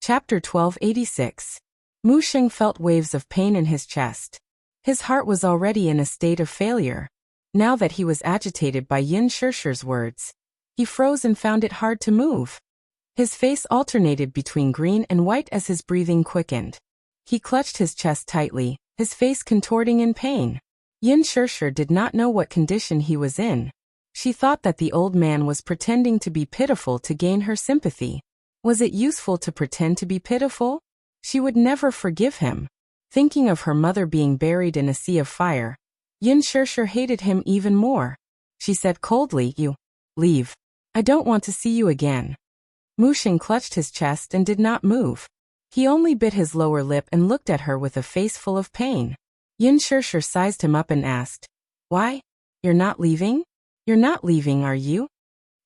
Chapter 1286. Mu Sheng felt waves of pain in his chest. His heart was already in a state of failure. Now that he was agitated by Yin Shishi's words, he froze and found it hard to move. His face alternated between green and white as his breathing quickened. He clutched his chest tightly, his face contorting in pain. Yin Shishi did not know what condition he was in. She thought that the old man was pretending to be pitiful to gain her sympathy. Was it useful to pretend to be pitiful? She would never forgive him. Thinking of her mother being buried in a sea of fire, Yin Shishi hated him even more. She said coldly, "You leave. I don't want to see you again." Mu Sheng clutched his chest and did not move. He only bit his lower lip and looked at her with a face full of pain. Yin Shishi sized him up and asked, "Why? You're not leaving? You're not leaving, are you?"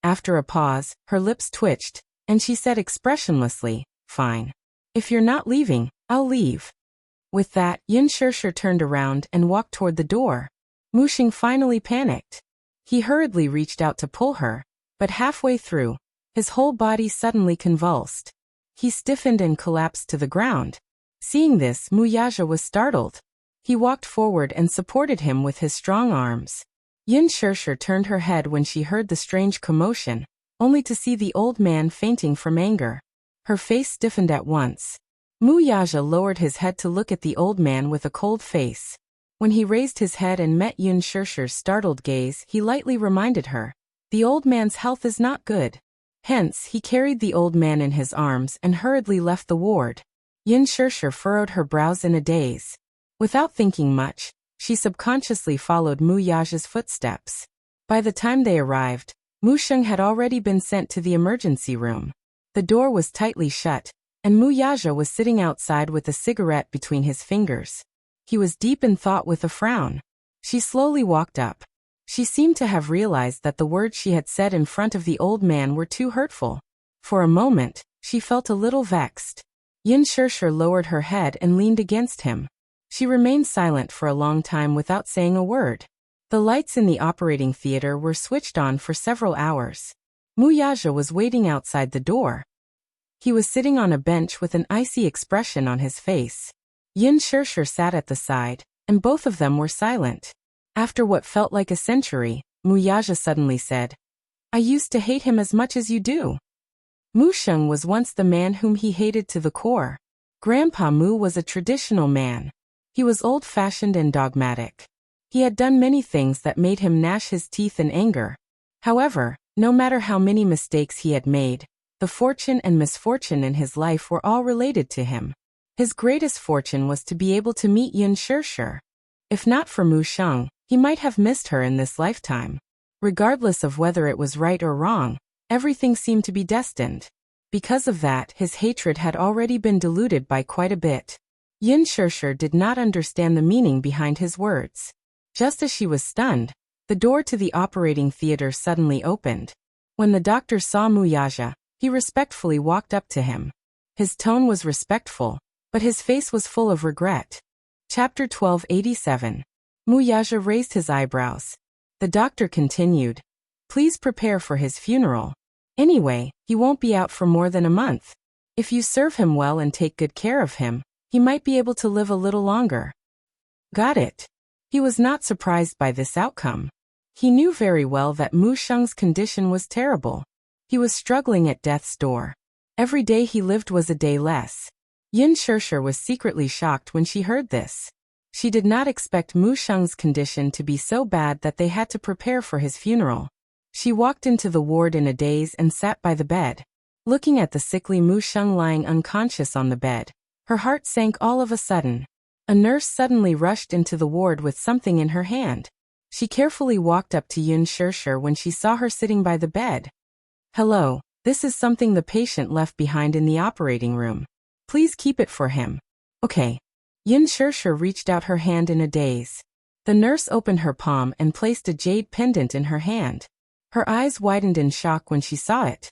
After a pause, her lips twitched, and she said expressionlessly, "Fine. If you're not leaving, I'll leave." With that, Yin Shishi turned around and walked toward the door. Mu Sheng finally panicked. He hurriedly reached out to pull her, but halfway through, his whole body suddenly convulsed. He stiffened and collapsed to the ground. Seeing this, Mu Yaja was startled. He walked forward and supported him with his strong arms. Yin Shishi turned her head when she heard the strange commotion, only to see the old man fainting from anger. Her face stiffened at once. Mu Yaja lowered his head to look at the old man with a cold face. When he raised his head and met Yin Shishi's startled gaze, he lightly reminded her, "The old man's health is not good." Hence, he carried the old man in his arms and hurriedly left the ward. Yin Shishi furrowed her brows in a daze. Without thinking much, she subconsciously followed Mu Yaja's footsteps. By the time they arrived, Mu Sheng had already been sent to the emergency room. The door was tightly shut, and Mu Yaja was sitting outside with a cigarette between his fingers. He was deep in thought with a frown. She slowly walked up. She seemed to have realized that the words she had said in front of the old man were too hurtful. For a moment, she felt a little vexed. Yin Shishi lowered her head and leaned against him. She remained silent for a long time without saying a word. The lights in the operating theater were switched on for several hours. Mu Yaja was waiting outside the door. He was sitting on a bench with an icy expression on his face. Yin Shishi sat at the side, and both of them were silent. After what felt like a century, Mu Yaja suddenly said, "I used to hate him as much as you do." Mu Sheng was once the man whom he hated to the core. Grandpa Mu was a traditional man. He was old-fashioned and dogmatic. He had done many things that made him gnash his teeth in anger. However, no matter how many mistakes he had made, the fortune and misfortune in his life were all related to him. His greatest fortune was to be able to meet Yin Shishi. If not for Mu Sheng, he might have missed her in this lifetime. Regardless of whether it was right or wrong, everything seemed to be destined. Because of that, his hatred had already been diluted by quite a bit. Yin Shishi did not understand the meaning behind his words. Just as she was stunned, the door to the operating theater suddenly opened. When the doctor saw Mu Yaja, he respectfully walked up to him. His tone was respectful, but his face was full of regret. Chapter 1287. Mu Yaja raised his eyebrows. The doctor continued, "Please prepare for his funeral. Anyway, he won't be out for more than a month. If you serve him well and take good care of him, he might be able to live a little longer." Got it. He was not surprised by this outcome. He knew very well that Mu Sheng's condition was terrible. He was struggling at death's door. Every day he lived was a day less. Yin Shishi was secretly shocked when she heard this. She did not expect Mu Sheng's condition to be so bad that they had to prepare for his funeral. She walked into the ward in a daze and sat by the bed. Looking at the sickly Mu Sheng lying unconscious on the bed, her heart sank all of a sudden. A nurse suddenly rushed into the ward with something in her hand. She carefully walked up to Yin Shishi when she saw her sitting by the bed. "Hello, this is something the patient left behind in the operating room. Please keep it for him." "Okay." Yin Shishi reached out her hand in a daze. The nurse opened her palm and placed a jade pendant in her hand. Her eyes widened in shock when she saw it.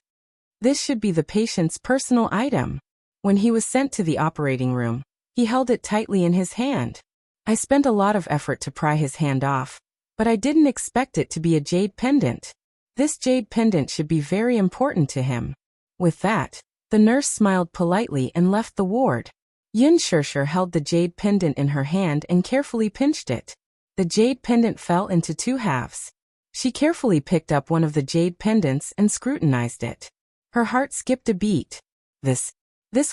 This should be the patient's personal item. When he was sent to the operating room, he held it tightly in his hand. "I spent a lot of effort to pry his hand off, but I didn't expect it to be a jade pendant. This jade pendant should be very important to him." With that, The nurse smiled politely and left the ward. Yin Shirshir held the jade pendant in her hand and carefully pinched it. The jade pendant fell into two halves. She carefully picked up one of the jade pendants and scrutinized it. Her heart skipped a beat. This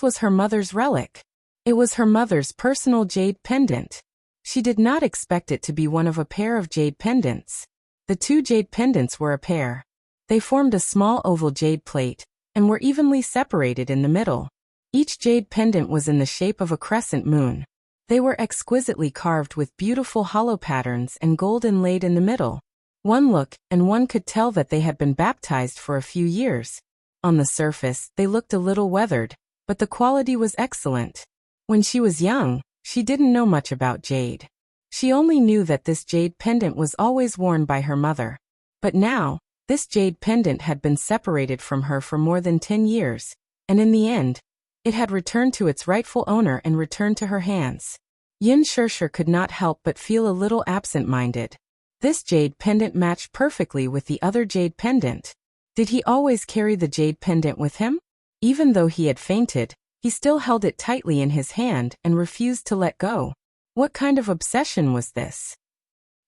was her mother's relic. It was her mother's personal jade pendant. She did not expect it to be one of a pair of jade pendants. The two jade pendants were a pair. They formed a small oval jade plate, and were evenly separated in the middle. Each jade pendant was in the shape of a crescent moon. They were exquisitely carved with beautiful hollow patterns and gold inlaid in the middle. One look, and one could tell that they had been baptized for a few years. On the surface, they looked a little weathered, but the quality was excellent. When she was young, she didn't know much about jade. She only knew that this jade pendant was always worn by her mother. But now, this jade pendant had been separated from her for more than 10 years, and in the end, it had returned to its rightful owner and returned to her hands. Yin Shirshir could not help but feel a little absent-minded. This jade pendant matched perfectly with the other jade pendant. Did he always carry the jade pendant with him? Even though he had fainted, he still held it tightly in his hand and refused to let go. What kind of obsession was this?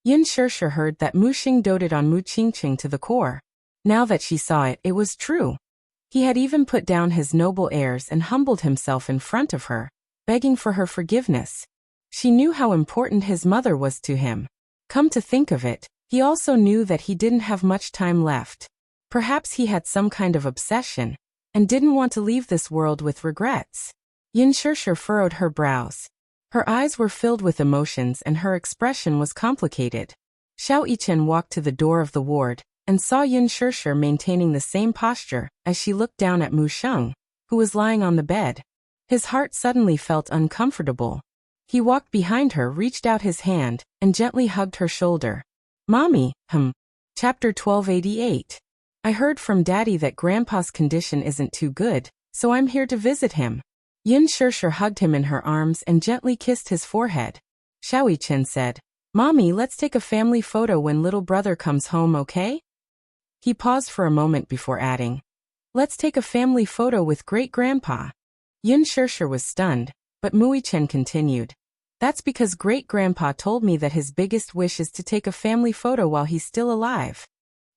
Yin Shirshir heard that Mu Xing doted on Mu Qingqing to the core. Now that she saw it, it was true. He had even put down his noble airs and humbled himself in front of her, begging for her forgiveness. She knew how important his mother was to him. Come to think of it, he also knew that he didn't have much time left. Perhaps he had some kind of obsession, and didn't want to leave this world with regrets. Yin Shirshir furrowed her brows. Her eyes were filled with emotions and her expression was complicated. Xiao Yichen walked to the door of the ward, and saw Yin Shirshir maintaining the same posture as she looked down at Mu Sheng, who was lying on the bed. His heart suddenly felt uncomfortable. He walked behind her, reached out his hand, and gently hugged her shoulder. Mommy, Chapter 1288. I heard from Daddy that Grandpa's condition isn't too good, so I'm here to visit him. Yin Shirshir hugged him in her arms and gently kissed his forehead. Xiao Yichen said, Mommy, let's take a family photo when little brother comes home, okay? He paused for a moment before adding, Let's take a family photo with great-grandpa. Yin Shirshir was stunned, but Mu Yichen continued, That's because great-grandpa told me that his biggest wish is to take a family photo while he's still alive.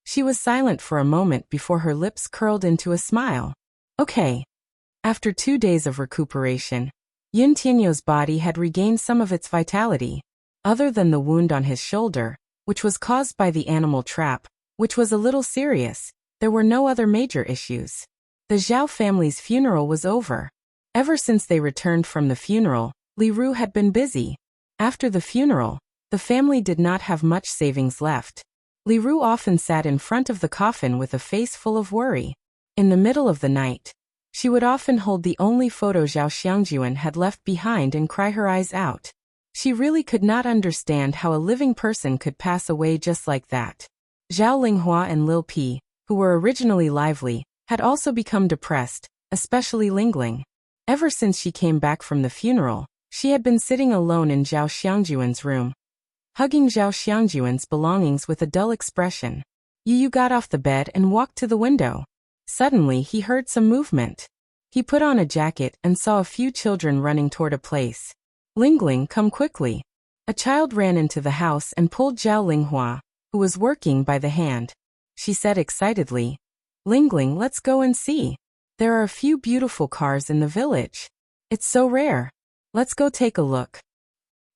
She was silent for a moment before her lips curled into a smile. Okay. After 2 days of recuperation, Yin Tianyo's body had regained some of its vitality. Other than the wound on his shoulder, which was caused by the animal trap, which was a little serious, there were no other major issues. The Zhao family's funeral was over. Ever since they returned from the funeral, Li Ru had been busy. After the funeral, the family did not have much savings left. Li Ru often sat in front of the coffin with a face full of worry. In the middle of the night, she would often hold the only photo Zhao Xiangjuan had left behind and cry her eyes out. She really could not understand how a living person could pass away just like that. Zhao Linghua and Lil Pi, who were originally lively, had also become depressed, especially Lingling. Ever since she came back from the funeral, she had been sitting alone in Zhao Xiangjuan's room, hugging Zhao Xiangjuan's belongings with a dull expression. Yu got off the bed and walked to the window. Suddenly he heard some movement. He put on a jacket and saw a few children running toward a place. Lingling, come quickly. A child ran into the house and pulled Zhao Linghua, who was working, by the hand. She said excitedly, Lingling, let's go and see. There are a few beautiful cars in the village. It's so rare. Let's go take a look.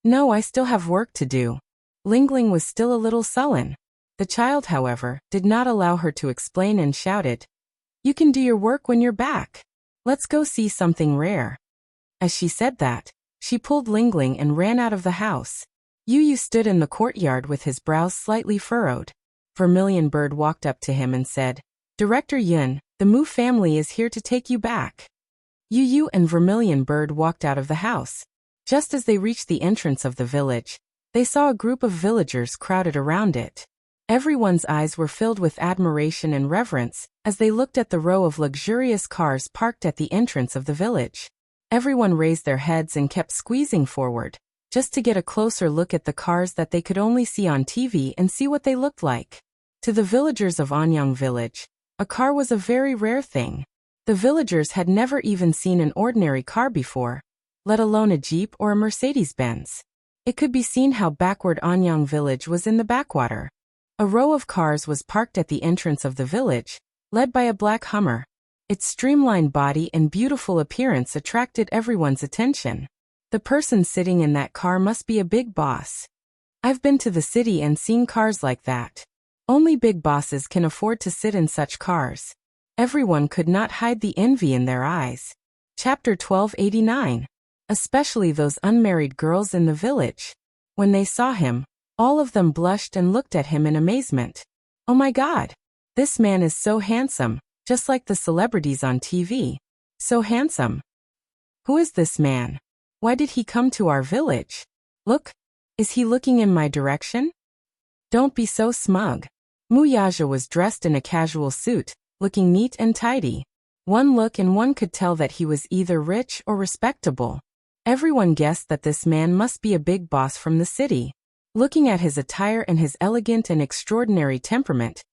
No, I still have work to do. Lingling was still a little sullen. The child, however, did not allow her to explain and shouted, You can do your work when you're back. Let's go see something rare. As she said that, she pulled Lingling and ran out of the house. Yu stood in the courtyard with his brows slightly furrowed. Vermilion Bird walked up to him and said, Director Yun, the Mu family is here to take you back. Yu and Vermilion Bird walked out of the house. Just as they reached the entrance of the village, they saw a group of villagers crowded around it. Everyone's eyes were filled with admiration and reverence as they looked at the row of luxurious cars parked at the entrance of the village. Everyone raised their heads and kept squeezing forward, just to get a closer look at the cars that they could only see on TV and see what they looked like. To the villagers of Anyang village, a car was a very rare thing. The villagers had never even seen an ordinary car before, let alone a Jeep or a Mercedes-Benz. It could be seen how backward Anyang village was in the backwater. A row of cars was parked at the entrance of the village, led by a black Hummer. Its streamlined body and beautiful appearance attracted everyone's attention. The person sitting in that car must be a big boss. I've been to the city and seen cars like that. Only big bosses can afford to sit in such cars. Everyone could not hide the envy in their eyes. Chapter 1289. Especially those unmarried girls in the village. When they saw him, all of them blushed and looked at him in amazement. Oh my God! This man is so handsome, just like the celebrities on TV. So handsome. Who is this man? Why did he come to our village? Look, is he looking in my direction? Don't be so smug. Muyaja was dressed in a casual suit, looking neat and tidy. One look and one could tell that he was either rich or respectable. Everyone guessed that this man must be a big boss from the city. Looking at his attire and his elegant and extraordinary temperament,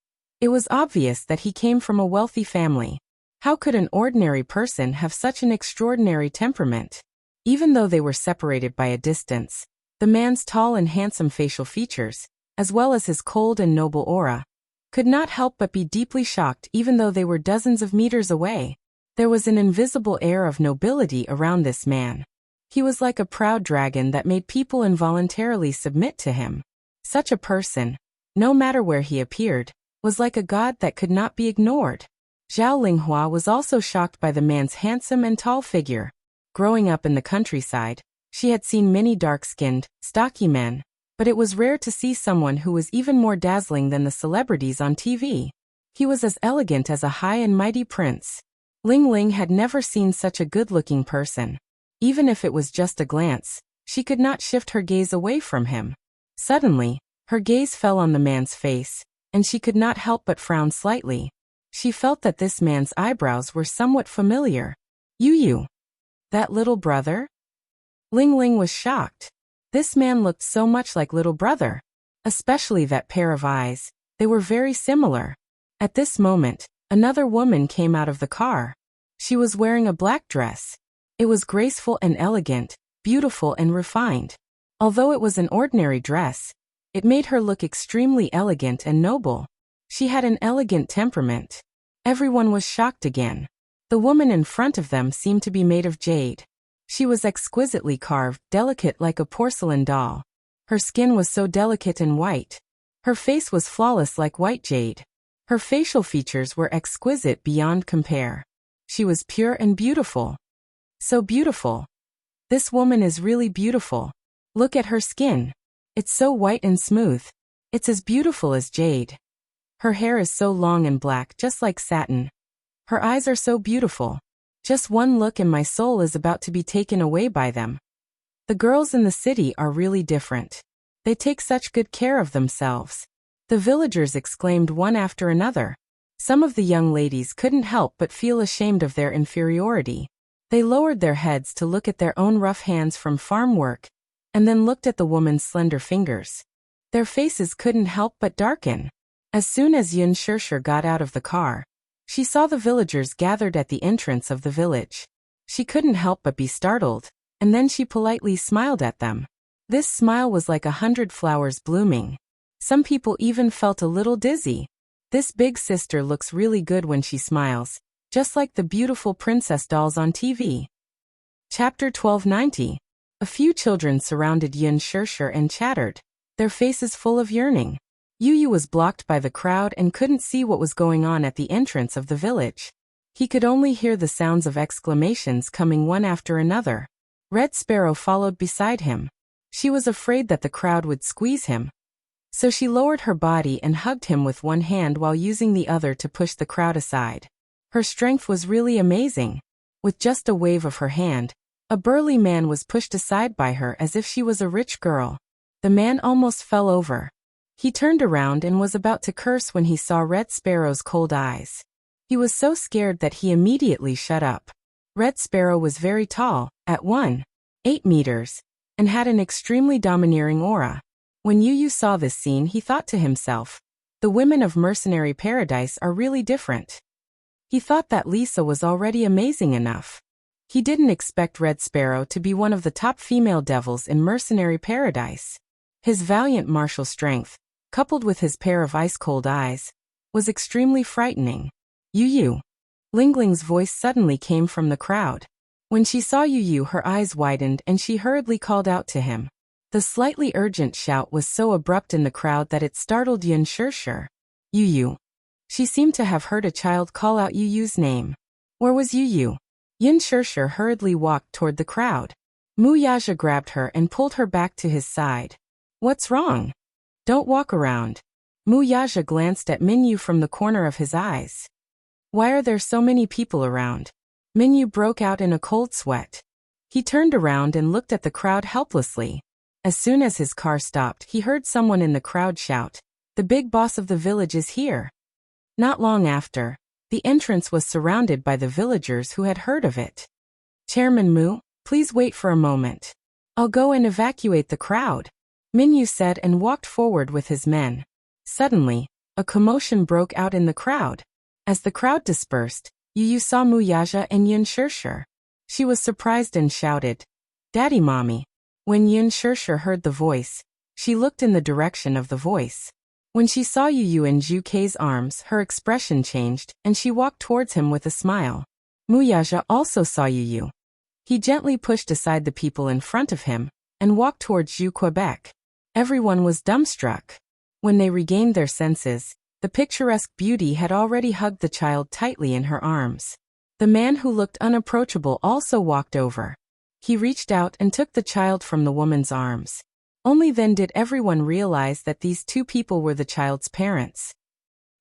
it was obvious that he came from a wealthy family. How could an ordinary person have such an extraordinary temperament? Even though they were separated by a distance, the man's tall and handsome facial features, as well as his cold and noble aura, could not help but be deeply shocked even though they were dozens of meters away. There was an invisible air of nobility around this man. He was like a proud dragon that made people involuntarily submit to him. Such a person, no matter where he appeared, was like a god that could not be ignored. Zhao Linghua was also shocked by the man's handsome and tall figure. Growing up in the countryside, she had seen many dark-skinned, stocky men, but it was rare to see someone who was even more dazzling than the celebrities on TV. He was as elegant as a high and mighty prince. Ling Ling had never seen such a good-looking person. Even if it was just a glance, she could not shift her gaze away from him. Suddenly, her gaze fell on the man's face, and she could not help but frown slightly. She felt that this man's eyebrows were somewhat familiar. Yu. That little brother? Ling Ling was shocked. This man looked so much like little brother. Especially that pair of eyes, they were very similar. At this moment, another woman came out of the car. She was wearing a black dress. It was graceful and elegant, beautiful and refined. Although it was an ordinary dress, it made her look extremely elegant and noble. She had an elegant temperament. Everyone was shocked again. The woman in front of them seemed to be made of jade. She was exquisitely carved, delicate like a porcelain doll. Her skin was so delicate and white. Her face was flawless like white jade. Her facial features were exquisite beyond compare. She was pure and beautiful. So beautiful. This woman is really beautiful. Look at her skin. It's so white and smooth. It's as beautiful as jade. Her hair is so long and black, just like satin. Her eyes are so beautiful. Just one look and my soul is about to be taken away by them. The girls in the city are really different. They take such good care of themselves. The villagers exclaimed one after another. Some of the young ladies couldn't help but feel ashamed of their inferiority. They lowered their heads to look at their own rough hands from farm work, and then looked at the woman's slender fingers. Their faces couldn't help but darken. As soon as Yun Shirshir got out of the car, she saw the villagers gathered at the entrance of the village. She couldn't help but be startled, and then she politely smiled at them. This smile was like 100 flowers blooming. Some people even felt a little dizzy. This big sister looks really good when she smiles, just like the beautiful princess dolls on TV. Chapter 1290. A few children surrounded Yun Shirshir and chattered, their faces full of yearning. Yu was blocked by the crowd and couldn't see what was going on at the entrance of the village. He could only hear the sounds of exclamations coming one after another. Red Sparrow followed beside him. She was afraid that the crowd would squeeze him. So she lowered her body and hugged him with one hand while using the other to push the crowd aside. Her strength was really amazing. With just a wave of her hand, a burly man was pushed aside by her as if she was a rich girl. The man almost fell over. He turned around and was about to curse when he saw Red Sparrow's cold eyes. He was so scared that he immediately shut up. Red Sparrow was very tall, at 1.8 meters, and had an extremely domineering aura. When Yu saw this scene, he thought to himself, the women of Mercenary Paradise are really different. He thought that Lisa was already amazing enough. He didn't expect Red Sparrow to be one of the top female devils in mercenary paradise. His valiant martial strength, coupled with his pair of ice-cold eyes, was extremely frightening. Yu Yu. Lingling's voice suddenly came from the crowd. When she saw Yu Yu, her eyes widened and she hurriedly called out to him. The slightly urgent shout was so abrupt in the crowd that it startled Yin Shirshir. Yu Yu. She seemed to have heard a child call out Yu Yu's name. Where was Yu Yu? Yin Shirshir hurriedly walked toward the crowd. Mu Yaja grabbed her and pulled her back to his side. What's wrong? Don't walk around. Mu Yaja glanced at Minyu from the corner of his eyes. Why are there so many people around? Minyu broke out in a cold sweat. He turned around and looked at the crowd helplessly. As soon as his car stopped, he heard someone in the crowd shout, "The big boss of the village is here." Not long after, the entrance was surrounded by the villagers who had heard of it. Chairman Mu, please wait for a moment. I'll go and evacuate the crowd, Minyu said and walked forward with his men. Suddenly, a commotion broke out in the crowd. As the crowd dispersed, Yu Yu saw Mu Yaja and Yin Shirshir. She was surprised and shouted, "Daddy Mommy." When Yin Shirshir heard the voice, she looked in the direction of the voice. When she saw Yu Yu in Zhu Kei's arms, her expression changed, and she walked towards him with a smile. Mu Yaja also saw Yu Yu. He gently pushed aside the people in front of him, and walked towards Zhu Quebec. Everyone was dumbstruck. When they regained their senses, the picturesque beauty had already hugged the child tightly in her arms. The man who looked unapproachable also walked over. He reached out and took the child from the woman's arms. Only then did everyone realize that these two people were the child's parents.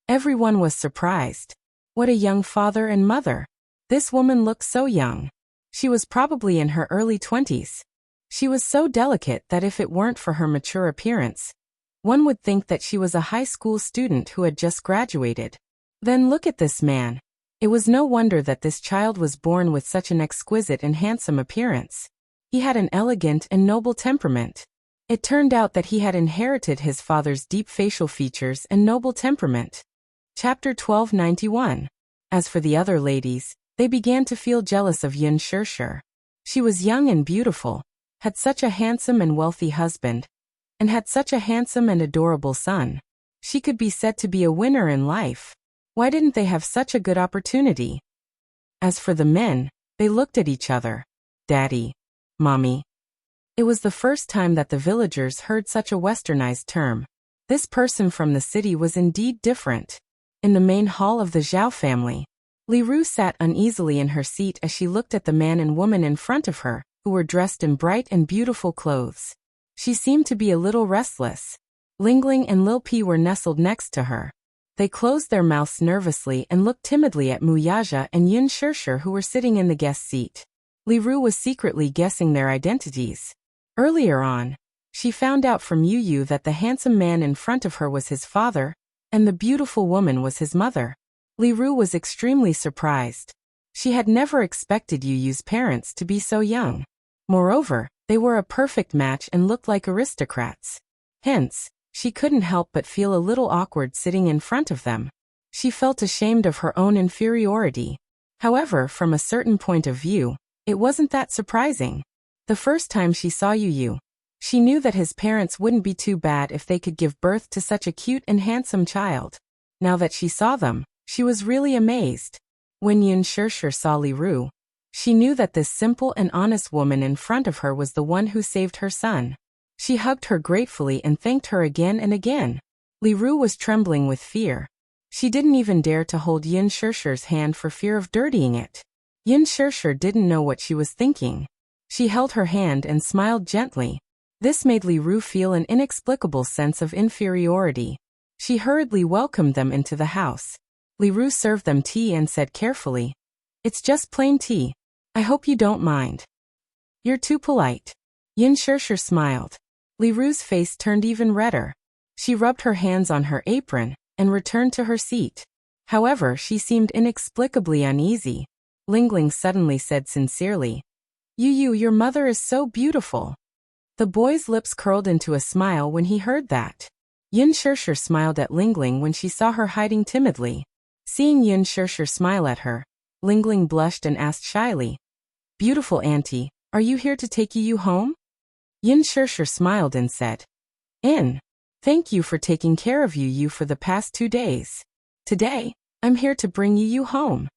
Everyone was surprised. What a young father and mother. This woman looked so young. She was probably in her early 20s. She was so delicate that if it weren't for her mature appearance, one would think that she was a high school student who had just graduated. Then look at this man. It was no wonder that this child was born with such an exquisite and handsome appearance. He had an elegant and noble temperament. It turned out that he had inherited his father's deep facial features and noble temperament. Chapter 1291. As for the other ladies, they began to feel jealous of Yin Shirshir. She was young and beautiful, had such a handsome and wealthy husband, and had such a handsome and adorable son. She could be said to be a winner in life. Why didn't they have such a good opportunity? As for the men, they looked at each other. Daddy, Mommy. It was the first time that the villagers heard such a westernized term. This person from the city was indeed different. In the main hall of the Zhao family, Li Ru sat uneasily in her seat as she looked at the man and woman in front of her, who were dressed in bright and beautiful clothes. She seemed to be a little restless. Lingling and Lil Pi were nestled next to her. They closed their mouths nervously and looked timidly at Mu Yaja and Yin Shirshir, who were sitting in the guest seat. Li Ru was secretly guessing their identities. Earlier on, she found out from Yu Yu that the handsome man in front of her was his father, and the beautiful woman was his mother. Li Ru was extremely surprised. She had never expected Yu Yu's parents to be so young. Moreover, they were a perfect match and looked like aristocrats. Hence, she couldn't help but feel a little awkward sitting in front of them. She felt ashamed of her own inferiority. However, from a certain point of view, it wasn't that surprising. The first time she saw Yu Yu, she knew that his parents wouldn't be too bad if they could give birth to such a cute and handsome child. Now that she saw them, she was really amazed. When Yin Shirshir saw Li Ru, she knew that this simple and honest woman in front of her was the one who saved her son. She hugged her gratefully and thanked her again and again. Li Ru was trembling with fear. She didn't even dare to hold Yin Shirshir's hand for fear of dirtying it. Yin Shirshir didn't know what she was thinking. She held her hand and smiled gently. This made Li Ru feel an inexplicable sense of inferiority. She hurriedly welcomed them into the house. Li Ru served them tea and said carefully, "It's just plain tea. I hope you don't mind." "You're too polite." Yin Shirshir smiled. Li Ru's face turned even redder. She rubbed her hands on her apron and returned to her seat. However, she seemed inexplicably uneasy. Lingling suddenly said sincerely, Yu Yu, your mother is so beautiful." The boy's lips curled into a smile when he heard that. Yin Shirshir smiled at Lingling when she saw her hiding timidly. Seeing Yin Shirshir smile at her, Lingling blushed and asked shyly, "Beautiful auntie, are you here to take you home?" Yin Shirshir smiled and said, "In. Thank you for taking care of you for the past 2 days. Today, I'm here to bring you home."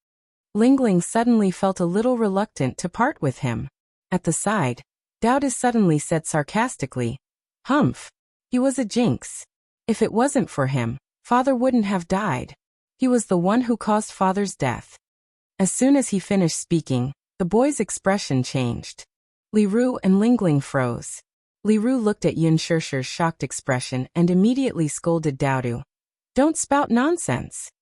Lingling suddenly felt a little reluctant to part with him. At the side, Dowdis suddenly said sarcastically, "Humph. He was a jinx. If it wasn't for him, father wouldn't have died. He was the one who caused father's death." As soon as he finished speaking, the boy's expression changed. Li Ru and Lingling froze. Li Ru looked at Yin Shirshir's shocked expression and immediately scolded Dowdu. "Don't spout nonsense."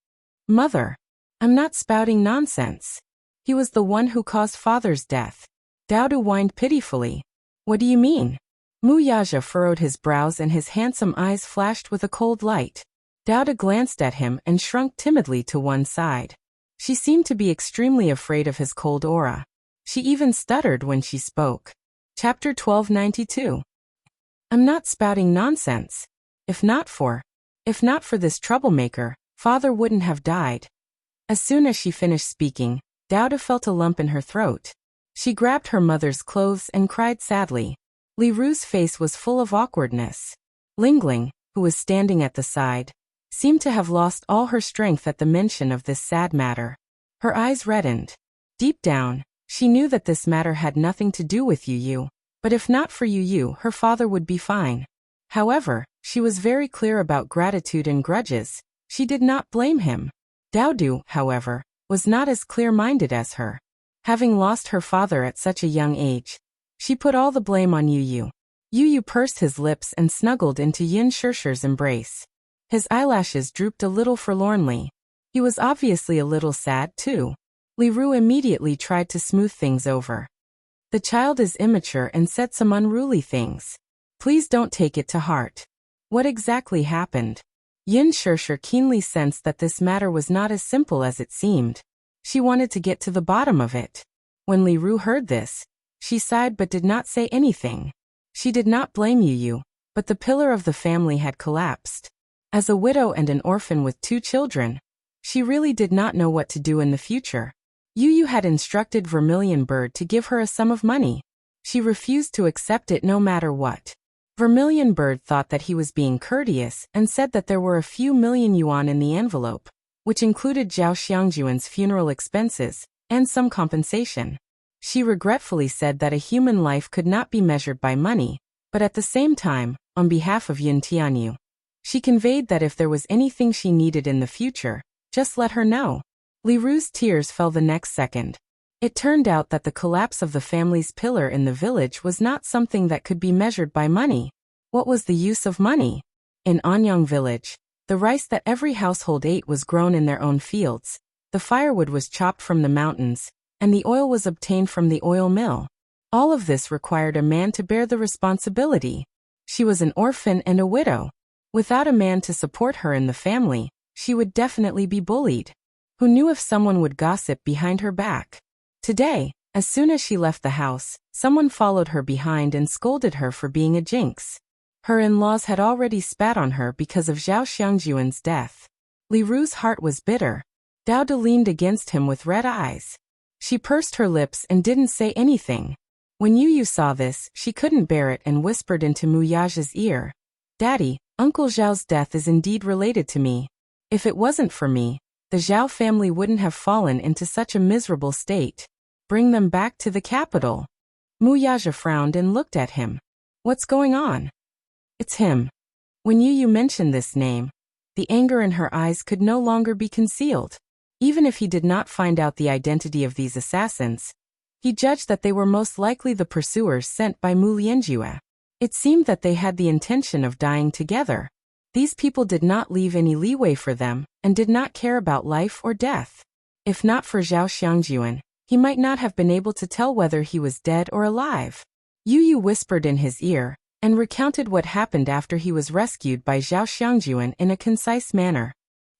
"Mother, I'm not spouting nonsense. He was the one who caused father's death." Dowdu whined pitifully. "What do you mean?" Muyaja furrowed his brows and his handsome eyes flashed with a cold light. Dowda glanced at him and shrunk timidly to one side. She seemed to be extremely afraid of his cold aura. She even stuttered when she spoke. Chapter 1292. "I'm not spouting nonsense. If not for this troublemaker, father wouldn't have died." As soon as she finished speaking, Dowda felt a lump in her throat. She grabbed her mother's clothes and cried sadly. Li Ru's face was full of awkwardness. Lingling, who was standing at the side, seemed to have lost all her strength at the mention of this sad matter. Her eyes reddened. Deep down, she knew that this matter had nothing to do with Yu, but if not for Yu, her father would be fine. However, she was very clear about gratitude and grudges. She did not blame him. Dowdu, however, was not as clear-minded as her. Having lost her father at such a young age, she put all the blame on Yu. Yu pursed his lips and snuggled into Yin Shirshir's embrace. His eyelashes drooped a little forlornly. He was obviously a little sad, too. Li Ru immediately tried to smooth things over. "The child is immature and said some unruly things. Please don't take it to heart." What exactly happened? Yin Shirshir keenly sensed that this matter was not as simple as it seemed. She wanted to get to the bottom of it. When Li Ru heard this, she sighed but did not say anything. She did not blame Yu, but the pillar of the family had collapsed. As a widow and an orphan with 2 children, she really did not know what to do in the future. Yu had instructed Vermilion Bird to give her a sum of money. She refused to accept it no matter what. Vermilion Bird thought that he was being courteous and said that there were a few million yuan in the envelope, which included Zhao Xiangjuan's funeral expenses and some compensation. She regretfully said that a human life could not be measured by money, but at the same time, on behalf of Yin Tianyu, she conveyed that if there was anything she needed in the future, just let her know. Li Ru's tears fell the next second. It turned out that the collapse of the family's pillar in the village was not something that could be measured by money. What was the use of money? In Anyang village, the rice that every household ate was grown in their own fields, the firewood was chopped from the mountains, and the oil was obtained from the oil mill. All of this required a man to bear the responsibility. She was an orphan and a widow. Without a man to support her in the family, she would definitely be bullied. Who knew if someone would gossip behind her back? Today, as soon as she left the house, someone followed her behind and scolded her for being a jinx. Her in-laws had already spat on her because of Zhao Xiangjuan's death. Li Ru's heart was bitter. Dowda leaned against him with red eyes. She pursed her lips and didn't say anything. When Yu saw this, she couldn't bear it and whispered into Muyaja's ear, "Daddy, Uncle Zhao's death is indeed related to me. If it wasn't for me, the Zhao family wouldn't have fallen into such a miserable state. Bring them back to the capital." Muyaja frowned and looked at him. "What's going on?" "It's him." When Yu mentioned this name, the anger in her eyes could no longer be concealed. Even if he did not find out the identity of these assassins, he judged that they were most likely the pursuers sent by Mu Lianjue. It seemed that they had the intention of dying together. These people did not leave any leeway for them, and did not care about life or death. If not for Zhao Xiangjuan, he might not have been able to tell whether he was dead or alive. Yu whispered in his ear, and recounted what happened after he was rescued by Zhao Xiangjuan in a concise manner.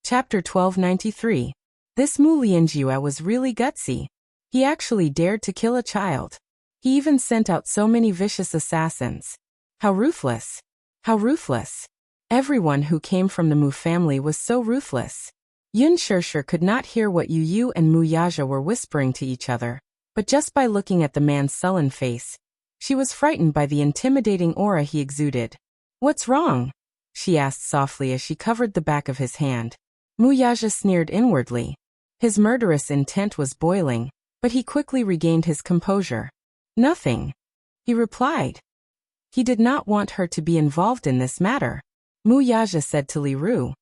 Chapter 1293. This Mu Lianjue was really gutsy. He actually dared to kill a child. He even sent out so many vicious assassins. How ruthless! How ruthless! Everyone who came from the Mu family was so ruthless. Yun Shirshir could not hear what Yu Yu and Mu Yaja were whispering to each other, but just by looking at the man's sullen face, she was frightened by the intimidating aura he exuded. "What's wrong?" she asked softly as she covered the back of his hand. Mu Yaja sneered inwardly. His murderous intent was boiling, but he quickly regained his composure. "Nothing," he replied. He did not want her to be involved in this matter. Mu Yaja said to Li Ru,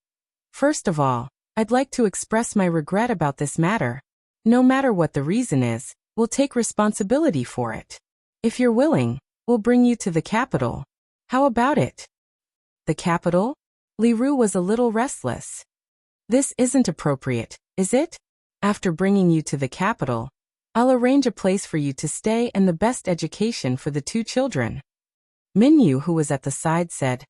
"First of all, I'd like to express my regret about this matter. No matter what the reason is, we'll take responsibility for it. If you're willing, we'll bring you to the capital. How about it?" "The capital?" Li Ru was a little restless. "This isn't appropriate, is it? After bringing you to the capital, I'll arrange a place for you to stay and the best education for the two children." Minyu, who was at the side, said,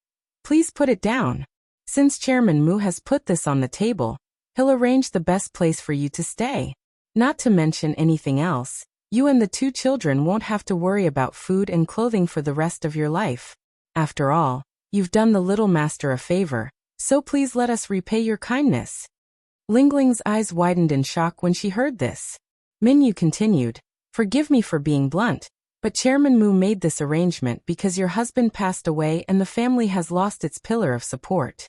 "Please put it down. Since Chairman Mu has put this on the table, he'll arrange the best place for you to stay. Not to mention anything else, you and the two children won't have to worry about food and clothing for the rest of your life. After all, you've done the little master a favor, so please let us repay your kindness." Lingling's eyes widened in shock when she heard this. Minyu continued, "Forgive me for being blunt, but Chairman Mu made this arrangement because your husband passed away and the family has lost its pillar of support.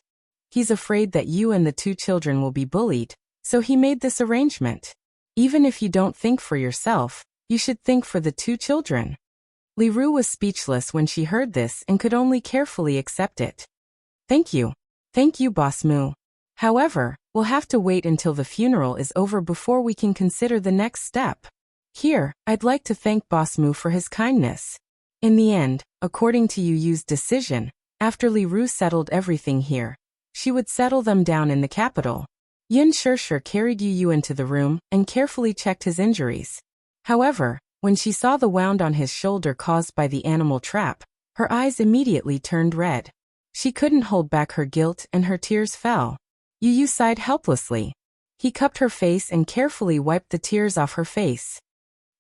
He's afraid that you and the two children will be bullied, so he made this arrangement. Even if you don't think for yourself, you should think for the two children." Li Ru was speechless when she heard this and could only carefully accept it. Thank you, Boss Mu. However, we'll have to wait until the funeral is over before we can consider the next step. Here, I'd like to thank Boss Mu for his kindness." In the end, according to Yu Yu's decision, after Li Ru settled everything here, she would settle them down in the capital. Yin Shirshir carried Yu Yu into the room and carefully checked his injuries. However, when she saw the wound on his shoulder caused by the animal trap, her eyes immediately turned red. She couldn't hold back her guilt and her tears fell. Yu Yu sighed helplessly. He cupped her face and carefully wiped the tears off her face.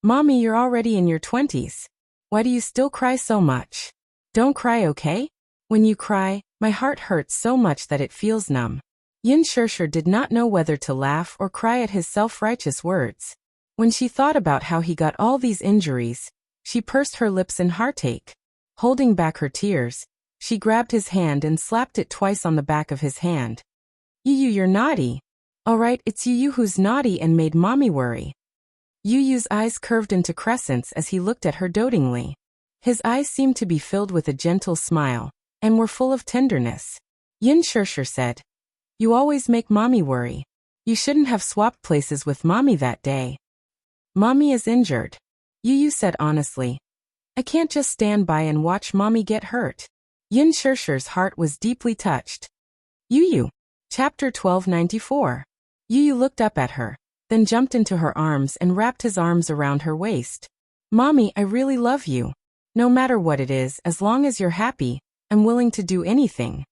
"Mommy, you're already in your 20s. Why do you still cry so much? Don't cry, okay? When you cry, my heart hurts so much that it feels numb." Yin Shirshir did not know whether to laugh or cry at his self-righteous words. When she thought about how he got all these injuries, she pursed her lips in heartache. Holding back her tears, she grabbed his hand and slapped it twice on the back of his hand. "Yu Yu, you're naughty. Alright, it's Yu Yu who's naughty and made Mommy worry." Yu Yu's eyes curved into crescents as he looked at her dotingly. His eyes seemed to be filled with a gentle smile, and were full of tenderness. Yin Shirshir said, "You always make Mommy worry. You shouldn't have swapped places with Mommy that day." "Mommy is injured," Yu Yu said honestly. "I can't just stand by and watch Mommy get hurt." Yin Shirshir's heart was deeply touched. Yu Yu. Chapter 1294. Yu Yu looked up at her, then jumped into her arms and wrapped his arms around her waist. "Mommy, I really love you. No matter what it is, as long as you're happy, I'm willing to do anything."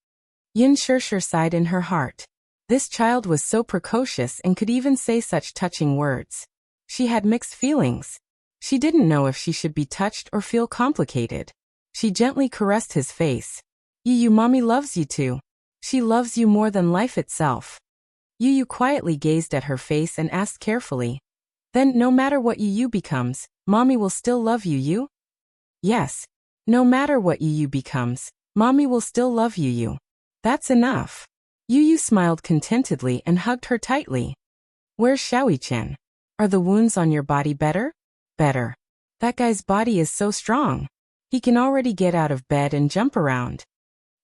Yin Shirshir sighed in her heart. This child was so precocious and could even say such touching words. She had mixed feelings. She didn't know if she should be touched or feel complicated. She gently caressed his face. "Yu Yu, Mommy loves you too. She loves you more than life itself." Yu Yu quietly gazed at her face and asked carefully, "Then no matter what Yu Yu becomes, Mommy will still love Yu Yu?" "Yes. No matter what Yu Yu becomes, Mommy will still love Yu Yu. That's enough." Yu Yu smiled contentedly and hugged her tightly. "Where's Xiaoyi-chen? Are the wounds on your body better?" "Better. That guy's body is so strong. He can already get out of bed and jump around."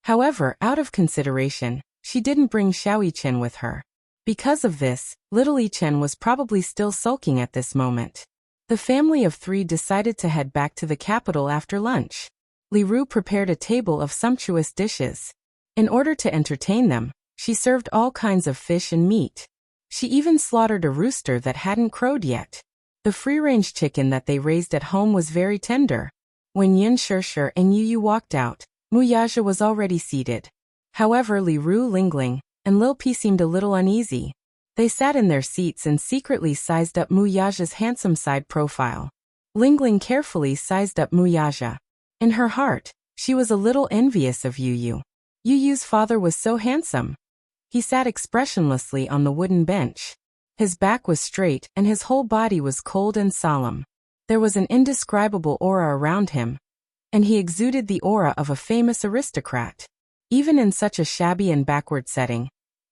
However, out of consideration, she didn't bring Xiaoyi-chen with her. Because of this, little Yi-chen was probably still sulking at this moment. The family of three decided to head back to the capital after lunch. Li Ru prepared a table of sumptuous dishes. In order to entertain them, she served all kinds of fish and meat. She even slaughtered a rooster that hadn't crowed yet. The free-range chicken that they raised at home was very tender. When Yin Shirshir and Yu Yu walked out, Mu Yaja was already seated. However, Li Ru, Lingling, and Lil Pi seemed a little uneasy. They sat in their seats and secretly sized up Mu Yaja's handsome side profile. Lingling carefully sized up Mu Yaja. In her heart, she was a little envious of Yu Yu. Yu Yu's father was so handsome. He sat expressionlessly on the wooden bench. His back was straight and his whole body was cold and solemn. There was an indescribable aura around him, and he exuded the aura of a famous aristocrat. Even in such a shabby and backward setting,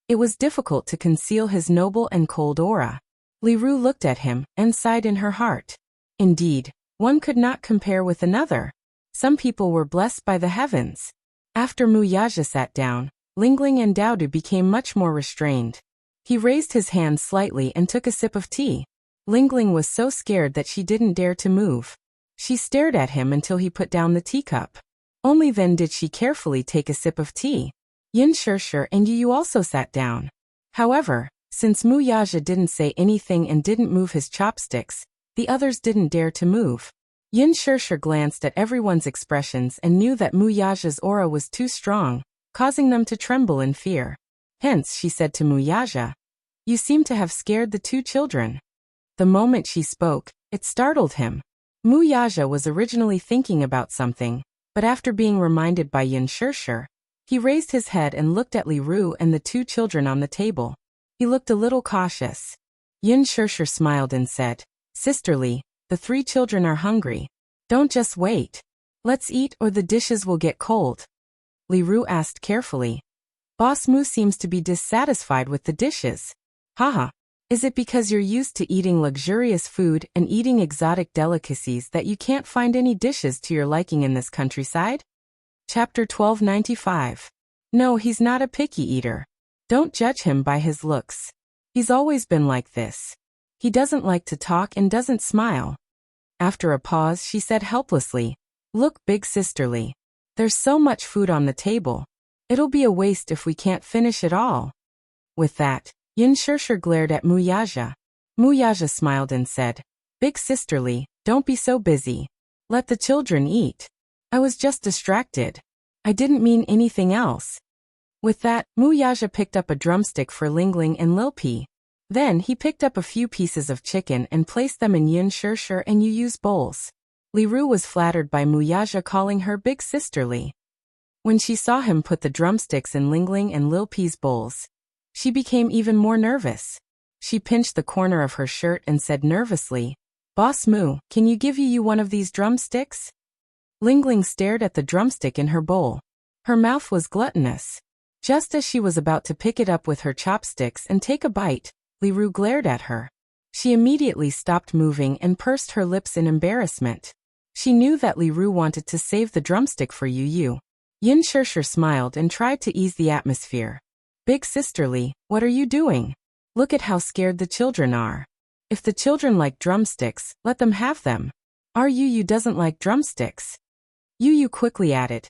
it was difficult to conceal his noble and cold aura. Li Ru looked at him and sighed in her heart. Indeed, one could not compare with another. Some people were blessed by the heavens. After Mu Yaja sat down, Lingling and Daodu became much more restrained. He raised his hand slightly and took a sip of tea. Lingling was so scared that she didn't dare to move. She stared at him until he put down the teacup. Only then did she carefully take a sip of tea. Yin Shirshir and Yu also sat down. However, since Mu Yaja didn't say anything and didn't move his chopsticks, the others didn't dare to move. Yin Shirshir glanced at everyone's expressions and knew that Mu Yaja's aura was too strong, causing them to tremble in fear. Hence she said to Mu Yaja, "You seem to have scared the two children." The moment she spoke, it startled him. Mu Yaja was originally thinking about something, but after being reminded by Yin Shirshir, he raised his head and looked at Li Ru and the two children on the table. He looked a little cautious. Yin Shirshir smiled and said, "Sisterly, the three children are hungry. Don't just wait. Let's eat or the dishes will get cold." Li Ru asked carefully. "Boss Mu seems to be dissatisfied with the dishes. Haha. Is it because you're used to eating luxurious food and eating exotic delicacies that you can't find any dishes to your liking in this countryside?" Chapter 1295. No, he's not a picky eater. Don't judge him by his looks. He's always been like this. He doesn't like to talk and doesn't smile. After a pause, she said helplessly, "Look, big sisterly. There's so much food on the table. It'll be a waste if we can't finish it all." With that, Yin Shirshir glared at Mu Yaja. Mu Yaja smiled and said, "Big sisterly, don't be so busy. Let the children eat. I was just distracted. I didn't mean anything else." With that, Mu Yaja picked up a drumstick for Lingling and Lilpi. Then he picked up a few pieces of chicken and placed them in Yin Shirshir and Yuyu's bowls. Li Ru was flattered by Mu Yaja calling her big sisterly. When she saw him put the drumsticks in Lingling and Lilpi's bowls, she became even more nervous. She pinched the corner of her shirt and said nervously, "Boss Mu, can you give Yuyu one of these drumsticks?" Lingling stared at the drumstick in her bowl. Her mouth was gluttonous. Just as she was about to pick it up with her chopsticks and take a bite, Li Ru glared at her. She immediately stopped moving and pursed her lips in embarrassment. She knew that Li Ru wanted to save the drumstick for Yuyu. Yin Shirshir smiled and tried to ease the atmosphere. "Big sisterly, what are you doing? Look at how scared the children are. If the children like drumsticks, let them have them. Our Yuyu doesn't like drumsticks." Yuyu quickly added,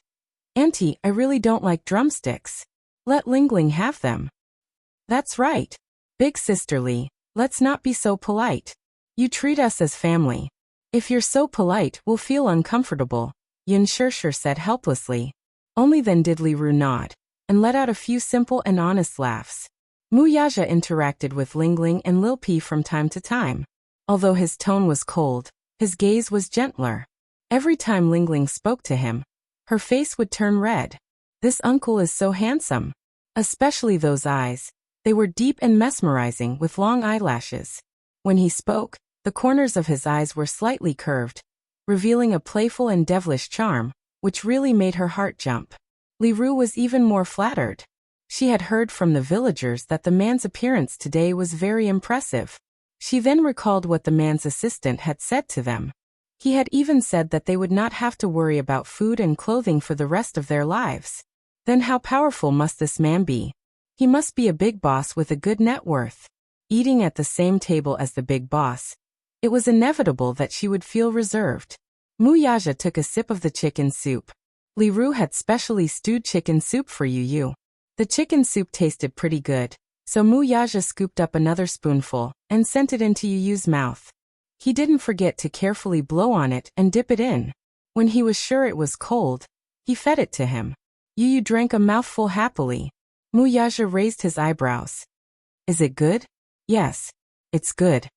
"Auntie, I really don't like drumsticks. Let Lingling have them." "That's right. Big sisterly, let's not be so polite. You treat us as family. If you're so polite, we'll feel uncomfortable," Yin Shirshir said helplessly. Only then did Li Ru nod, and let out a few simple and honest laughs. Mu Yaja interacted with Lingling and Lilpi from time to time. Although his tone was cold, his gaze was gentler. Every time Lingling spoke to him, her face would turn red. This uncle is so handsome. Especially those eyes. They were deep and mesmerizing with long eyelashes. When he spoke, the corners of his eyes were slightly curved, revealing a playful and devilish charm, which really made her heart jump. Li Ru was even more flattered. She had heard from the villagers that the man's appearance today was very impressive. She then recalled what the man's assistant had said to them. He had even said that they would not have to worry about food and clothing for the rest of their lives. Then how powerful must this man be? He must be a big boss with a good net worth. Eating at the same table as the big boss, it was inevitable that she would feel reserved. Mu Yaja took a sip of the chicken soup. Li Ru had specially stewed chicken soup for Yuyu. The chicken soup tasted pretty good, so Mu Yaja scooped up another spoonful and sent it into Yuyu's mouth. He didn't forget to carefully blow on it and dip it in. When he was sure it was cold, he fed it to him. Yuyu drank a mouthful happily. Mu Yaja raised his eyebrows. "Is it good?" "Yes, it's good.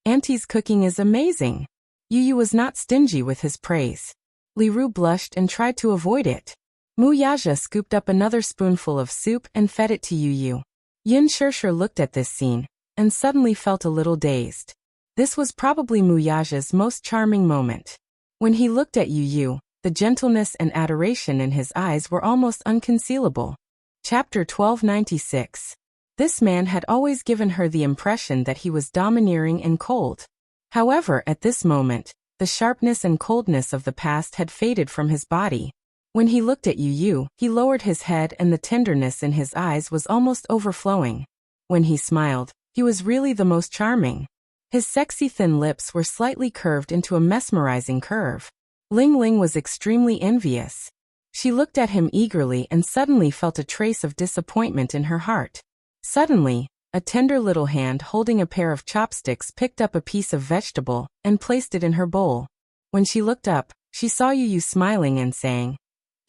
Auntie's cooking is amazing." Yuyu was not stingy with his praise. Li Ru blushed and tried to avoid it. Mu Yaja scooped up another spoonful of soup and fed it to Yuyu. Yin Shirshir looked at this scene, and suddenly felt a little dazed. This was probably Muyaja's most charming moment. When he looked at Yu Yu, the gentleness and adoration in his eyes were almost unconcealable. Chapter 1296. This man had always given her the impression that he was domineering and cold. However, at this moment, the sharpness and coldness of the past had faded from his body. When he looked at Yu Yu, he lowered his head and the tenderness in his eyes was almost overflowing. When he smiled, he was really the most charming. His sexy thin lips were slightly curved into a mesmerizing curve. Ling Ling was extremely envious. She looked at him eagerly and suddenly felt a trace of disappointment in her heart. Suddenly, a tender little hand holding a pair of chopsticks picked up a piece of vegetable and placed it in her bowl. When she looked up, she saw Yu Yu smiling and saying,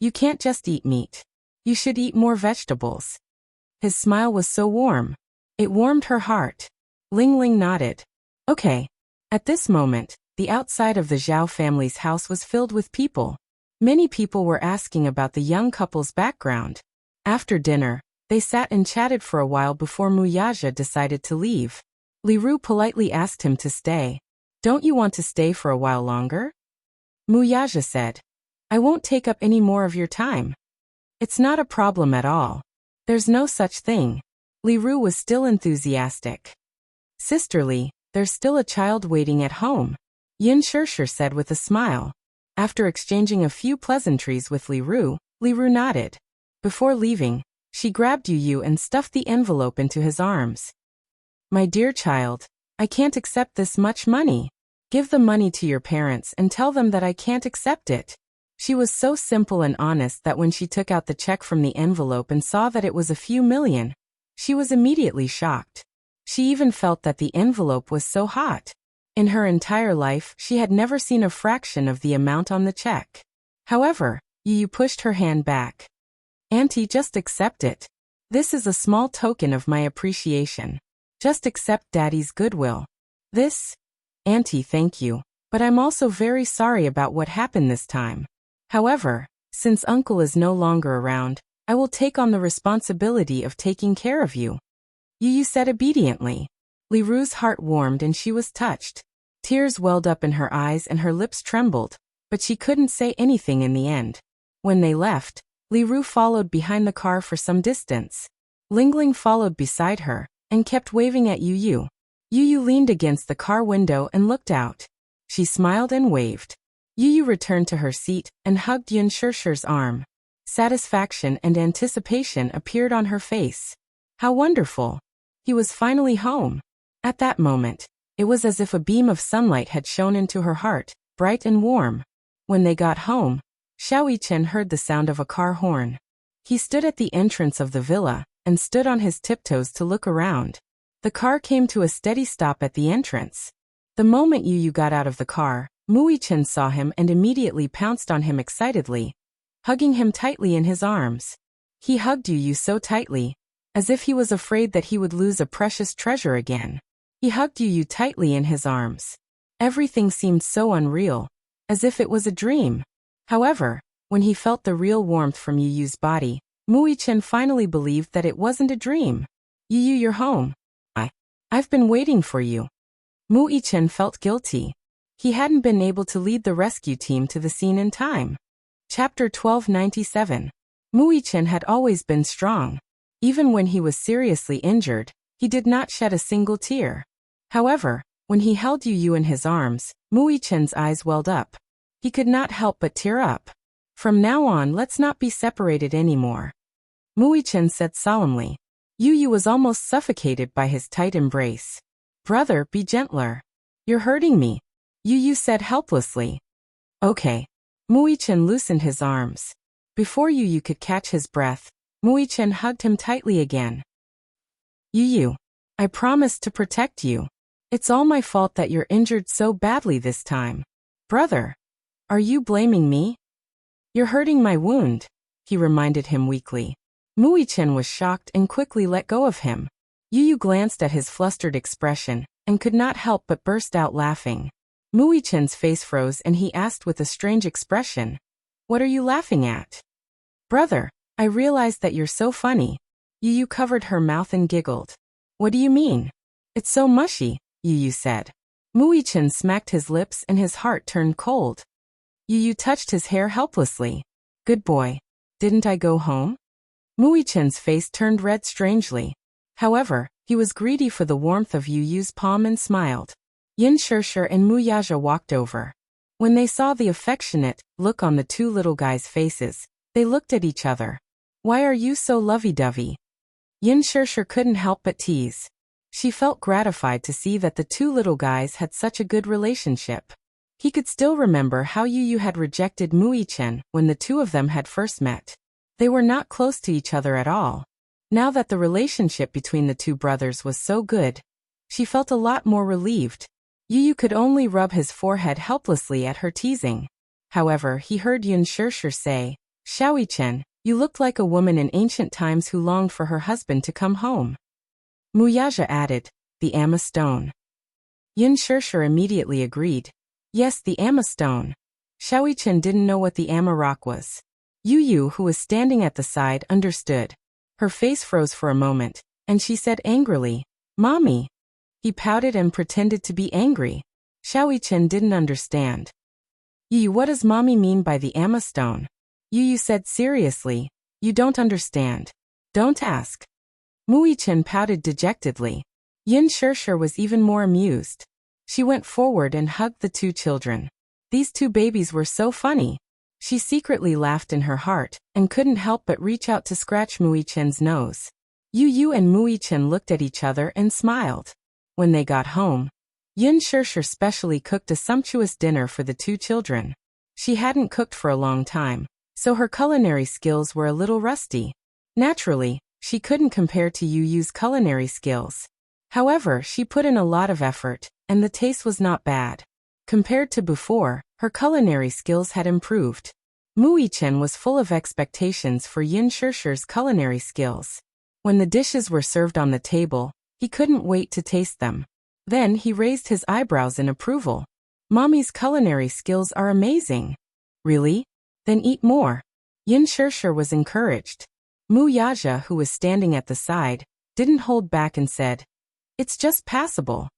"You can't just eat meat. You should eat more vegetables." His smile was so warm. It warmed her heart. Ling Ling nodded. Okay. At this moment, the outside of the Zhao family's house was filled with people. Many people were asking about the young couple's background. After dinner, they sat and chatted for a while before Muyaja decided to leave. Li Ru politely asked him to stay. "Don't you want to stay for a while longer?" Muyaja said, "I won't take up any more of your time." "It's not a problem at all. There's no such thing." Li Ru was still enthusiastic. "Sisterly, there's still a child waiting at home," Yin Shirshir said with a smile. After exchanging a few pleasantries with Li Ru nodded. Before leaving, she grabbed Yu Yu and stuffed the envelope into his arms. "My dear child, I can't accept this much money. Give the money to your parents and tell them that I can't accept it." She was so simple and honest that when she took out the check from the envelope and saw that it was a few million, she was immediately shocked. She even felt that the envelope was so hot. In her entire life, she had never seen a fraction of the amount on the check. However, Yu Yu pushed her hand back. "Auntie, just accept it. This is a small token of my appreciation. Just accept Daddy's goodwill." "This? Auntie, thank you. But I'm also very sorry about what happened this time. However, since Uncle is no longer around, I will take on the responsibility of taking care of you." Yu Yu said obediently. Li Ru's heart warmed and she was touched. Tears welled up in her eyes and her lips trembled, but she couldn't say anything in the end. When they left, Li Ru followed behind the car for some distance. Ling Ling followed beside her and kept waving at Yu Yu. Yu Yu leaned against the car window and looked out. She smiled and waved. Yu Yu returned to her seat and hugged Yin Shirshir's arm. Satisfaction and anticipation appeared on her face. How wonderful! He was finally home. At that moment, it was as if a beam of sunlight had shone into her heart, bright and warm. When they got home, Xiao Yichen heard the sound of a car horn. He stood at the entrance of the villa and stood on his tiptoes to look around. The car came to a steady stop at the entrance. The moment Yu Yu got out of the car, Mu Yichen saw him and immediately pounced on him excitedly, hugging him tightly in his arms. He hugged Yu Yu so tightly, as if he was afraid that he would lose a precious treasure again. He hugged Yu Yu tightly in his arms. Everything seemed so unreal, as if it was a dream. However, when he felt the real warmth from Yu Yu's body, Mu Yichen finally believed that it wasn't a dream. "Yu Yu, you're home. I've been waiting for you." Mu Yichen felt guilty. He hadn't been able to lead the rescue team to the scene in time. Chapter 1297. Mu Yichen had always been strong. Even when he was seriously injured, he did not shed a single tear. However, when he held Yu Yu in his arms, Mu Yichen's eyes welled up. He could not help but tear up. "From now on, let's not be separated anymore," Mu Yichen said solemnly. Yu Yu was almost suffocated by his tight embrace. "Brother, be gentler. You're hurting me," Yu Yu said helplessly. "Okay." Mu Yichen loosened his arms. Before Yu Yu could catch his breath, Mu Yichen hugged him tightly again. "Yu Yu, I promised to protect you. It's all my fault that you're injured so badly this time. Brother, are you blaming me?" "You're hurting my wound," he reminded him weakly. Mu Yichen was shocked and quickly let go of him. Yu Yu glanced at his flustered expression and could not help but burst out laughing. Mu Yichen's face froze and he asked with a strange expression, "What are you laughing at?" "Brother, I realized that you're so funny. Yu covered her mouth and giggled. What do you mean? It's so mushy, Yu said. Muichin smacked his lips and his heart turned cold. Yu touched his hair helplessly. Good boy. Didn't I go home? Muichin's face turned red strangely. However, he was greedy for the warmth of Yu's palm and smiled. Yin Shirshir and Muyaja walked over. When they saw the affectionate look on the two little guys' faces, they looked at each other. Why are you so lovey-dovey? Yin Shirshir couldn't help but tease. She felt gratified to see that the two little guys had such a good relationship. He could still remember how Yu had rejected Muichin when the two of them had first met. They were not close to each other at all. Now that the relationship between the two brothers was so good, she felt a lot more relieved. Yu could only rub his forehead helplessly at her teasing. However, he heard Yin Shirshir say, Xiaoichen, you looked like a woman in ancient times who longed for her husband to come home. Muyaja added, the Amma stone. Yin Shirshir immediately agreed. Yes, the Amma stone. Xiaoichen didn't know what the Amma rock was. Yu, who was standing at the side, understood. Her face froze for a moment, and she said angrily, Mommy. He pouted and pretended to be angry. Xiaoichen didn't understand. Yu, what does Mommy mean by the Amma stone? Yu said seriously, you don't understand. Don't ask. Muichin pouted dejectedly. Yin Shirshir was even more amused. She went forward and hugged the two children. These two babies were so funny. She secretly laughed in her heart, and couldn't help but reach out to scratch Muichin's nose. Yu and Muichin looked at each other and smiled. When they got home, Yin Shirshir specially cooked a sumptuous dinner for the two children. She hadn't cooked for a long time, so her culinary skills were a little rusty. Naturally, she couldn't compare to Yu's culinary skills. However, she put in a lot of effort, and the taste was not bad. Compared to before, her culinary skills had improved. Muichin was full of expectations for Yin Shirshir's culinary skills. When the dishes were served on the table, he couldn't wait to taste them. Then he raised his eyebrows in approval. Mommy's culinary skills are amazing. Really? Then eat more. Yin Shirshir was encouraged. Muyaja, who was standing at the side, didn't hold back and said, It's just passable.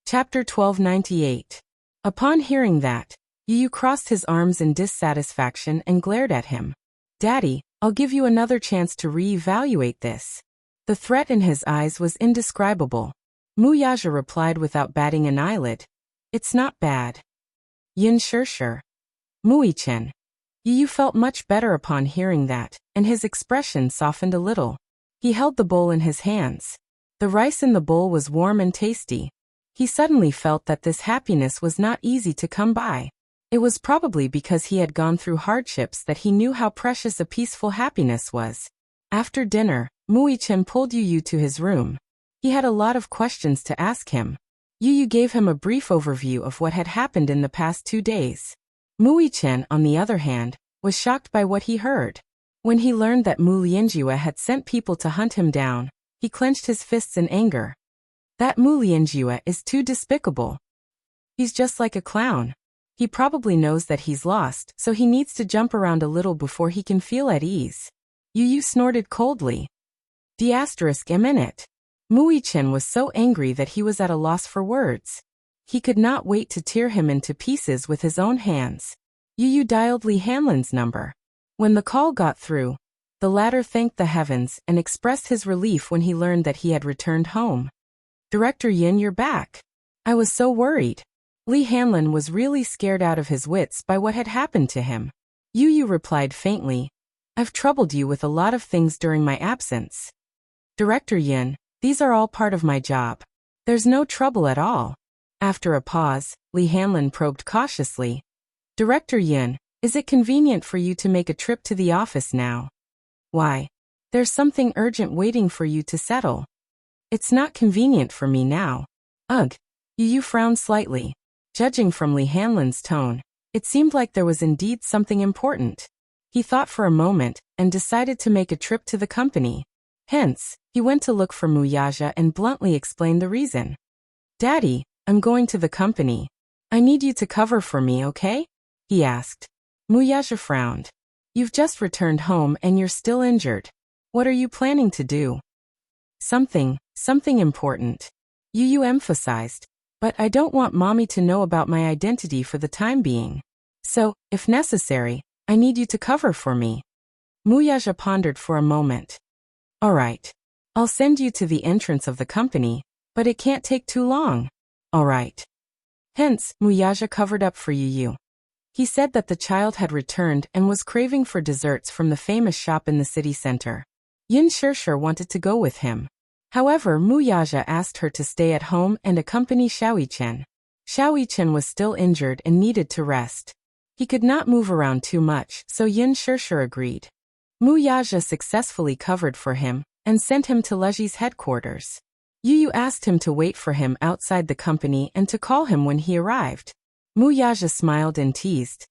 Chapter 1298. Upon hearing that, Yu crossed his arms in dissatisfaction and glared at him. Daddy, I'll give you another chance to re-evaluate this. The threat in his eyes was indescribable. Muyaja replied without batting an eyelid. It's not bad. Yin Shirshir. Muichin. Yu felt much better upon hearing that, and his expression softened a little. He held the bowl in his hands. The rice in the bowl was warm and tasty. He suddenly felt that this happiness was not easy to come by. It was probably because he had gone through hardships that he knew how precious a peaceful happiness was. After dinner, Muichin pulled Yu to his room. He had a lot of questions to ask him. Yu gave him a brief overview of what had happened in the past 2 days. Muichin, on the other hand, was shocked by what he heard. When he learned that Mu Lianjue had sent people to hunt him down, he clenched his fists in anger. That Mu Lianjue is too despicable. He's just like a clown. He probably knows that he's lost, so he needs to jump around a little before he can feel at ease. Yu snorted coldly. ***. Muichin was so angry that he was at a loss for words. He could not wait to tear him into pieces with his own hands. Yu dialed Li Hanlin's number. When the call got through, the latter thanked the heavens and expressed his relief when he learned that he had returned home. Director Yin, you're back. I was so worried. Li Hanlin was really scared out of his wits by what had happened to him. Yu replied faintly, I've troubled you with a lot of things during my absence. Director Yin, these are all part of my job. There's no trouble at all. After a pause, Li Hanlin probed cautiously. Director Yin, is it convenient for you to make a trip to the office now? Why? There's something urgent waiting for you to settle. It's not convenient for me now. Ugh. Yu frowned slightly. Judging from Li Hanlin's tone, it seemed like there was indeed something important. He thought for a moment, and decided to make a trip to the company. Hence, he went to look for Muyaja and bluntly explained the reason. Daddy, I'm going to the company. I need you to cover for me, okay? He asked. Muyaja frowned. You've just returned home and you're still injured. What are you planning to do? Something important. Yu emphasized. But I don't want mommy to know about my identity for the time being. So, if necessary, I need you to cover for me. Muyaja pondered for a moment. All right. I'll send you to the entrance of the company, but it can't take too long. All right. Hence, Muyaja covered up for Yu. He said that the child had returned and was craving for desserts from the famous shop in the city center. Yin Shirshir wanted to go with him. However, Muyaja asked her to stay at home and accompany Xiaoyichen. Xiaoyichen was still injured and needed to rest. He could not move around too much, so Yin Shirshir agreed. Muyaja successfully covered for him and sent him to Leji's headquarters. Yu asked him to wait for him outside the company and to call him when he arrived. Muyaja smiled and teased.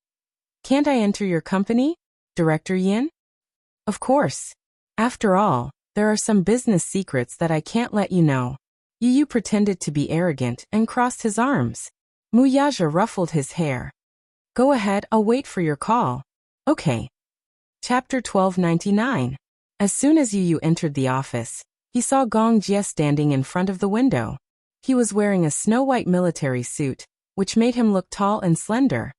Can't I enter your company, Director Yin? Of course. After all, there are some business secrets that I can't let you know. Yu pretended to be arrogant and crossed his arms. Muyaja ruffled his hair. Go ahead, I'll wait for your call. Okay. Chapter 1299. As soon as Yu entered the office, he saw Gong Jie standing in front of the window. He was wearing a snow-white military suit, which made him look tall and slender.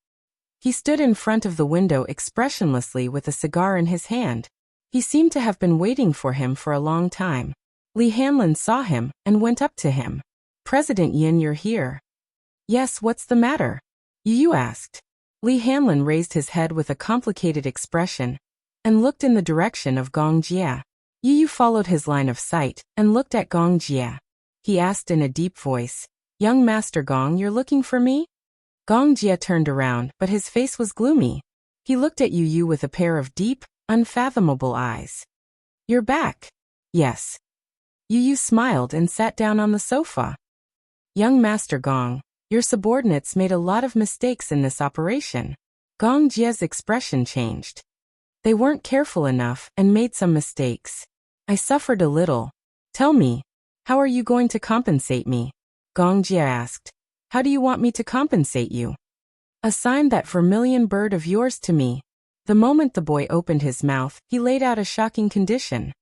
He stood in front of the window expressionlessly with a cigar in his hand. He seemed to have been waiting for him for a long time. Li Hanlin saw him and went up to him. President Yin, you're here. Yes, what's the matter? Yu asked. Li Hanlin raised his head with a complicated expression and looked in the direction of Gong Jie. Yu followed his line of sight and looked at Gong Jie. He asked in a deep voice, Young Master Gong, you're looking for me? Gong Jie turned around, but his face was gloomy. He looked at Yu with a pair of deep, unfathomable eyes. You're back. Yes. Yu smiled and sat down on the sofa. Young Master Gong, your subordinates made a lot of mistakes in this operation. Gong Jie's expression changed. They weren't careful enough and made some mistakes. I suffered a little. Tell me, how are you going to compensate me? Gong Jie asked. How do you want me to compensate you? Assign that vermilion bird of yours to me. The moment the boy opened his mouth, he laid out a shocking condition.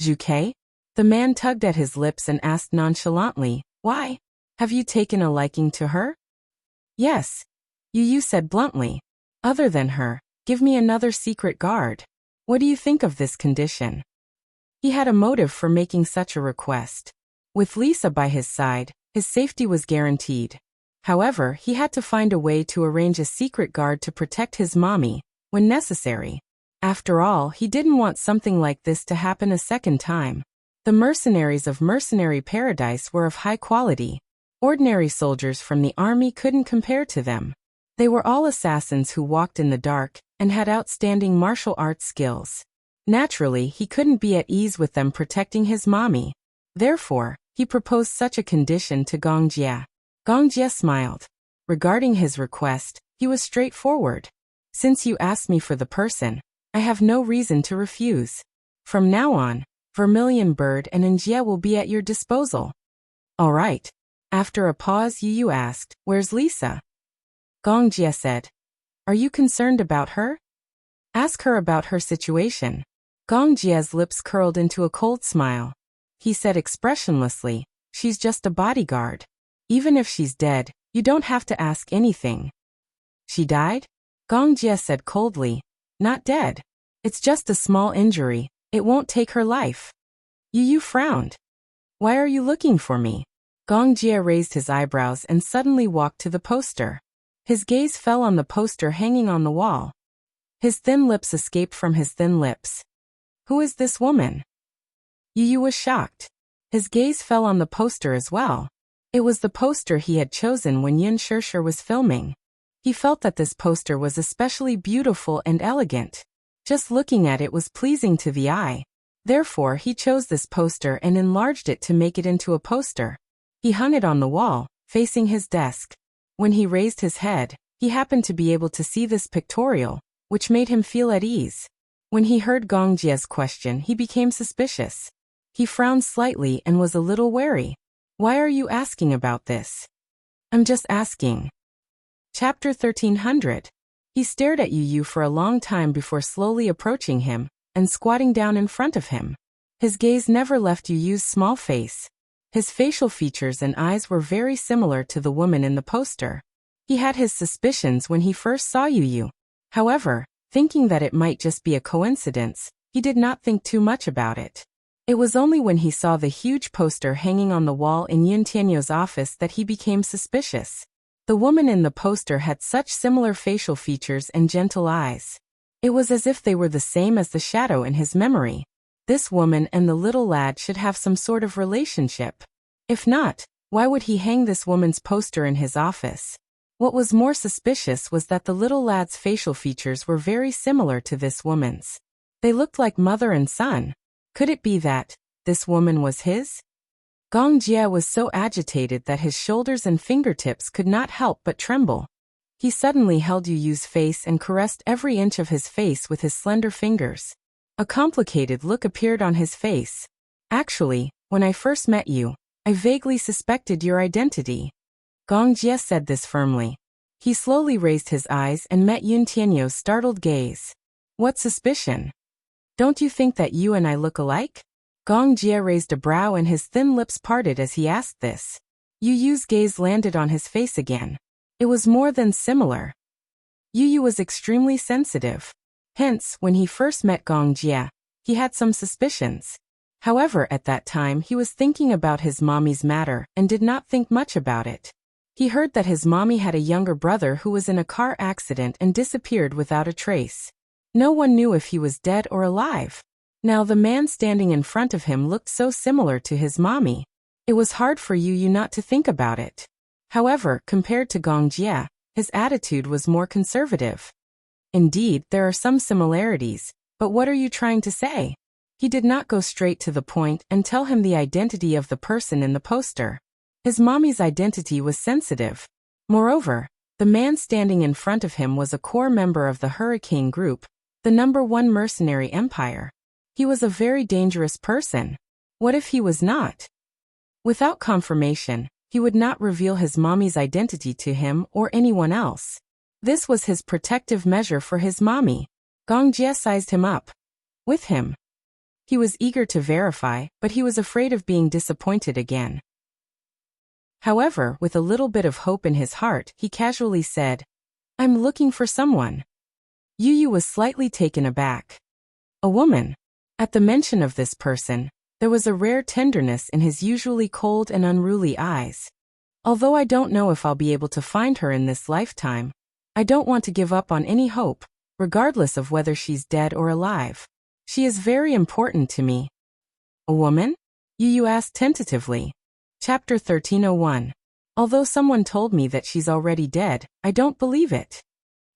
Juke? The man tugged at his lips and asked nonchalantly, Why? Have you taken a liking to her? Yes. Yu said bluntly. Other than her, give me another secret guard. What do you think of this condition? He had a motive for making such a request. With Lisa by his side, his safety was guaranteed. However, he had to find a way to arrange a secret guard to protect his mommy, when necessary. After all, he didn't want something like this to happen a second time. The mercenaries of Mercenary Paradise were of high quality. Ordinary soldiers from the army couldn't compare to them. They were all assassins who walked in the dark and had outstanding martial arts skills. Naturally, he couldn't be at ease with them protecting his mommy. Therefore, he proposed such a condition to Gong Jie. Gong Jie smiled. Regarding his request, he was straightforward. Since you asked me for the person, I have no reason to refuse. From now on, Vermilion Bird and Njie will be at your disposal. All right. After a pause, Yu asked, Where's Lisa? Gong Jie said, Are you concerned about her? Ask her about her situation. Gong Jie's lips curled into a cold smile. He said expressionlessly, She's just a bodyguard. Even if she's dead, you don't have to ask anything. She died? Gong Jie said coldly, Not dead. It's just a small injury. It won't take her life. Yu frowned. Why are you looking for me? Gong Jie raised his eyebrows and suddenly walked to the poster. His gaze fell on the poster hanging on the wall. His thin lips escaped from his thin lips. Who is this woman? Yu was shocked. His gaze fell on the poster as well. It was the poster he had chosen when Yin Shirshir was filming. He felt that this poster was especially beautiful and elegant. Just looking at it was pleasing to the eye. Therefore, he chose this poster and enlarged it to make it into a poster. He hung it on the wall, facing his desk. When he raised his head, he happened to be able to see this pictorial, which made him feel at ease. When he heard Gong Jie's question, he became suspicious. He frowned slightly and was a little wary. Why are you asking about this? I'm just asking. Chapter 1300. He stared at Yu for a long time before slowly approaching him and squatting down in front of him. His gaze never left Yu Yu's small face. His facial features and eyes were very similar to the woman in the poster. He had his suspicions when he first saw Yu Yu. However, thinking that it might just be a coincidence, he did not think too much about it. It was only when he saw the huge poster hanging on the wall in Yun Tianyo's office that he became suspicious. The woman in the poster had such similar facial features and gentle eyes. It was as if they were the same as the shadow in his memory. This woman and the little lad should have some sort of relationship. If not, why would he hang this woman's poster in his office? What was more suspicious was that the little lad's facial features were very similar to this woman's. They looked like mother and son. Could it be that this woman was his? Gong Jie was so agitated that his shoulders and fingertips could not help but tremble. He suddenly held Yu Yu's face and caressed every inch of his face with his slender fingers. A complicated look appeared on his face. Actually, when I first met you, I vaguely suspected your identity. Gong Jie said this firmly. He slowly raised his eyes and met Yun Tianyo's startled gaze. What suspicion? Don't you think that you and I look alike? Gong Jie raised a brow and his thin lips parted as he asked this. Yu Yu's gaze landed on his face again. It was more than similar. Yu Yu was extremely sensitive. Hence, when he first met Gong Jie, he had some suspicions. However, at that time he was thinking about his mommy's matter and did not think much about it. He heard that his mommy had a younger brother who was in a car accident and disappeared without a trace. No one knew if he was dead or alive. Now the man standing in front of him looked so similar to his mommy. It was hard for Yu Yu not to think about it. However, compared to Gong Jie, his attitude was more conservative. Indeed, there are some similarities, but what are you trying to say? He did not go straight to the point and tell him the identity of the person in the poster. His mommy's identity was sensitive. Moreover, the man standing in front of him was a core member of the Hurricane Group, the #1 mercenary empire. He was a very dangerous person. What if he was not? Without confirmation, he would not reveal his mommy's identity to him or anyone else. This was his protective measure for his mommy. Gong Jie sized him up. With him. He was eager to verify, but he was afraid of being disappointed again. However, with a little bit of hope in his heart, he casually said, I'm looking for someone. Yu Yu was slightly taken aback. A woman. At the mention of this person, there was a rare tenderness in his usually cold and unruly eyes. Although I don't know if I'll be able to find her in this lifetime, I don't want to give up on any hope, regardless of whether she's dead or alive. She is very important to me. A woman? Yu Yu asked tentatively. Chapter 1301. Although someone told me that she's already dead, I don't believe it.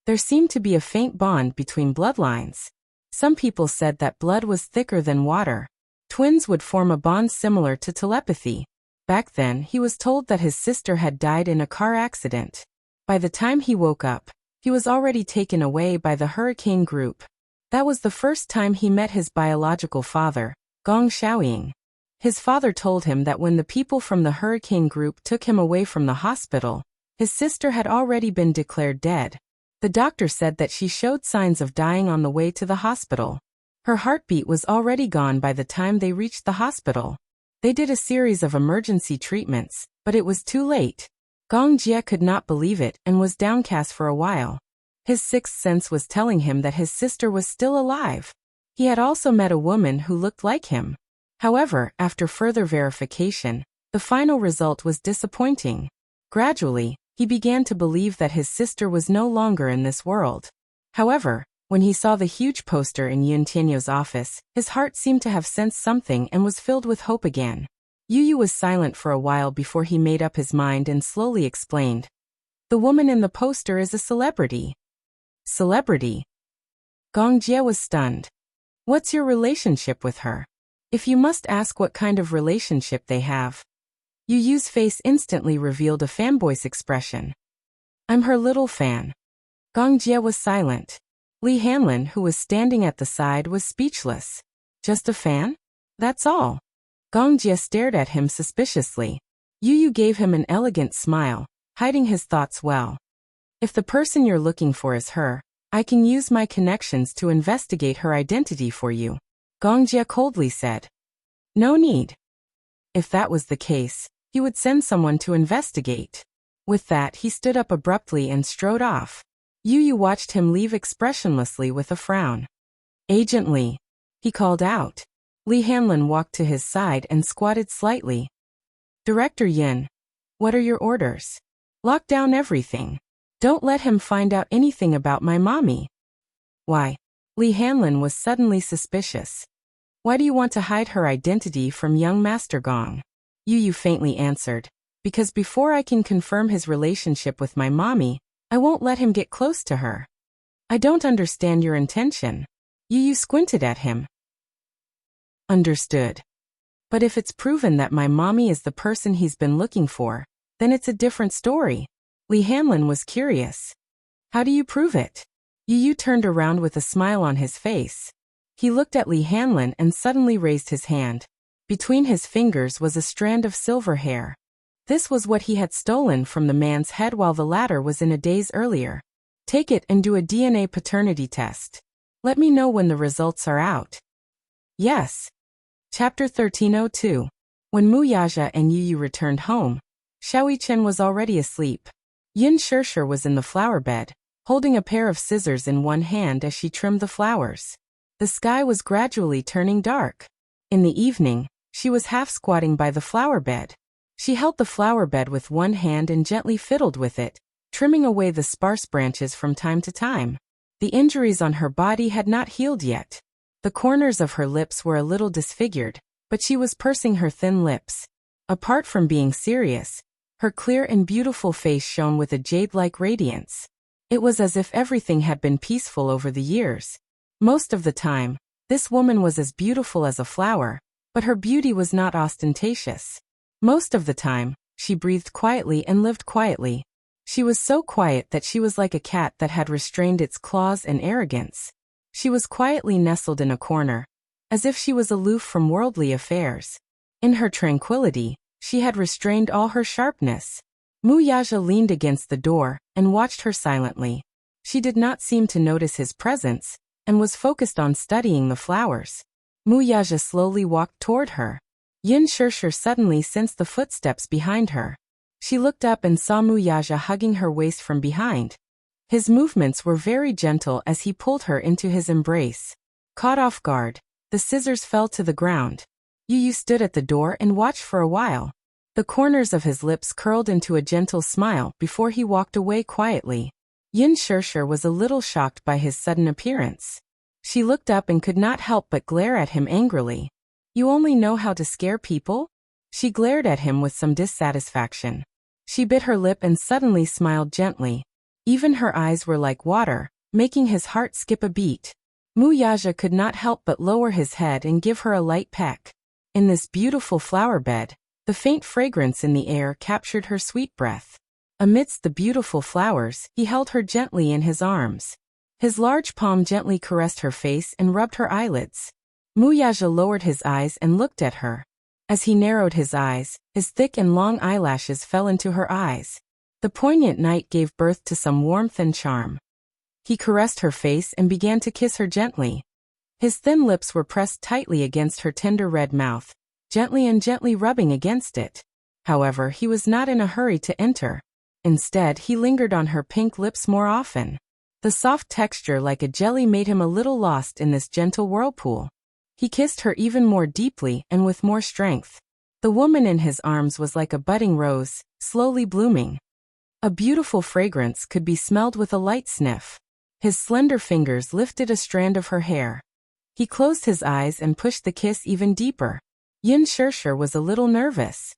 There seemed to be a faint bond between bloodlines. Some people said that blood was thicker than water. Twins would form a bond similar to telepathy. Back then, he was told that his sister had died in a car accident. By the time he woke up, he was already taken away by the Hurricane Group. That was the first time he met his biological father, Gong Xiaoying. His father told him that when the people from the Hurricane Group took him away from the hospital, his sister had already been declared dead. The doctor said that she showed signs of dying on the way to the hospital. Her heartbeat was already gone by the time they reached the hospital. They did a series of emergency treatments, but it was too late. Gong Jie could not believe it and was downcast for a while. His sixth sense was telling him that his sister was still alive. He had also met a woman who looked like him. However, after further verification, the final result was disappointing. Gradually, he began to believe that his sister was no longer in this world. However, when he saw the huge poster in Yun Tianyo's office, his heart seemed to have sensed something and was filled with hope again. Yu Yu was silent for a while before he made up his mind and slowly explained. The woman in the poster is a celebrity. Celebrity? Gong Jie was stunned. What's your relationship with her? If you must ask what kind of relationship they have. Yu Yu's face instantly revealed a fanboy's expression. I'm her little fan. Gong Jie was silent. Li Hanlin, who was standing at the side, was speechless. Just a fan? That's all. Gong Jie stared at him suspiciously. Yu Yu gave him an elegant smile, hiding his thoughts well. If the person you're looking for is her, I can use my connections to investigate her identity for you. Gong Jie coldly said. No need. If that was the case, he would send someone to investigate. With that, he stood up abruptly and strode off. Yu Yu watched him leave expressionlessly with a frown. Agent Lee, he called out. Lee Hanlon walked to his side and squatted slightly. Director Yin, what are your orders? Lock down everything. Don't let him find out anything about my mommy. Why? Lee Hanlon was suddenly suspicious. Why do you want to hide her identity from young Master Gong? Yu Yu faintly answered. Because before I can confirm his relationship with my mommy, I won't let him get close to her. I don't understand your intention. Yu Yu squinted at him. Understood. But if it's proven that my mommy is the person he's been looking for, then it's a different story. Lee Hanlon was curious. How do you prove it? Yu Yu turned around with a smile on his face. He looked at Lee Hanlon and suddenly raised his hand. Between his fingers was a strand of silver hair. This was what he had stolen from the man's head while the latter was in a daze earlier. Take it and do a DNA paternity test. Let me know when the results are out. Yes. Chapter 1302. When Mu Yaja and Yu Yu returned home, Xiaoyi Chen was already asleep. Yin Shirshir was in the flower bed, holding a pair of scissors in one hand as she trimmed the flowers. The sky was gradually turning dark. In the evening, she was half squatting by the flower bed. She held the flower bed with one hand and gently fiddled with it, trimming away the sparse branches from time to time. The injuries on her body had not healed yet. The corners of her lips were a little disfigured, but she was pursing her thin lips. Apart from being serious, her clear and beautiful face shone with a jade-like radiance. It was as if everything had been peaceful over the years. Most of the time, this woman was as beautiful as a flower, but her beauty was not ostentatious. Most of the time, she breathed quietly and lived quietly. She was so quiet that she was like a cat that had restrained its claws and arrogance. She was quietly nestled in a corner, as if she was aloof from worldly affairs. In her tranquility, she had restrained all her sharpness. Mu Yaja leaned against the door and watched her silently. She did not seem to notice his presence, and was focused on studying the flowers. Mu Yaja slowly walked toward her. Yin Shirshir suddenly sensed the footsteps behind her. She looked up and saw Mu Yaja hugging her waist from behind. His movements were very gentle as he pulled her into his embrace. Caught off guard, the scissors fell to the ground. Yu Yu stood at the door and watched for a while. The corners of his lips curled into a gentle smile before he walked away quietly. Yin Shirshir was a little shocked by his sudden appearance. She looked up and could not help but glare at him angrily. You only know how to scare people? She glared at him with some dissatisfaction. She bit her lip and suddenly smiled gently. Even her eyes were like water, making his heart skip a beat. Mu Yaja could not help but lower his head and give her a light peck. In this beautiful flower bed, the faint fragrance in the air captured her sweet breath. Amidst the beautiful flowers, he held her gently in his arms. His large palm gently caressed her face and rubbed her eyelids. Mu Yaja lowered his eyes and looked at her. As he narrowed his eyes, his thick and long eyelashes fell into her eyes. The poignant night gave birth to some warmth and charm. He caressed her face and began to kiss her gently. His thin lips were pressed tightly against her tender red mouth, gently rubbing against it. However, he was not in a hurry to enter. Instead, he lingered on her pink lips more often. The soft texture like a jelly made him a little lost in this gentle whirlpool. He kissed her even more deeply and with more strength. The woman in his arms was like a budding rose, slowly blooming. A beautiful fragrance could be smelled with a light sniff. His slender fingers lifted a strand of her hair. He closed his eyes and pushed the kiss even deeper. Yin Shirshir was a little nervous.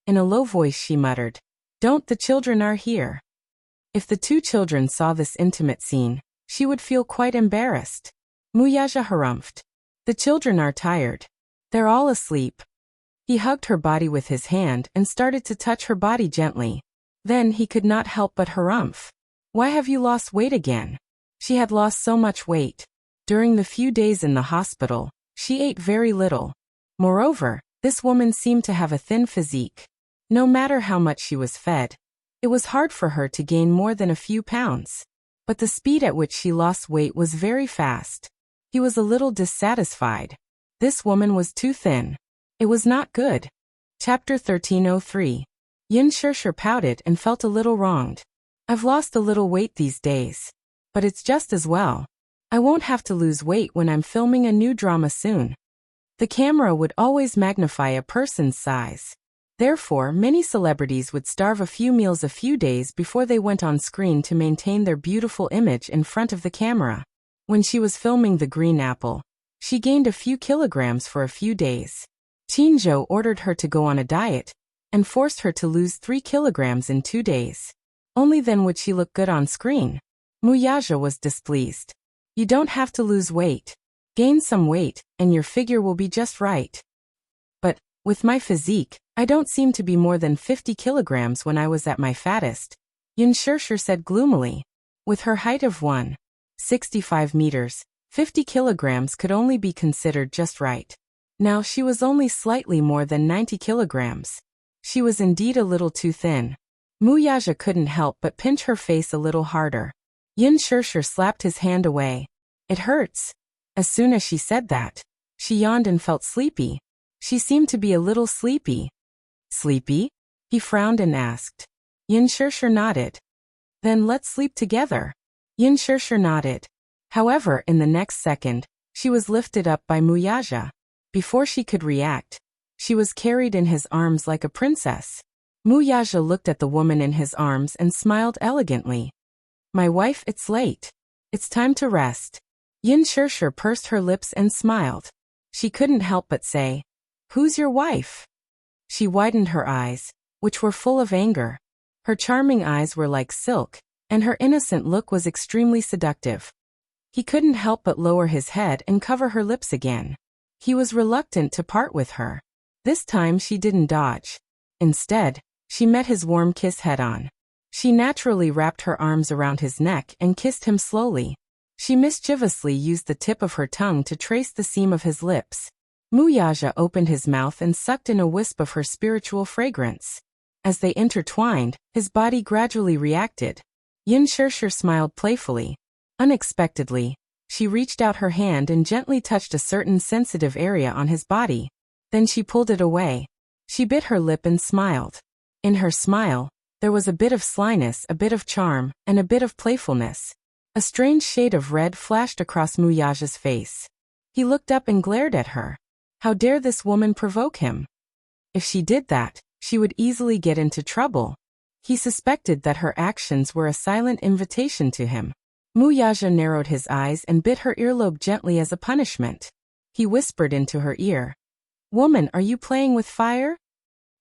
In a low voice she muttered, "Don't, the children are here." If the two children saw this intimate scene, she would feel quite embarrassed. Mu Yaja harumphed. The children are tired. They're all asleep. He hugged her body with his hand and started to touch her body gently. Then he could not help but harumph. Why have you lost weight again? She had lost so much weight. During the few days in the hospital, she ate very little. Moreover, this woman seemed to have a thin physique. No matter how much she was fed, it was hard for her to gain more than a few pounds. But the speed at which she lost weight was very fast. He was a little dissatisfied. This woman was too thin. It was not good. Chapter 1303. Yin Shirshir pouted and felt a little wronged. I've lost a little weight these days. But it's just as well. I won't have to lose weight when I'm filming a new drama soon. The camera would always magnify a person's size. Therefore, many celebrities would starve a few meals a few days before they went on screen to maintain their beautiful image in front of the camera. When she was filming The Green Apple, she gained a few kilograms for a few days. Chinzhou ordered her to go on a diet and forced her to lose 3 kilograms in 2 days. Only then would she look good on screen. Muyaja was displeased. You don't have to lose weight. Gain some weight, and your figure will be just right. But, with my physique, I don't seem to be more than 50 kilograms when I was at my fattest, Yin Shirshir said gloomily. With her height of 1.65 meters, 50 kilograms could only be considered just right. Now she was only slightly more than 90 kilograms. She was indeed a little too thin. Muyaja couldn't help but pinch her face a little harder. Yin Shirshir slapped his hand away. It hurts. As soon as she said that, she yawned and felt sleepy. She seemed to be a little sleepy. Sleepy? He frowned and asked. Yin Shirshir nodded. Then let's sleep together. Yin Shirshir nodded. However, in the next second, she was lifted up by Muyaja. Before she could react, she was carried in his arms like a princess. Muyaja looked at the woman in his arms and smiled elegantly. My wife, it's late. It's time to rest. Yin Shirshir pursed her lips and smiled. She couldn't help but say, Who's your wife? She widened her eyes, which were full of anger. Her charming eyes were like silk, and her innocent look was extremely seductive. He couldn't help but lower his head and cover her lips again. He was reluctant to part with her. This time she didn't dodge. Instead, she met his warm kiss head-on. She naturally wrapped her arms around his neck and kissed him slowly. She mischievously used the tip of her tongue to trace the seam of his lips. Muyaja opened his mouth and sucked in a wisp of her spiritual fragrance. As they intertwined, his body gradually reacted. Yin Shirshir smiled playfully. Unexpectedly, she reached out her hand and gently touched a certain sensitive area on his body. Then she pulled it away. She bit her lip and smiled. In her smile, there was a bit of slyness, a bit of charm, and a bit of playfulness. A strange shade of red flashed across Muyaja's face. He looked up and glared at her. How dare this woman provoke him? If she did that, she would easily get into trouble. He suspected that her actions were a silent invitation to him. Muyaja narrowed his eyes and bit her earlobe gently as a punishment. He whispered into her ear. Woman, are you playing with fire?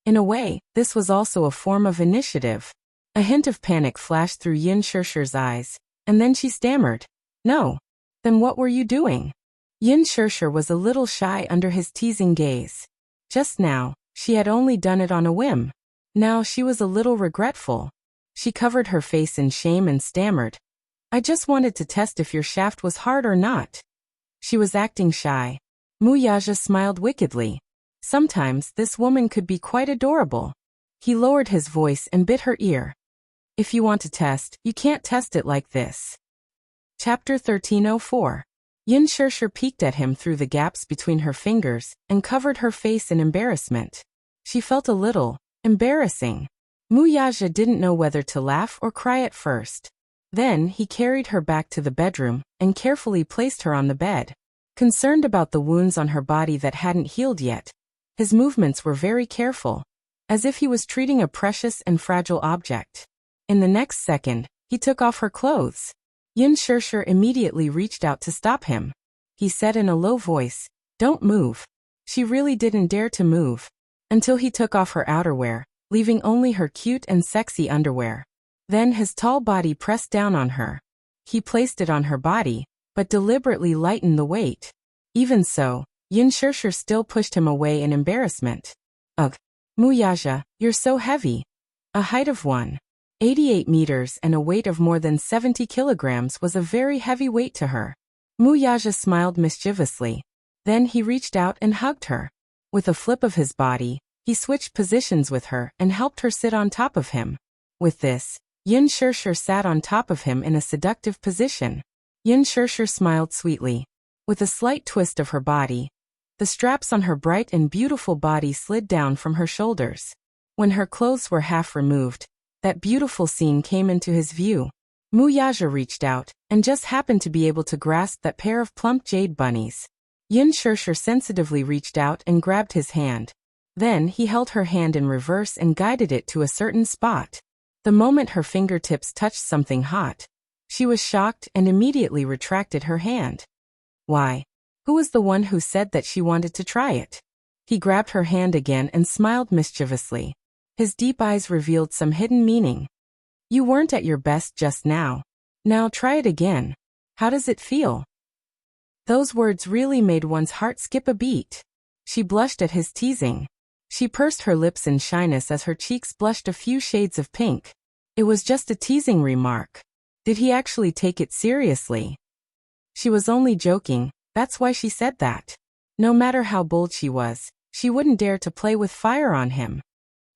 In a way, this was also a form of initiative. A hint of panic flashed through Yin Shirshir's eyes, and then she stammered. No. Then what were you doing? Yin Shirshir was a little shy under his teasing gaze. Just now, she had only done it on a whim. Now she was a little regretful. She covered her face in shame and stammered. I just wanted to test if your shaft was hard or not. She was acting shy. Muyaja smiled wickedly. Sometimes this woman could be quite adorable. He lowered his voice and bit her ear. If you want to test, you can't test it like this. Chapter 1304. Yin Shirshir peeked at him through the gaps between her fingers and covered her face in embarrassment. She felt a little embarrassing. Muyaja didn't know whether to laugh or cry at first. Then he carried her back to the bedroom and carefully placed her on the bed. Concerned about the wounds on her body that hadn't healed yet, his movements were very careful, as if he was treating a precious and fragile object. In the next second, he took off her clothes. Yin Shirshir immediately reached out to stop him. He said in a low voice, Don't move. She really didn't dare to move, until he took off her outerwear, leaving only her cute and sexy underwear. Then his tall body pressed down on her. He placed it on her body, but deliberately lightened the weight. Even so, Yin Shirshir still pushed him away in embarrassment. Ugh. Muyaja, you're so heavy. A height of 1.88 meters and a weight of more than 70 kilograms was a very heavy weight to her. Muyaja smiled mischievously. Then he reached out and hugged her. With a flip of his body, he switched positions with her and helped her sit on top of him. With this, Yin Shirshir sat on top of him in a seductive position. Yin Shirshir smiled sweetly. With a slight twist of her body, The straps on her bright and beautiful body slid down from her shoulders. When her clothes were half removed, that beautiful scene came into his view. Muyaja reached out, and just happened to be able to grasp that pair of plump jade bunnies. Yin Shirshir sensitively reached out and grabbed his hand. Then he held her hand in reverse and guided it to a certain spot. The moment her fingertips touched something hot, she was shocked and immediately retracted her hand. Why? Who was the one who said that she wanted to try it? He grabbed her hand again and smiled mischievously. His deep eyes revealed some hidden meaning. You weren't at your best just now. Now try it again. How does it feel? Those words really made one's heart skip a beat. She blushed at his teasing. She pursed her lips in shyness as her cheeks blushed a few shades of pink. It was just a teasing remark. Did he actually take it seriously? She was only joking, that's why she said that. No matter how bold she was, she wouldn't dare to play with fire on him.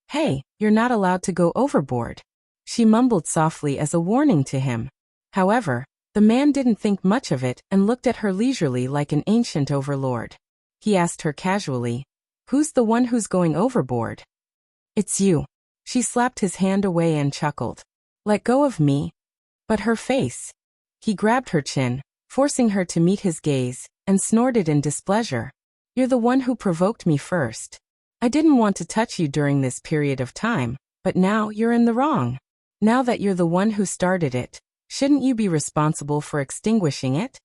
Hey, you're not allowed to go overboard. She mumbled softly as a warning to him. However, the man didn't think much of it and looked at her leisurely like an ancient overlord. He asked her casually, "Who's the one who's going overboard?" "It's you." She slapped his hand away and chuckled. "Let go of me." But her face. He grabbed her chin, forcing her to meet his gaze, and snorted in displeasure. "You're the one who provoked me first. I didn't want to touch you during this period of time, but now you're in the wrong. Now that you're the one who started it, shouldn't you be responsible for extinguishing it?"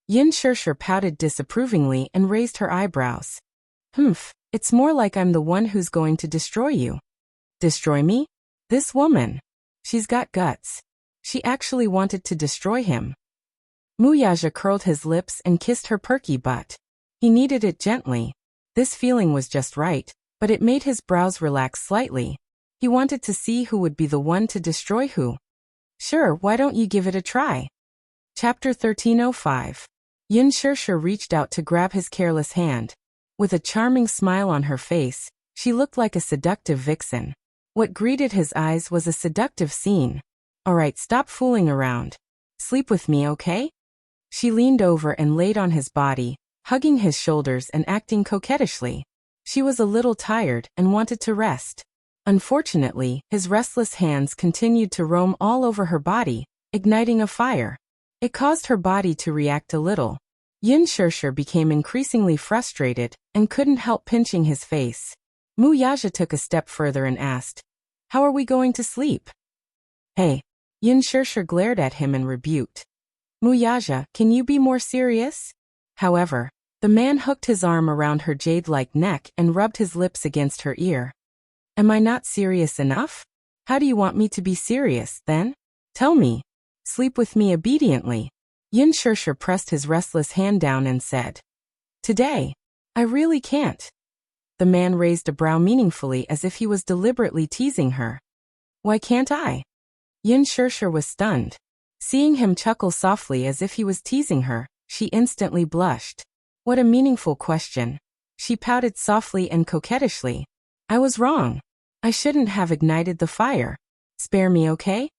Yin Shirshir pouted disapprovingly and raised her eyebrows. It's more like I'm the one who's going to destroy you." "Destroy me? This woman. She's got guts. She actually wanted to destroy him." Muyaja curled his lips and kissed her perky butt. He kneaded it gently. This feeling was just right, but it made his brows relax slightly. He wanted to see who would be the one to destroy who. "Sure, why don't you give it a try?" Chapter 1305. Yin Shirshir reached out to grab his careless hand. With a charming smile on her face, she looked like a seductive vixen. What greeted his eyes was a seductive scene. "Alright, stop fooling around. Sleep with me, okay?" She leaned over and laid on his body, hugging his shoulders and acting coquettishly. She was a little tired and wanted to rest. Unfortunately, his restless hands continued to roam all over her body, igniting a fire. It caused her body to react a little. Yin Shirshir became increasingly frustrated and couldn't help pinching his face. Muyaja took a step further and asked, "How are we going to sleep?" "Hey." Yin Shirshir glared at him and rebuked. "Muyaja, can you be more serious?" However, the man hooked his arm around her jade-like neck and rubbed his lips against her ear. "Am I not serious enough? How do you want me to be serious, then? Tell me. Sleep with me obediently." Yin Shirshir pressed his restless hand down and said, "Today. I really can't." The man raised a brow meaningfully as if he was deliberately teasing her. "Why can't I?" Yin Shirshir was stunned. Seeing him chuckle softly as if he was teasing her, she instantly blushed. What a meaningful question. She pouted softly and coquettishly. "I was wrong. I shouldn't have ignited the fire. Spare me, okay?"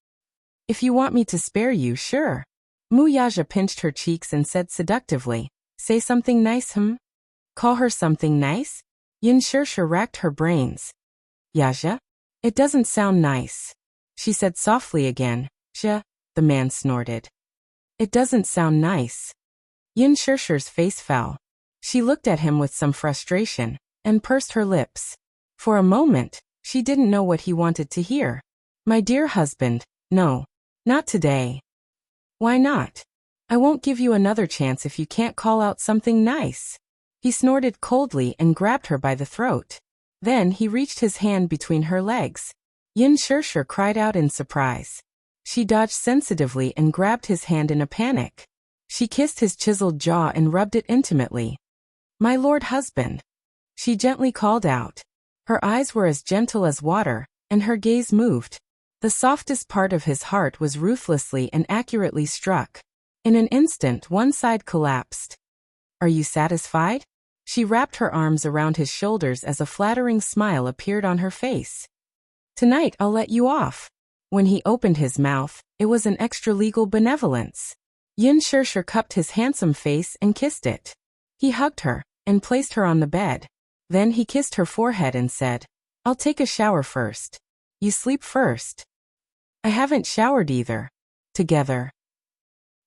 "If you want me to spare you, sure." Muyaja pinched her cheeks and said seductively, "Say something nice, Call her something nice?" Yin Shirshir racked her brains. "Yaja? It doesn't sound nice." She said softly again. "Ja," the man snorted. "It doesn't sound nice." Yin Shirshir's face fell. She looked at him with some frustration, and pursed her lips. For a moment, she didn't know what he wanted to hear. "My dear husband, no. Not today." "Why not? I won't give you another chance if you can't call out something nice." He snorted coldly and grabbed her by the throat. Then he reached his hand between her legs. Yin Shirshir cried out in surprise. She dodged sensitively and grabbed his hand in a panic. She kissed his chiseled jaw and rubbed it intimately. "My lord husband." She gently called out. Her eyes were as gentle as water, and her gaze moved. The softest part of his heart was ruthlessly and accurately struck. In an instant, one side collapsed. "Are you satisfied?" She wrapped her arms around his shoulders as a flattering smile appeared on her face. "Tonight I'll let you off." When he opened his mouth, it was an extra-legal benevolence. Yin Shirshir cupped his handsome face and kissed it. He hugged her, and placed her on the bed. Then he kissed her forehead and said, "I'll take a shower first. You sleep first." "I haven't showered either." "Together?"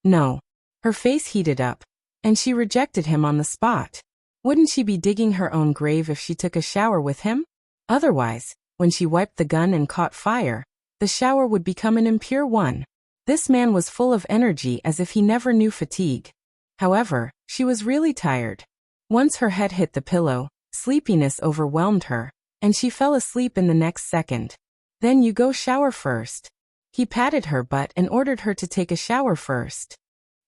"No." Her face heated up, and she rejected him on the spot. Wouldn't she be digging her own grave if she took a shower with him? Otherwise, when she wiped the gun and caught fire, the shower would become an impure one. This man was full of energy as if he never knew fatigue. However, she was really tired. Once her head hit the pillow, sleepiness overwhelmed her, and she fell asleep in the next second. "Then you go shower first." He patted her butt and ordered her to take a shower first.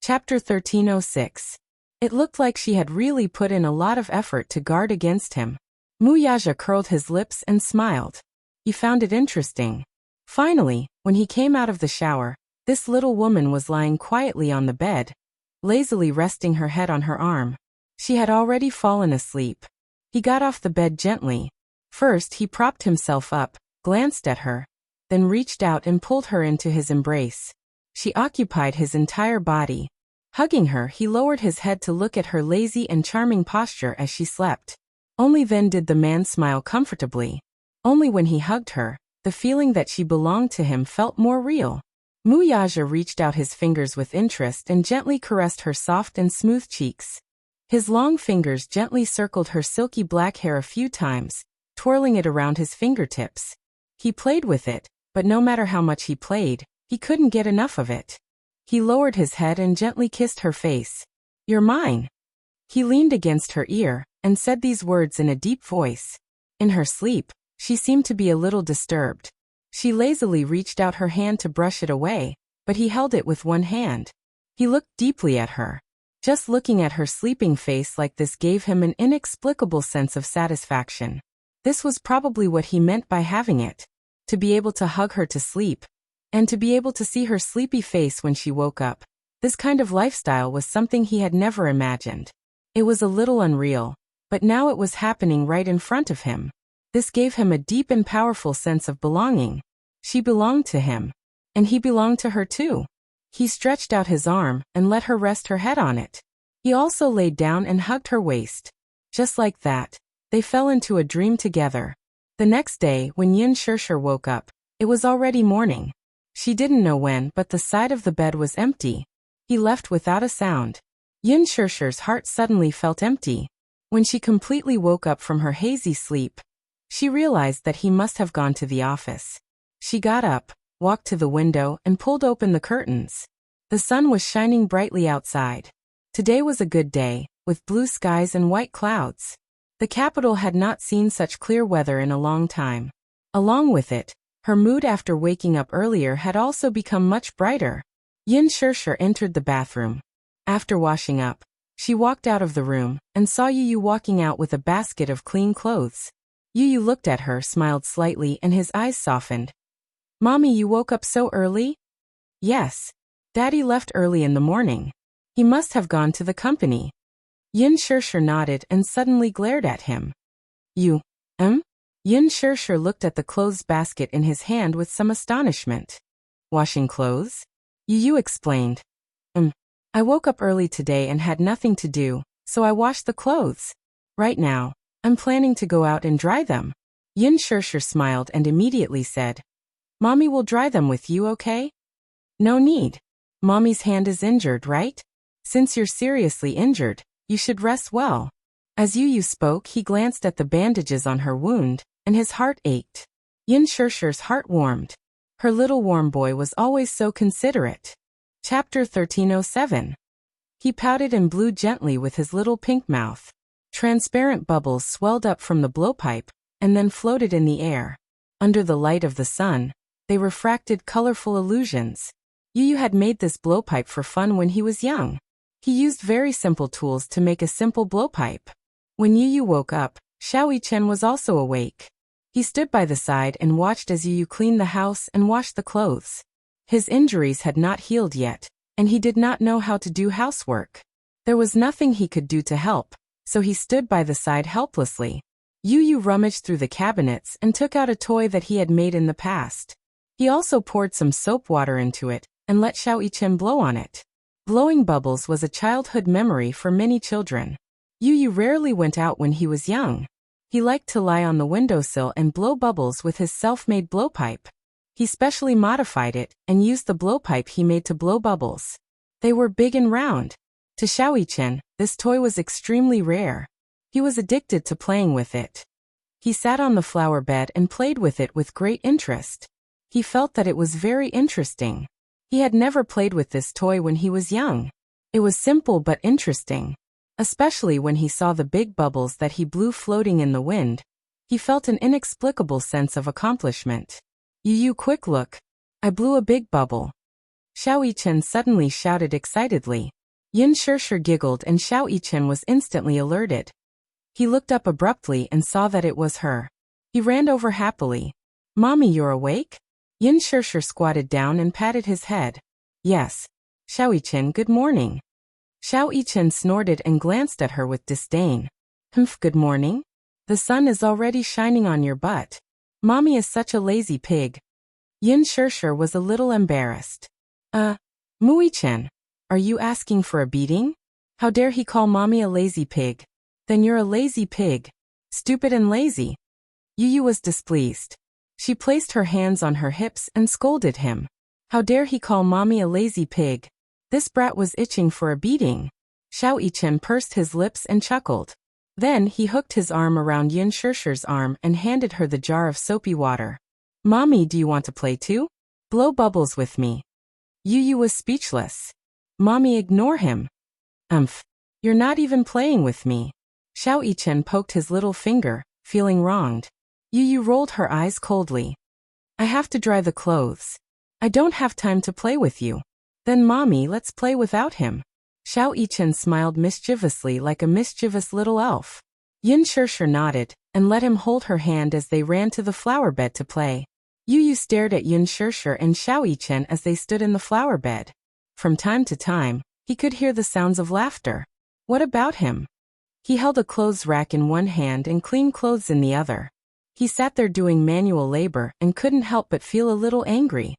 Chapter 1306. It looked like she had really put in a lot of effort to guard against him. Muyaja curled his lips and smiled. He found it interesting. Finally, when he came out of the shower, this little woman was lying quietly on the bed, lazily resting her head on her arm. She had already fallen asleep. He got off the bed gently. First he propped himself up, glanced at her, then reached out and pulled her into his embrace. She occupied his entire body. Hugging her, he lowered his head to look at her lazy and charming posture as she slept. Only then did the man smile comfortably. Only when he hugged her, the feeling that she belonged to him felt more real. Muyaja reached out his fingers with interest and gently caressed her soft and smooth cheeks. His long fingers gently circled her silky black hair a few times, twirling it around his fingertips. He played with it, but no matter how much he played, he couldn't get enough of it. He lowered his head and gently kissed her face. "You're mine." He leaned against her ear and said these words in a deep voice. In her sleep, she seemed to be a little disturbed. She lazily reached out her hand to brush it away, but he held it with one hand. He looked deeply at her. Just looking at her sleeping face like this gave him an inexplicable sense of satisfaction. This was probably what he meant by having it. To be able to hug her to sleep, and to be able to see her sleepy face when she woke up. This kind of lifestyle was something he had never imagined. It was a little unreal, but now it was happening right in front of him. This gave him a deep and powerful sense of belonging. She belonged to him, and he belonged to her too. He stretched out his arm and let her rest her head on it. He also laid down and hugged her waist. Just like that, they fell into a dream together. The next day, when Yin Shirshir woke up, it was already morning. She didn't know when, but the side of the bed was empty. He left without a sound. Yin Shirshir's heart suddenly felt empty. When she completely woke up from her hazy sleep, she realized that he must have gone to the office. She got up, walked to the window, and pulled open the curtains. The sun was shining brightly outside. Today was a good day, with blue skies and white clouds. The capital had not seen such clear weather in a long time. Along with it, her mood after waking up earlier had also become much brighter. Yin Shirshir entered the bathroom. After washing up, she walked out of the room and saw Yu walking out with a basket of clean clothes. Yu looked at her, smiled slightly, and his eyes softened. "Mommy, you woke up so early?" "Yes. Daddy left early in the morning. He must have gone to the company." Yin Shirshir nodded and suddenly glared at him. "You, Yin Shirshir looked at the clothes basket in his hand with some astonishment. "Washing clothes?" Yu explained. I woke up early today and had nothing to do, so I washed the clothes. Right now, I'm planning to go out and dry them." Yin Shirshir smiled and immediately said, "Mommy will dry them with you, okay?" "No need. Mommy's hand is injured, right? Since you're seriously injured, you should rest well." As Yu spoke, he glanced at the bandages on her wound, and his heart ached. Yin Shirshir's heart warmed. Her little warm boy was always so considerate. Chapter 1307. He pouted and blew gently with his little pink mouth. Transparent bubbles swelled up from the blowpipe, and then floated in the air. Under the light of the sun, they refracted colorful illusions. Yu had made this blowpipe for fun when he was young. He used very simple tools to make a simple blowpipe. When Yu woke up, Xiao Chen was also awake. He stood by the side and watched as Yu cleaned the house and washed the clothes. His injuries had not healed yet, and he did not know how to do housework. There was nothing he could do to help, so he stood by the side helplessly. Yu rummaged through the cabinets and took out a toy that he had made in the past. He also poured some soap water into it and let Xiao Chen blow on it. Blowing bubbles was a childhood memory for many children. Yu Yu rarely went out when he was young. He liked to lie on the windowsill and blow bubbles with his self-made blowpipe. He specially modified it and used the blowpipe he made to blow bubbles. They were big and round. To Xiaoyichen, this toy was extremely rare. He was addicted to playing with it. He sat on the flower bed and played with it with great interest. He felt that it was very interesting. He had never played with this toy when he was young. It was simple but interesting. Especially when he saw the big bubbles that he blew floating in the wind. He felt an inexplicable sense of accomplishment. Yu Yu, quick look. I blew a big bubble. Xiaoyichen suddenly shouted excitedly. Yin Shirshir giggled and Xiaoyichen was instantly alerted. He looked up abruptly and saw that it was her. He ran over happily. Mommy, you're awake? Yin Shirshir squatted down and patted his head. Yes. Xiaoyichen, good morning. Xiaoyichen snorted and glanced at her with disdain. Humph, good morning? The sun is already shining on your butt. Mommy is such a lazy pig. Yin Shirshir was a little embarrassed. Muichen, are you asking for a beating? How dare he call Mommy a lazy pig? Then you're a lazy pig. Stupid and lazy. Yu Yu was displeased. She placed her hands on her hips and scolded him. How dare he call Mommy a lazy pig? This brat was itching for a beating. Xiaoyichen pursed his lips and chuckled. Then he hooked his arm around Yin Shirshir's arm and handed her the jar of soapy water. Mommy, do you want to play too? Blow bubbles with me. Yu Yu was speechless. Mommy, ignore him. You're not even playing with me. Xiaoyichen poked his little finger, feeling wronged. Yu Yu rolled her eyes coldly. I have to dry the clothes. I don't have time to play with you. Then Mommy, let's play without him. Xiaoyichen smiled mischievously like a mischievous little elf. Yin Shirshir nodded, and let him hold her hand as they ran to the flower bed to play. Yu Yu stared at Yin Shirshir and Xiaoyichen as they stood in the flower bed. From time to time, he could hear the sounds of laughter. What about him? He held a clothes rack in one hand and clean clothes in the other. He sat there doing manual labor and couldn't help but feel a little angry.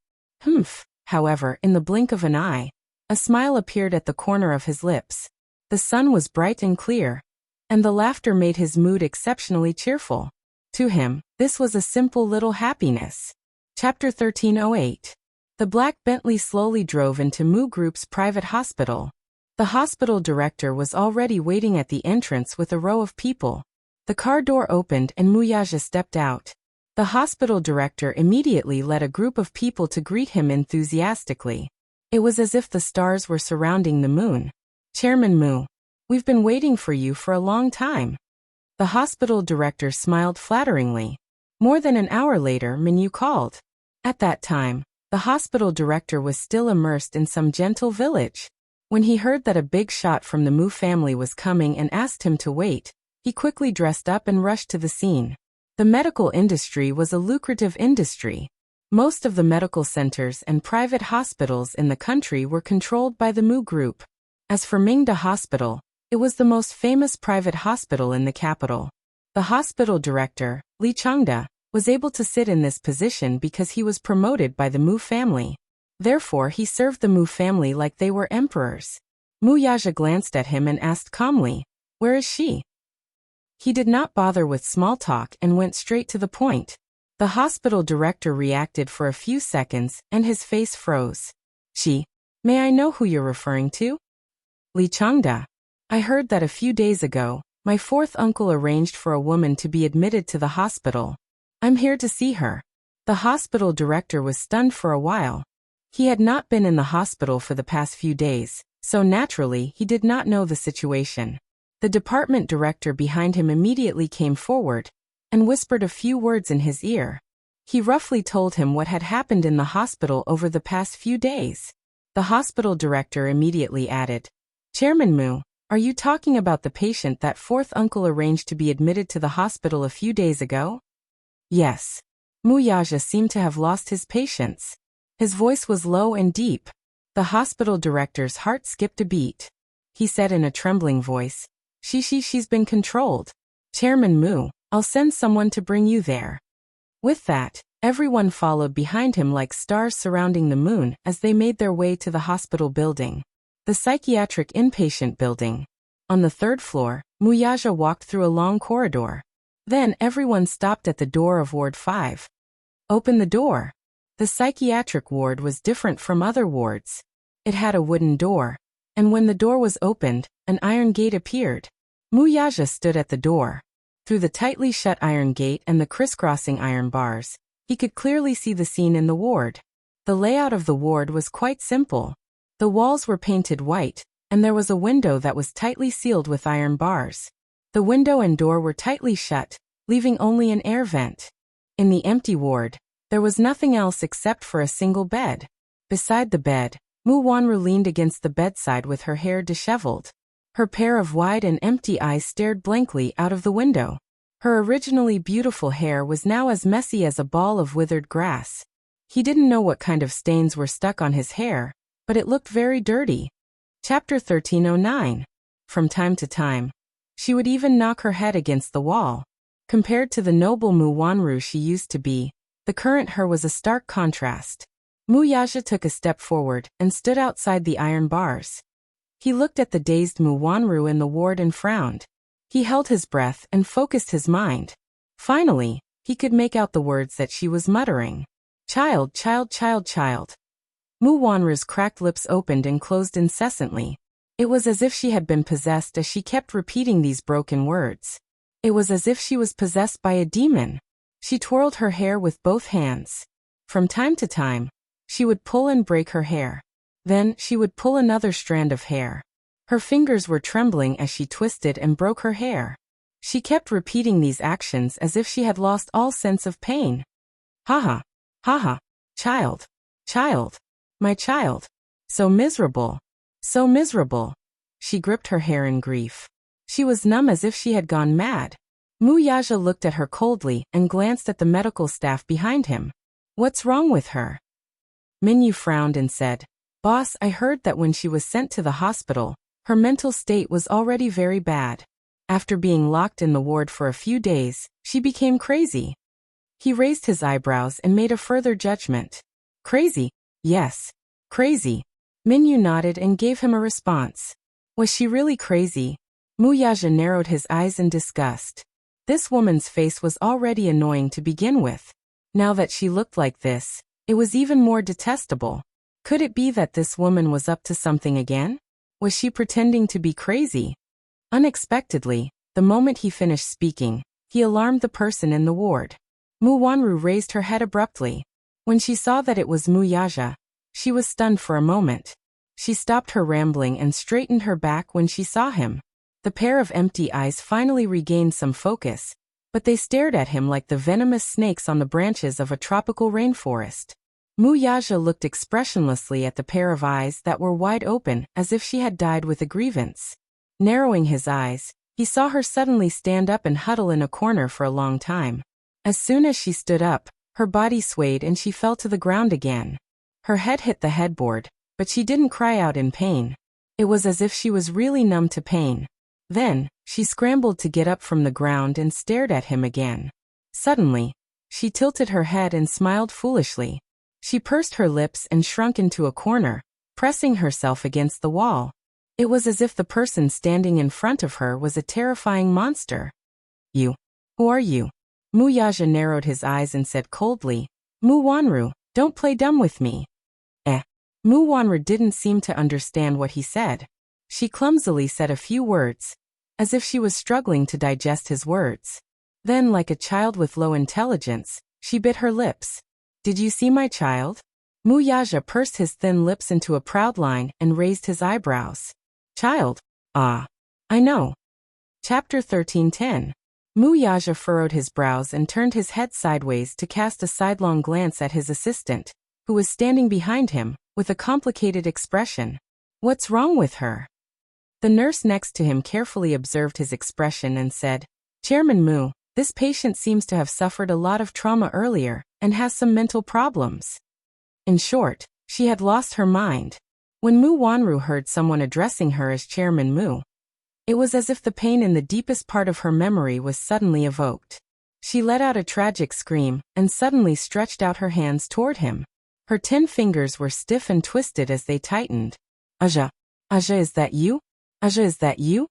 However, in the blink of an eye, a smile appeared at the corner of his lips. The sun was bright and clear, and the laughter made his mood exceptionally cheerful. To him, this was a simple little happiness. Chapter 1308. The black Bentley slowly drove into Mu Group's private hospital. The hospital director was already waiting at the entrance with a row of people. The car door opened and Muyaja stepped out. The hospital director immediately led a group of people to greet him enthusiastically. It was as if the stars were surrounding the moon. Chairman Mu, we've been waiting for you for a long time. The hospital director smiled flatteringly. More than an hour later, Minyu called. At that time, the hospital director was still immersed in some gentle village. When he heard that a big shot from the Mu family was coming and asked him to wait, he quickly dressed up and rushed to the scene. The medical industry was a lucrative industry. Most of the medical centers and private hospitals in the country were controlled by the Mu Group. As for Mingda Hospital, it was the most famous private hospital in the capital. The hospital director, Li Changda, was able to sit in this position because he was promoted by the Mu family. Therefore, he served the Mu family like they were emperors. Mu Yaja glanced at him and asked calmly, "Where is she?" He did not bother with small talk and went straight to the point. The hospital director reacted for a few seconds and his face froze. "She? May I know who you're referring to?" "Li Changda. I heard that a few days ago, my fourth uncle arranged for a woman to be admitted to the hospital. I'm here to see her." The hospital director was stunned for a while. He had not been in the hospital for the past few days, so naturally he did not know the situation. The department director behind him immediately came forward and whispered a few words in his ear. He roughly told him what had happened in the hospital over the past few days. The hospital director immediately added, "Chairman Mu, are you talking about the patient that fourth uncle arranged to be admitted to the hospital a few days ago?" "Yes." Mu Yaja seemed to have lost his patience. His voice was low and deep. The hospital director's heart skipped a beat. He said in a trembling voice, She's been controlled. Chairman Mu, I'll send someone to bring you there." With that, everyone followed behind him like stars surrounding the moon as they made their way to the hospital building. The psychiatric inpatient building. On the third floor, Muyaja walked through a long corridor. Then everyone stopped at the door of Ward 5. Open the door. The psychiatric ward was different from other wards. It had a wooden door, and when the door was opened, an iron gate appeared. Muyaja stood at the door. Through the tightly shut iron gate and the crisscrossing iron bars, he could clearly see the scene in the ward. The layout of the ward was quite simple. The walls were painted white, and there was a window that was tightly sealed with iron bars. The window and door were tightly shut, leaving only an air vent. In the empty ward, there was nothing else except for a single bed. Beside the bed, Mu Wanru leaned against the bedside with her hair disheveled. Her pair of wide and empty eyes stared blankly out of the window. Her originally beautiful hair was now as messy as a ball of withered grass. He didn't know what kind of stains were stuck on his hair, but it looked very dirty. Chapter 1309. From time to time, she would even knock her head against the wall. Compared to the noble Mu Wanru she used to be, the current her was a stark contrast. Muyaja took a step forward and stood outside the iron bars. He looked at the dazed Mu Wanru in the ward and frowned. He held his breath and focused his mind. Finally, he could make out the words that she was muttering. Child, child, child, child. Mu Wanru's cracked lips opened and closed incessantly. It was as if she had been possessed as she kept repeating these broken words. It was as if she was possessed by a demon. She twirled her hair with both hands. From time to time, she would pull and break her hair. Then she would pull another strand of hair. Her fingers were trembling as she twisted and broke her hair. She kept repeating these actions as if she had lost all sense of pain. Ha ha, child, child, my child. So miserable, so miserable. She gripped her hair in grief. She was numb as if she had gone mad. Muyaja looked at her coldly and glanced at the medical staff behind him. What's wrong with her? Minyu frowned and said, Boss, I heard that when she was sent to the hospital, her mental state was already very bad. After being locked in the ward for a few days, she became crazy. He raised his eyebrows and made a further judgment. Crazy? Yes. Crazy. Minyu nodded and gave him a response. Was she really crazy? Muyaja narrowed his eyes in disgust. This woman's face was already annoying to begin with. Now that she looked like this, it was even more detestable. Could it be that this woman was up to something again? Was she pretending to be crazy? Unexpectedly, the moment he finished speaking, he alarmed the person in the ward. Mu Wanru raised her head abruptly. When she saw that it was Muyaja, she was stunned for a moment. She stopped her rambling and straightened her back when she saw him. The pair of empty eyes finally regained some focus, but they stared at him like the venomous snakes on the branches of a tropical rainforest. Muyaja looked expressionlessly at the pair of eyes that were wide open as if she had died with a grievance. Narrowing his eyes, he saw her suddenly stand up and huddle in a corner for a long time. As soon as she stood up, her body swayed and she fell to the ground again. Her head hit the headboard, but she didn't cry out in pain. It was as if she was really numb to pain. Then, she scrambled to get up from the ground and stared at him again. Suddenly, she tilted her head and smiled foolishly. She pursed her lips and shrunk into a corner, pressing herself against the wall. It was as if the person standing in front of her was a terrifying monster. You. Who are you? Muyaja narrowed his eyes and said coldly, Mu Wanru, don't play dumb with me. Mu Wanru didn't seem to understand what he said. She clumsily said a few words, as if she was struggling to digest his words. Then, like a child with low intelligence, she bit her lips. Did you see my child? Muyaja pursed his thin lips into a proud line and raised his eyebrows. Child? Ah. I know. Chapter 1310. Muyaja furrowed his brows and turned his head sideways to cast a sidelong glance at his assistant, who was standing behind him, with a complicated expression. What's wrong with her? The nurse next to him carefully observed his expression and said, Chairman Mu, this patient seems to have suffered a lot of trauma earlier, and has some mental problems. In short, she had lost her mind. When Mu Wanru heard someone addressing her as Chairman Mu, it was as if the pain in the deepest part of her memory was suddenly evoked. She let out a tragic scream, and suddenly stretched out her hands toward him. Her 10 fingers were stiff and twisted as they tightened. Aja, is that you? Aja, is that you?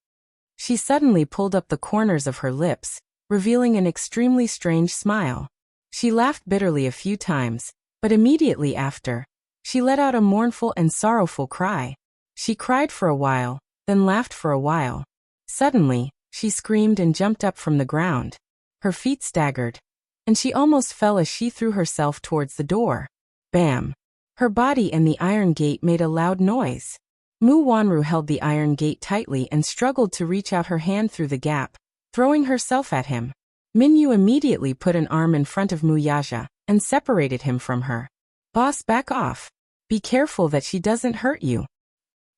She suddenly pulled up the corners of her lips, revealing an extremely strange smile. She laughed bitterly a few times, but immediately after, she let out a mournful and sorrowful cry. She cried for a while, then laughed for a while. Suddenly, she screamed and jumped up from the ground. Her feet staggered, and she almost fell as she threw herself towards the door. Bam! Her body and the iron gate made a loud noise. Mu Wanru held the iron gate tightly and struggled to reach out her hand through the gap, throwing herself at him. Minyu immediately put an arm in front of Mu Yaja and separated him from her. Boss, back off. Be careful that she doesn't hurt you.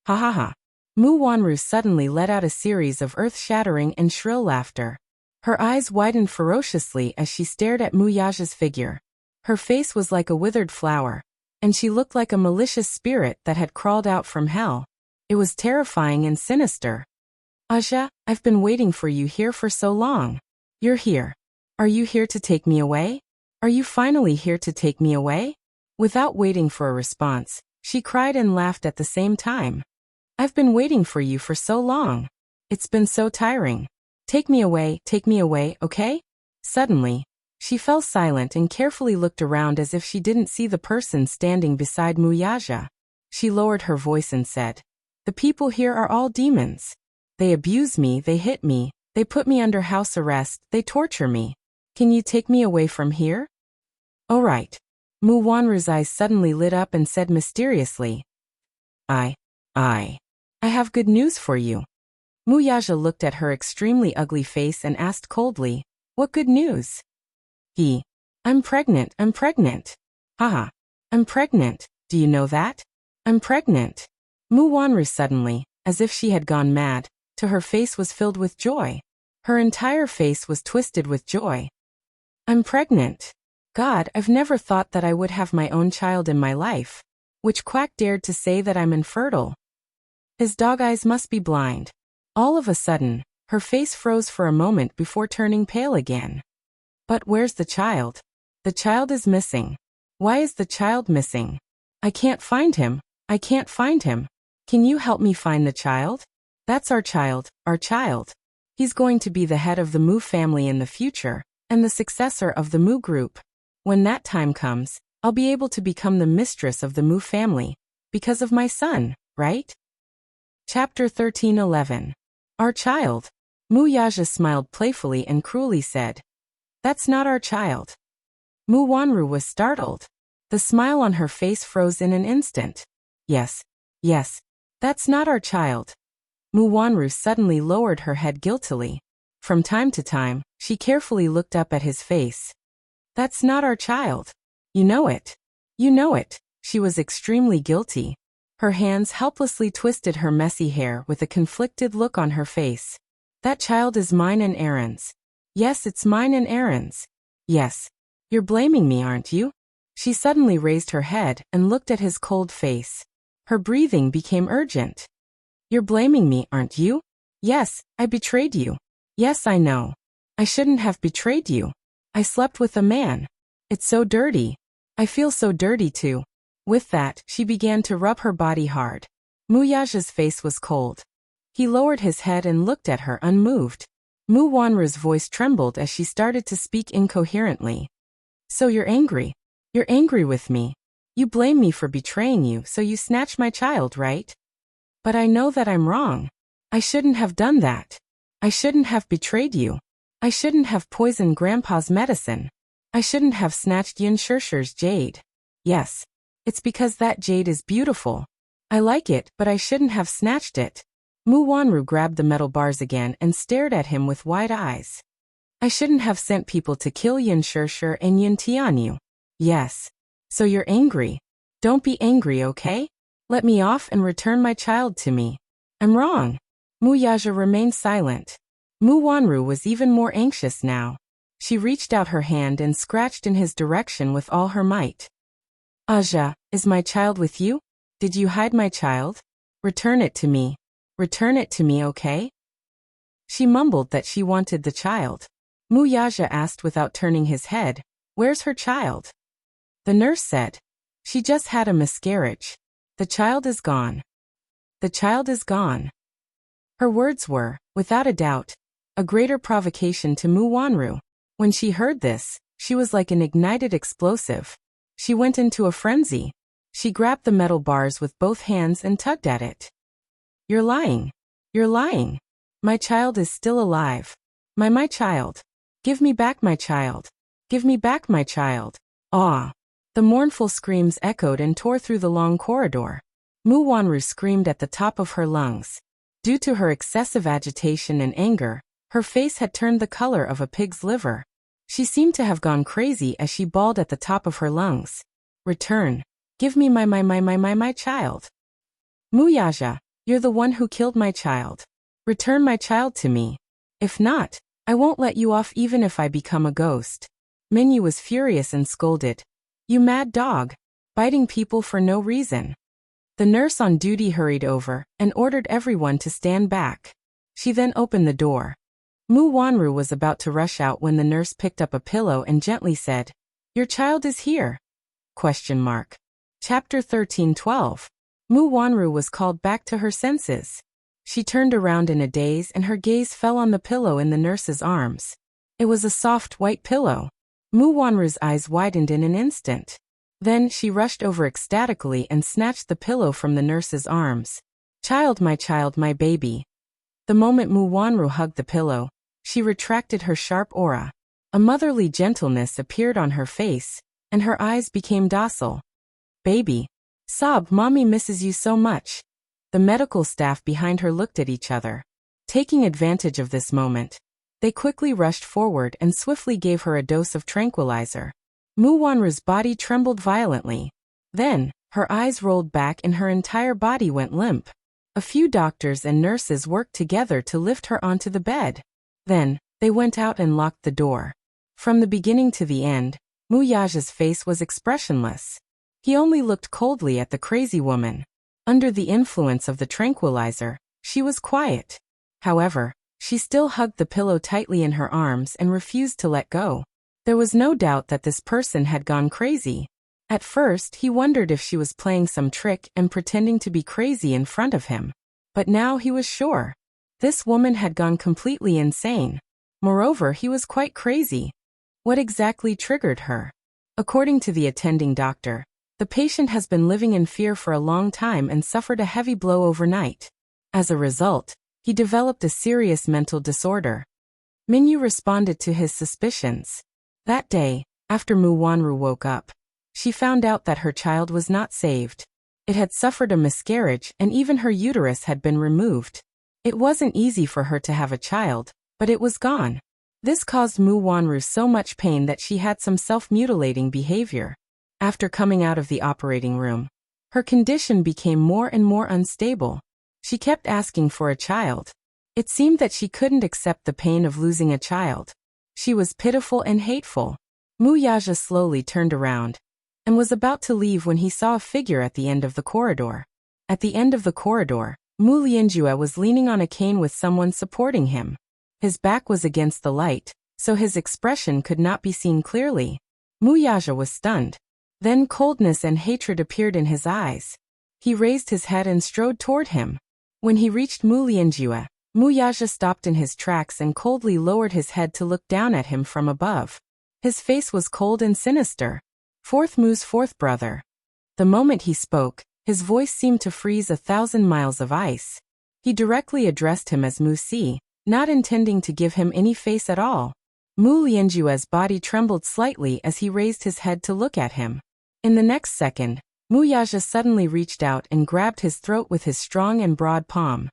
Ha ha ha. Mu Wanru suddenly let out a series of earth-shattering and shrill laughter. Her eyes widened ferociously as she stared at Mu Yaja's figure. Her face was like a withered flower, and she looked like a malicious spirit that had crawled out from hell. It was terrifying and sinister. Aja, I've been waiting for you here for so long. You're here. Are you here to take me away? Are you finally here to take me away? Without waiting for a response, she cried and laughed at the same time. I've been waiting for you for so long. It's been so tiring. Take me away, okay? Suddenly, she fell silent and carefully looked around as if she didn't see the person standing beside Mu Yaja. She lowered her voice and said, "The people here are all demons. They abuse me, they hit me, they put me under house arrest, they torture me. Can you take me away from here?" "All right." Mu Wanru's eyes suddenly lit up and said mysteriously, I have good news for you." Mu Yaja looked at her extremely ugly face and asked coldly, "What good news?" I'm pregnant. Haha. I'm pregnant, do you know that? I'm pregnant. Mu Wanru suddenly, as if she had gone mad, to her face was filled with joy. Her entire face was twisted with joy. I'm pregnant. God, I've never thought that I would have my own child in my life. Which quack dared to say that I'm infertile? His dog eyes must be blind. All of a sudden, her face froze for a moment before turning pale again. But where's the child? The child is missing. Why is the child missing? I can't find him. Can you help me find the child? That's our child. He's going to be the head of the Mu family in the future, and the successor of the Mu group. When that time comes, I'll be able to become the mistress of the Mu family, because of my son, right? Chapter 13:11. Our child. Mu Yaja smiled playfully and cruelly said, "That's not our child." Mu Wanru was startled. The smile on her face froze in an instant. Yes, that's not our child. Mu Wanru suddenly lowered her head guiltily. From time to time, she carefully looked up at his face. That's not our child. You know it. She was extremely guilty. Her hands helplessly twisted her messy hair with a conflicted look on her face. That child is mine and Aaron's. Yes, it's mine and Aaron's. Yes. You're blaming me, aren't you? She suddenly raised her head and looked at his cold face. Her breathing became urgent. You're blaming me, aren't you? Yes, I betrayed you. Yes, I know. I shouldn't have betrayed you. I slept with a man. It's so dirty. I feel so dirty too. With that, she began to rub her body hard. Mu Yaja's face was cold. He lowered his head and looked at her unmoved. Mu Wanru's voice trembled as she started to speak incoherently. So you're angry. You're angry with me. You blame me for betraying you, so you snatched my child, right? But I know that I'm wrong. I shouldn't have done that. I shouldn't have betrayed you. I shouldn't have poisoned Grandpa's medicine. I shouldn't have snatched Yin Shirshir's jade. Yes. It's because that jade is beautiful. I like it, but I shouldn't have snatched it. Mu Wanru grabbed the metal bars again and stared at him with wide eyes. I shouldn't have sent people to kill Yin Shirshir and Yin Tianyu. Yes. So you're angry. Don't be angry, okay? Let me off and return my child to me. I'm wrong. Mu Yaja remained silent. Mu Wanru was even more anxious now. She reached out her hand and scratched in his direction with all her might. Aja, is my child with you? Did you hide my child? Return it to me. Return it to me, okay? She mumbled that she wanted the child. Mu Yaja asked without turning his head, "Where's her child?" The nurse said, "She just had a miscarriage. The child is gone." The child is gone. Her words were, without a doubt, a greater provocation to Mu Wanru. When she heard this, she was like an ignited explosive. She went into a frenzy. She grabbed the metal bars with both hands and tugged at it. You're lying. You're lying. My child is still alive. My child. Give me back my child. Give me back my child. Ah! The mournful screams echoed and tore through the long corridor. Mu Wanru screamed at the top of her lungs. Due to her excessive agitation and anger, her face had turned the color of a pig's liver. She seemed to have gone crazy as she bawled at the top of her lungs. Return. Give me my child. Muyaja, you're the one who killed my child. Return my child to me. If not, I won't let you off even if I become a ghost. Minyu was furious and scolded. You mad dog. Biting people for no reason. The nurse on duty hurried over and ordered everyone to stand back. She then opened the door. Mu Wanru was about to rush out when the nurse picked up a pillow and gently said, Your child is here? ? Chapter 13:12. Mu Wanru was called back to her senses. She turned around in a daze and her gaze fell on the pillow in the nurse's arms. It was a soft white pillow. Mu Wanru's eyes widened in an instant. Then she rushed over ecstatically and snatched the pillow from the nurse's arms. Child, my baby. The moment Mu Wanru hugged the pillow, she retracted her sharp aura. A motherly gentleness appeared on her face, and her eyes became docile. Baby. Sob, Mommy misses you so much. The medical staff behind her looked at each other. Taking advantage of this moment, they quickly rushed forward and swiftly gave her a dose of tranquilizer. Mu Wanru's body trembled violently. Then, her eyes rolled back and her entire body went limp. A few doctors and nurses worked together to lift her onto the bed. Then, they went out and locked the door. From the beginning to the end, Muyaja's face was expressionless. He only looked coldly at the crazy woman. Under the influence of the tranquilizer, she was quiet. However, she still hugged the pillow tightly in her arms and refused to let go. There was no doubt that this person had gone crazy. At first, he wondered if she was playing some trick and pretending to be crazy in front of him. But now he was sure. This woman had gone completely insane. Moreover, he was quite crazy. What exactly triggered her? According to the attending doctor, the patient has been living in fear for a long time and suffered a heavy blow overnight. As a result, he developed a serious mental disorder. Minyu responded to his suspicions. That day, after Mu Wanru woke up, she found out that her child was not saved. It had suffered a miscarriage and even her uterus had been removed. It wasn't easy for her to have a child, but it was gone. This caused Mu Wanru so much pain that she had some self-mutilating behavior. After coming out of the operating room, her condition became more and more unstable. She kept asking for a child. It seemed that she couldn't accept the pain of losing a child. She was pitiful and hateful. Muyaja slowly turned around and was about to leave when he saw a figure at the end of the corridor. At the end of the corridor, Mu Lianjue was leaning on a cane with someone supporting him. His back was against the light, so his expression could not be seen clearly. Muyaja was stunned. Then coldness and hatred appeared in his eyes. He raised his head and strode toward him. When he reached Mu Lianjue, Muyaja stopped in his tracks and coldly lowered his head to look down at him from above. His face was cold and sinister. Fourth Mu's fourth brother. The moment he spoke, his voice seemed to freeze 1,000 miles of ice. He directly addressed him as Mu Si, not intending to give him any face at all. Mu Lianjue's body trembled slightly as he raised his head to look at him. In the next second, Muyaja suddenly reached out and grabbed his throat with his strong and broad palm.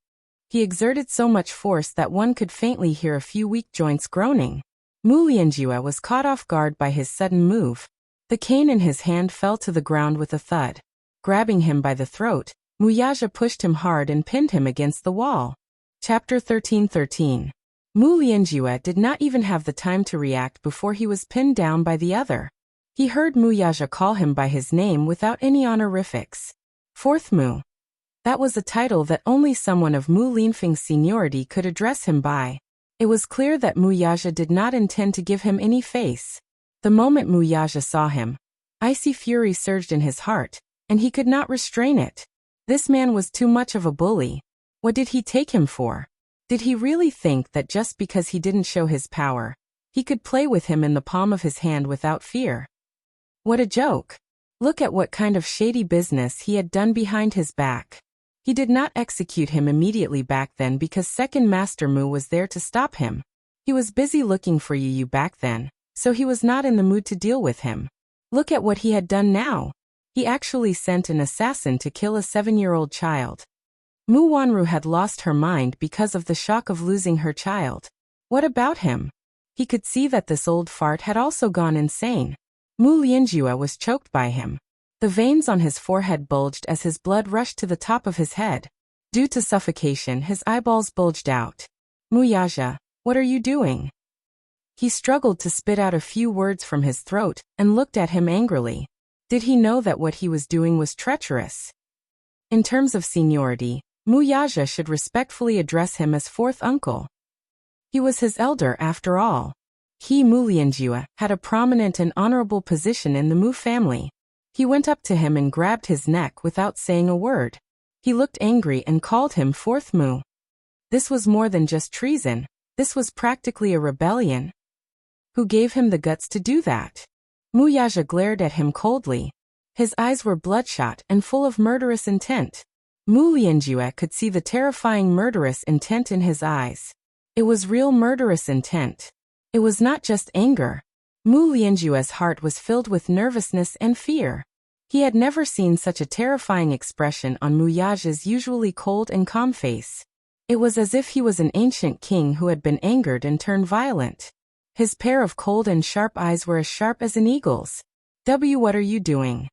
He exerted so much force that one could faintly hear a few weak joints groaning. Mu Lianjue was caught off guard by his sudden move. The cane in his hand fell to the ground with a thud. Grabbing him by the throat, Muyaja pushed him hard and pinned him against the wall. Chapter 13:13. Mu Lianjue did not even have the time to react before he was pinned down by the other. He heard Muyaja call him by his name without any honorifics. Fourth Mu. That was a title that only someone of Mu Linfeng's seniority could address him by. It was clear that Muyaja did not intend to give him any face. The moment Muyaja saw him, icy fury surged in his heart, and he could not restrain it. This man was too much of a bully. What did he take him for? Did he really think that just because he didn't show his power, he could play with him in the palm of his hand without fear? What a joke! Look at what kind of shady business he had done behind his back. He did not execute him immediately back then because Second Master Mu was there to stop him. He was busy looking for Yu back then, so he was not in the mood to deal with him. Look at what he had done now. He actually sent an assassin to kill a 7-year-old child. Mu Wanru had lost her mind because of the shock of losing her child. What about him? He could see that this old fart had also gone insane. Mu Lianjue was choked by him. The veins on his forehead bulged as his blood rushed to the top of his head. Due to suffocation, his eyeballs bulged out. Mu Yaja, what are you doing? He struggled to spit out a few words from his throat and looked at him angrily. Did he know that what he was doing was treacherous? In terms of seniority, Mu Yaja should respectfully address him as fourth uncle. He was his elder after all. He, Mu Lianjue, had a prominent and honorable position in the Mu family. He went up to him and grabbed his neck without saying a word. He looked angry and called him fourth Mu. This was more than just treason. This was practically a rebellion. Who gave him the guts to do that? Mu Yaja glared at him coldly. His eyes were bloodshot and full of murderous intent. Mu Lianjue could see the terrifying murderous intent in his eyes. It was real murderous intent. It was not just anger. Mu Lianjue's heart was filled with nervousness and fear. He had never seen such a terrifying expression on Mu Yaja's usually cold and calm face. It was as if he was an ancient king who had been angered and turned violent. His pair of cold and sharp eyes were as sharp as an eagle's. What are you doing?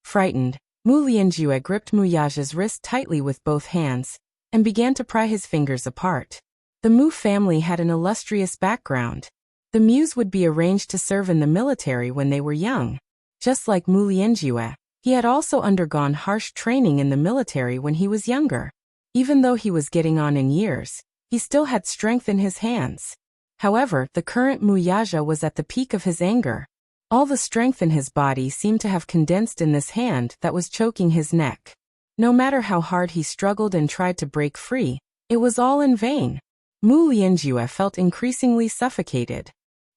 Frightened, Mu Lianjue gripped Mu Yaja's wrist tightly with both hands and began to pry his fingers apart. The Mu family had an illustrious background. The Mus would be arranged to serve in the military when they were young. Just like Mu Lianjue, he had also undergone harsh training in the military when he was younger. Even though he was getting on in years, he still had strength in his hands. However, the current Mu Yaja was at the peak of his anger. All the strength in his body seemed to have condensed in this hand that was choking his neck. No matter how hard he struggled and tried to break free, it was all in vain. Mu Lianjue felt increasingly suffocated.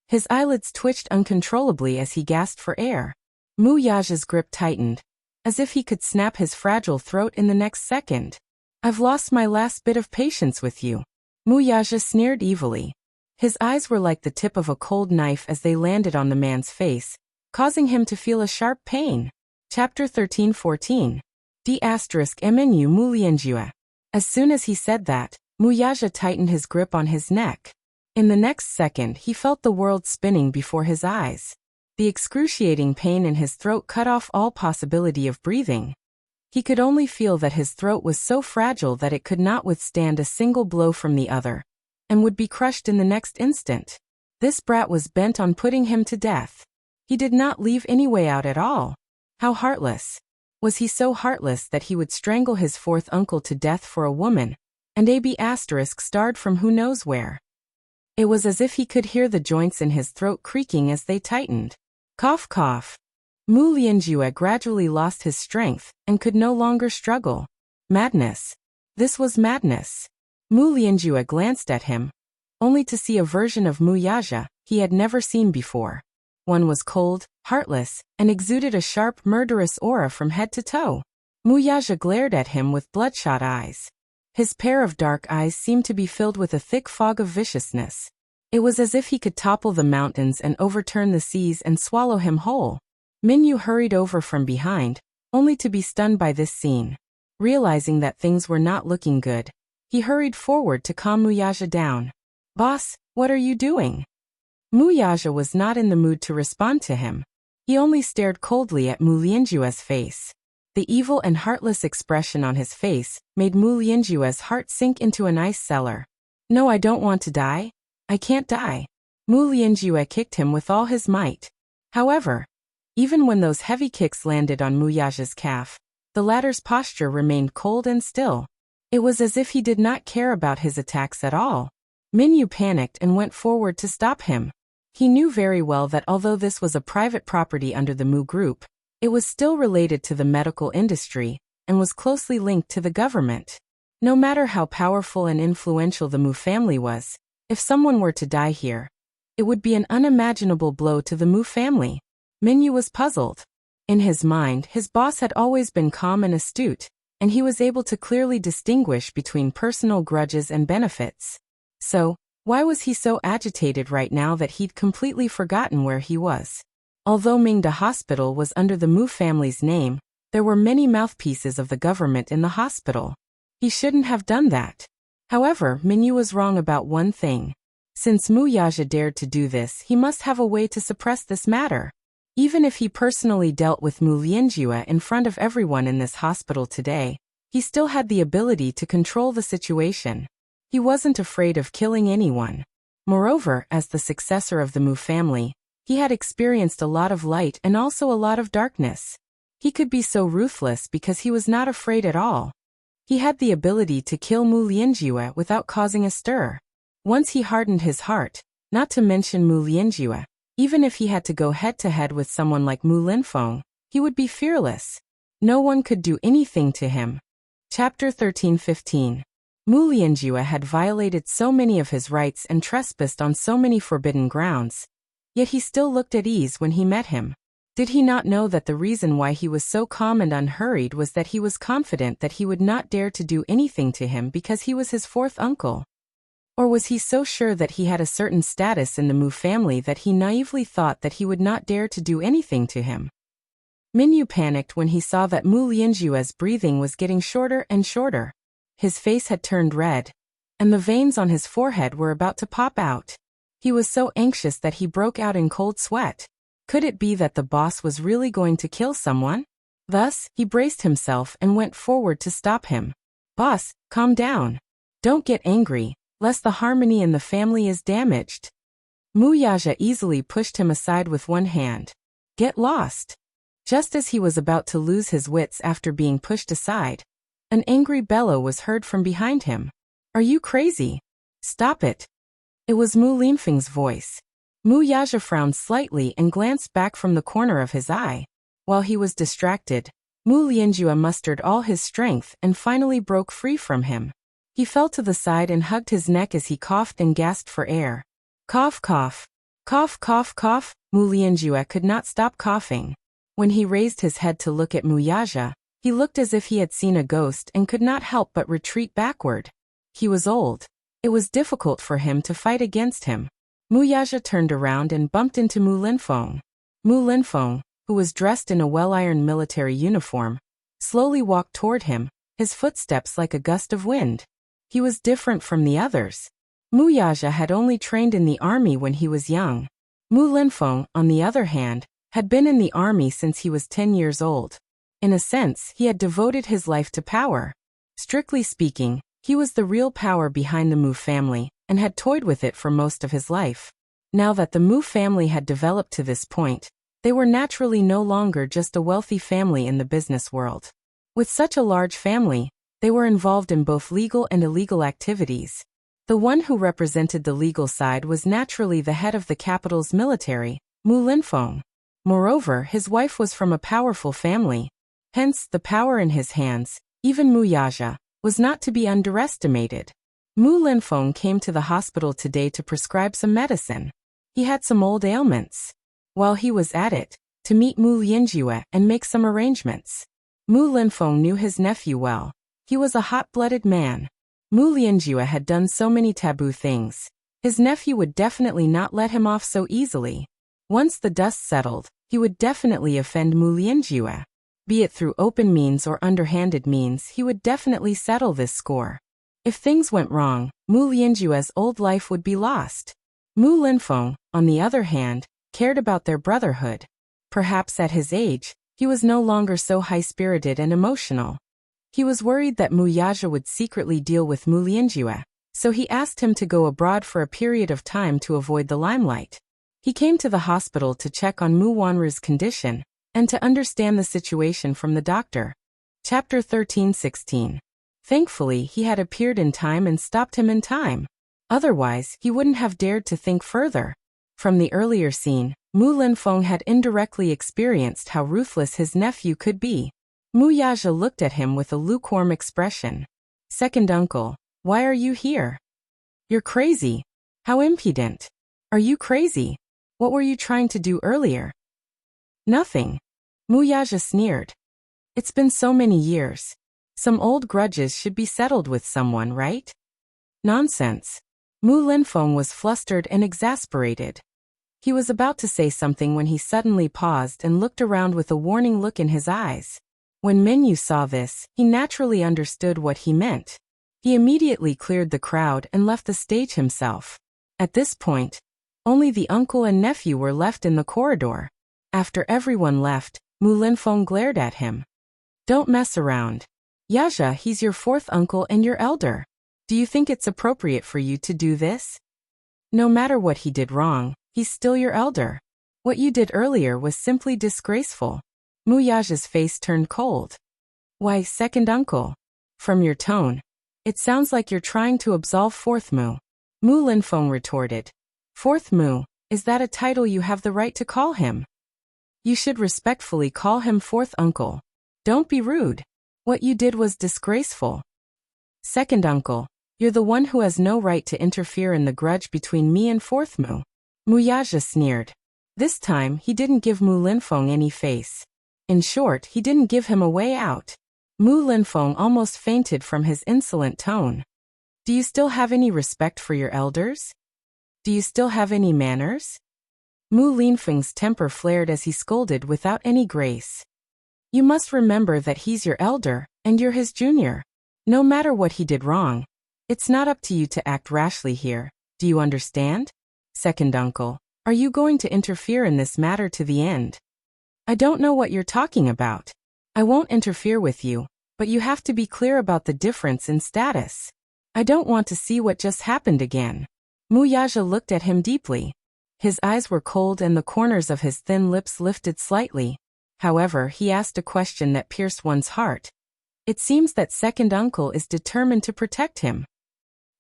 His eyelids twitched uncontrollably as he gasped for air. Mu Yaja's grip tightened, as if he could snap his fragile throat in the next second. I've lost my last bit of patience with you. Mu Yaja sneered evilly. His eyes were like the tip of a cold knife as they landed on the man's face, causing him to feel a sharp pain. Chapter 13-14. D***MNU Mu Lianjue. As soon as he said that, Mu Yaja tightened his grip on his neck. In the next second, he felt the world spinning before his eyes. The excruciating pain in his throat cut off all possibility of breathing. He could only feel that his throat was so fragile that it could not withstand a single blow from the other, and would be crushed in the next instant. This brat was bent on putting him to death. He did not leave any way out at all. How heartless. Was he so heartless that he would strangle his fourth uncle to death for a woman, and AB** starred from who knows where? It was as if he could hear the joints in his throat creaking as they tightened. Cough cough. Mu Lianjue gradually lost his strength and could no longer struggle. Madness. This was madness. Mu Lianjue glanced at him, only to see a version of Mu Yaja he had never seen before. One was cold, heartless, and exuded a sharp, murderous aura from head to toe. Mu Yaja glared at him with bloodshot eyes. His pair of dark eyes seemed to be filled with a thick fog of viciousness. It was as if he could topple the mountains and overturn the seas and swallow him whole. Minyu hurried over from behind, only to be stunned by this scene. Realizing that things were not looking good, he hurried forward to calm Mu Yaja down. Boss, what are you doing? Mu Yaja was not in the mood to respond to him. He only stared coldly at Mu Lianjue's face. The evil and heartless expression on his face made Mu Lianjue's heart sink into an ice cellar. No, I don't want to die. I can't die. Mu Lianjue kicked him with all his might. However, even when those heavy kicks landed on Mu Yaja's calf, the latter's posture remained cold and still. It was as if he did not care about his attacks at all. Minyu panicked and went forward to stop him. He knew very well that although this was a private property under the Mu group, it was still related to the medical industry and was closely linked to the government. No matter how powerful and influential the Mu family was, if someone were to die here, it would be an unimaginable blow to the Mu family. Minyu was puzzled. In his mind, his boss had always been calm and astute, and he was able to clearly distinguish between personal grudges and benefits. So, why was he so agitated right now that he'd completely forgotten where he was? Although Mingda Hospital was under the Mu family's name, there were many mouthpieces of the government in the hospital. He shouldn't have done that. However, Minyu was wrong about one thing. Since Mu Yaja dared to do this, he must have a way to suppress this matter. Even if he personally dealt with Mu Lianjue in front of everyone in this hospital today, he still had the ability to control the situation. He wasn't afraid of killing anyone. Moreover, as the successor of the Mu family, he had experienced a lot of light and also a lot of darkness. He could be so ruthless because he was not afraid at all. He had the ability to kill Mu Lianjue without causing a stir. Once he hardened his heart, not to mention Mu Lianjue, even if he had to go head-to-head with someone like Mu Linfeng, he would be fearless. No one could do anything to him. Chapter 13-15. Mu Lianjue had violated so many of his rights and trespassed on so many forbidden grounds. Yet he still looked at ease when he met him. Did he not know that the reason why he was so calm and unhurried was that he was confident that he would not dare to do anything to him because he was his fourth uncle? Or was he so sure that he had a certain status in the Mu family that he naively thought that he would not dare to do anything to him? Minyu panicked when he saw that Mu Lianjue's breathing was getting shorter and shorter. His face had turned red, and the veins on his forehead were about to pop out. He was so anxious that he broke out in cold sweat. Could it be that the boss was really going to kill someone? Thus, he braced himself and went forward to stop him. "Boss, calm down. Don't get angry, lest the harmony in the family is damaged." Mu Yaja easily pushed him aside with one hand. "Get lost." Just as he was about to lose his wits after being pushed aside, an angry bellow was heard from behind him. "Are you crazy? Stop it." It was Mu Linfeng's voice. Mu Yaja frowned slightly and glanced back from the corner of his eye. While he was distracted, Mu Lianjue mustered all his strength and finally broke free from him. He fell to the side and hugged his neck as he coughed and gasped for air. Cough, cough. Cough, cough, cough. Mu Lianjue could not stop coughing. When he raised his head to look at Mu Yaja, he looked as if he had seen a ghost and could not help but retreat backward. He was old. It was difficult for him to fight against him. Mu Yaja turned around and bumped into Mu Linfeng. Mu Linfeng, who was dressed in a well-ironed military uniform, slowly walked toward him, his footsteps like a gust of wind. He was different from the others. Mu Yaja had only trained in the army when he was young. Mu Linfeng, on the other hand, had been in the army since he was 10 years old. In a sense, he had devoted his life to power. Strictly speaking, he was the real power behind the Mu family, and had toyed with it for most of his life. Now that the Mu family had developed to this point, they were naturally no longer just a wealthy family in the business world. With such a large family, they were involved in both legal and illegal activities. The one who represented the legal side was naturally the head of the capital's military, Mu Linfeng. Moreover, his wife was from a powerful family. Hence, the power in his hands, even Mu Yaja, was not to be underestimated. Mu Linfeng came to the hospital today to prescribe some medicine. He had some old ailments. While he was at it, to meet Mu Lianjue and make some arrangements. Mu Linfeng knew his nephew well. He was a hot-blooded man. Mu Lianjue had done so many taboo things. His nephew would definitely not let him off so easily. Once the dust settled, he would definitely offend Mu Lianjue. Be it through open means or underhanded means, he would definitely settle this score. If things went wrong, Mu Lianjue's old life would be lost. Mu Linfeng, on the other hand, cared about their brotherhood. Perhaps at his age, he was no longer so high-spirited and emotional. He was worried that Mu Yaja would secretly deal with Mu Lianjue, so he asked him to go abroad for a period of time to avoid the limelight. He came to the hospital to check on Mu Wanru's condition, and to understand the situation from the doctor. Chapter 13-16. Thankfully, he had appeared in time and stopped him in time. Otherwise, he wouldn't have dared to think further. From the earlier scene, Mu Linfeng had indirectly experienced how ruthless his nephew could be. Mu Yaja looked at him with a lukewarm expression. Second uncle, why are you here? You're crazy. How impudent. Are you crazy? What were you trying to do earlier? Nothing. Muyaja sneered. It's been so many years. Some old grudges should be settled with someone, right? Nonsense. Mu Linfeng was flustered and exasperated. He was about to say something when he suddenly paused and looked around with a warning look in his eyes. When Minyu saw this, he naturally understood what he meant. He immediately cleared the crowd and left the stage himself. At this point, only the uncle and nephew were left in the corridor. After everyone left, Mu Linfeng glared at him. Don't mess around. Yaja, he's your fourth uncle and your elder. Do you think it's appropriate for you to do this? No matter what he did wrong, he's still your elder. What you did earlier was simply disgraceful. Mu Yaja's face turned cold. Why, second uncle? From your tone, it sounds like you're trying to absolve fourth Mu. Mu Linfeng retorted. Fourth Mu, is that a title you have the right to call him? You should respectfully call him fourth uncle. Don't be rude. What you did was disgraceful. Second uncle, you're the one who has no right to interfere in the grudge between me and fourth Mu. Muyaja sneered. This time, he didn't give Mu Linfeng any face. In short, he didn't give him a way out. Mu Linfeng almost fainted from his insolent tone. Do you still have any respect for your elders? Do you still have any manners? Mu Linfeng's temper flared as he scolded without any grace. You must remember that he's your elder, and you're his junior. No matter what he did wrong, it's not up to you to act rashly here. Do you understand? Second uncle, are you going to interfere in this matter to the end? I don't know what you're talking about. I won't interfere with you, but you have to be clear about the difference in status. I don't want to see what just happened again. Muyaja looked at him deeply. His eyes were cold and the corners of his thin lips lifted slightly. However, he asked a question that pierced one's heart. It seems that second uncle is determined to protect him.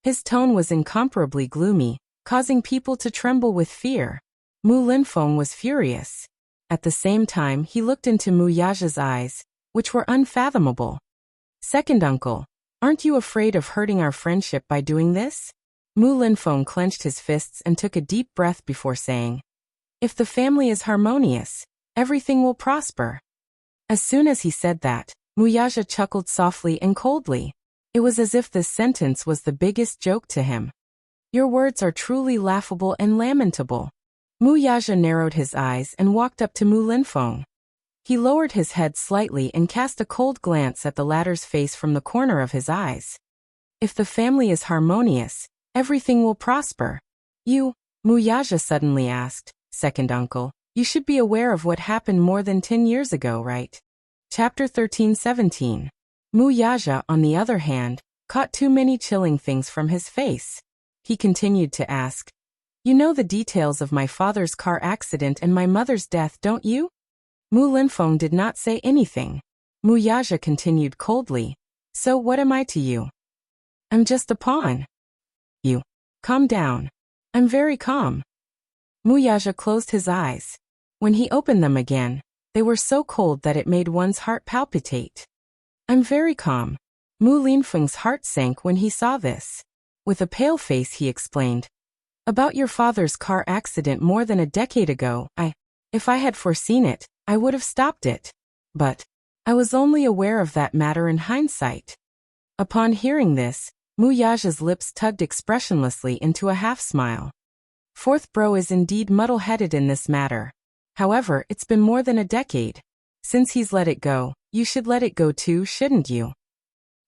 His tone was incomparably gloomy, causing people to tremble with fear. Mu Linfeng was furious. At the same time, he looked into Muyaja's eyes, which were unfathomable. Second uncle, aren't you afraid of hurting our friendship by doing this? Mu Linfeng clenched his fists and took a deep breath before saying, if the family is harmonious, everything will prosper. As soon as he said that, Muyaja chuckled softly and coldly. It was as if this sentence was the biggest joke to him. Your words are truly laughable and lamentable. Muyaja narrowed his eyes and walked up to Mu Linfeng. He lowered his head slightly and cast a cold glance at the latter's face from the corner of his eyes. If the family is harmonious, everything will prosper. You, Muyaja suddenly asked, second uncle, you should be aware of what happened more than 10 years ago, right? Chapter 13-17. Muyaja, on the other hand, caught too many chilling things from his face. He continued to ask, you know the details of my father's car accident and my mother's death, don't you? Mu Linfeng did not say anything. Muyaja continued coldly, so what am I to you? I'm just a pawn. You. Calm down. I'm very calm. Muyaja closed his eyes. When he opened them again, they were so cold that it made one's heart palpitate. I'm very calm. Mu Linfeng's heart sank when he saw this. With a pale face he explained, about your father's car accident more than a decade ago, if I had foreseen it, I would have stopped it. But I was only aware of that matter in hindsight. Upon hearing this, Muyaja's lips tugged expressionlessly into a half-smile. Fourth bro is indeed muddle-headed in this matter. However, it's been more than a decade. Since he's let it go, you should let it go too, shouldn't you?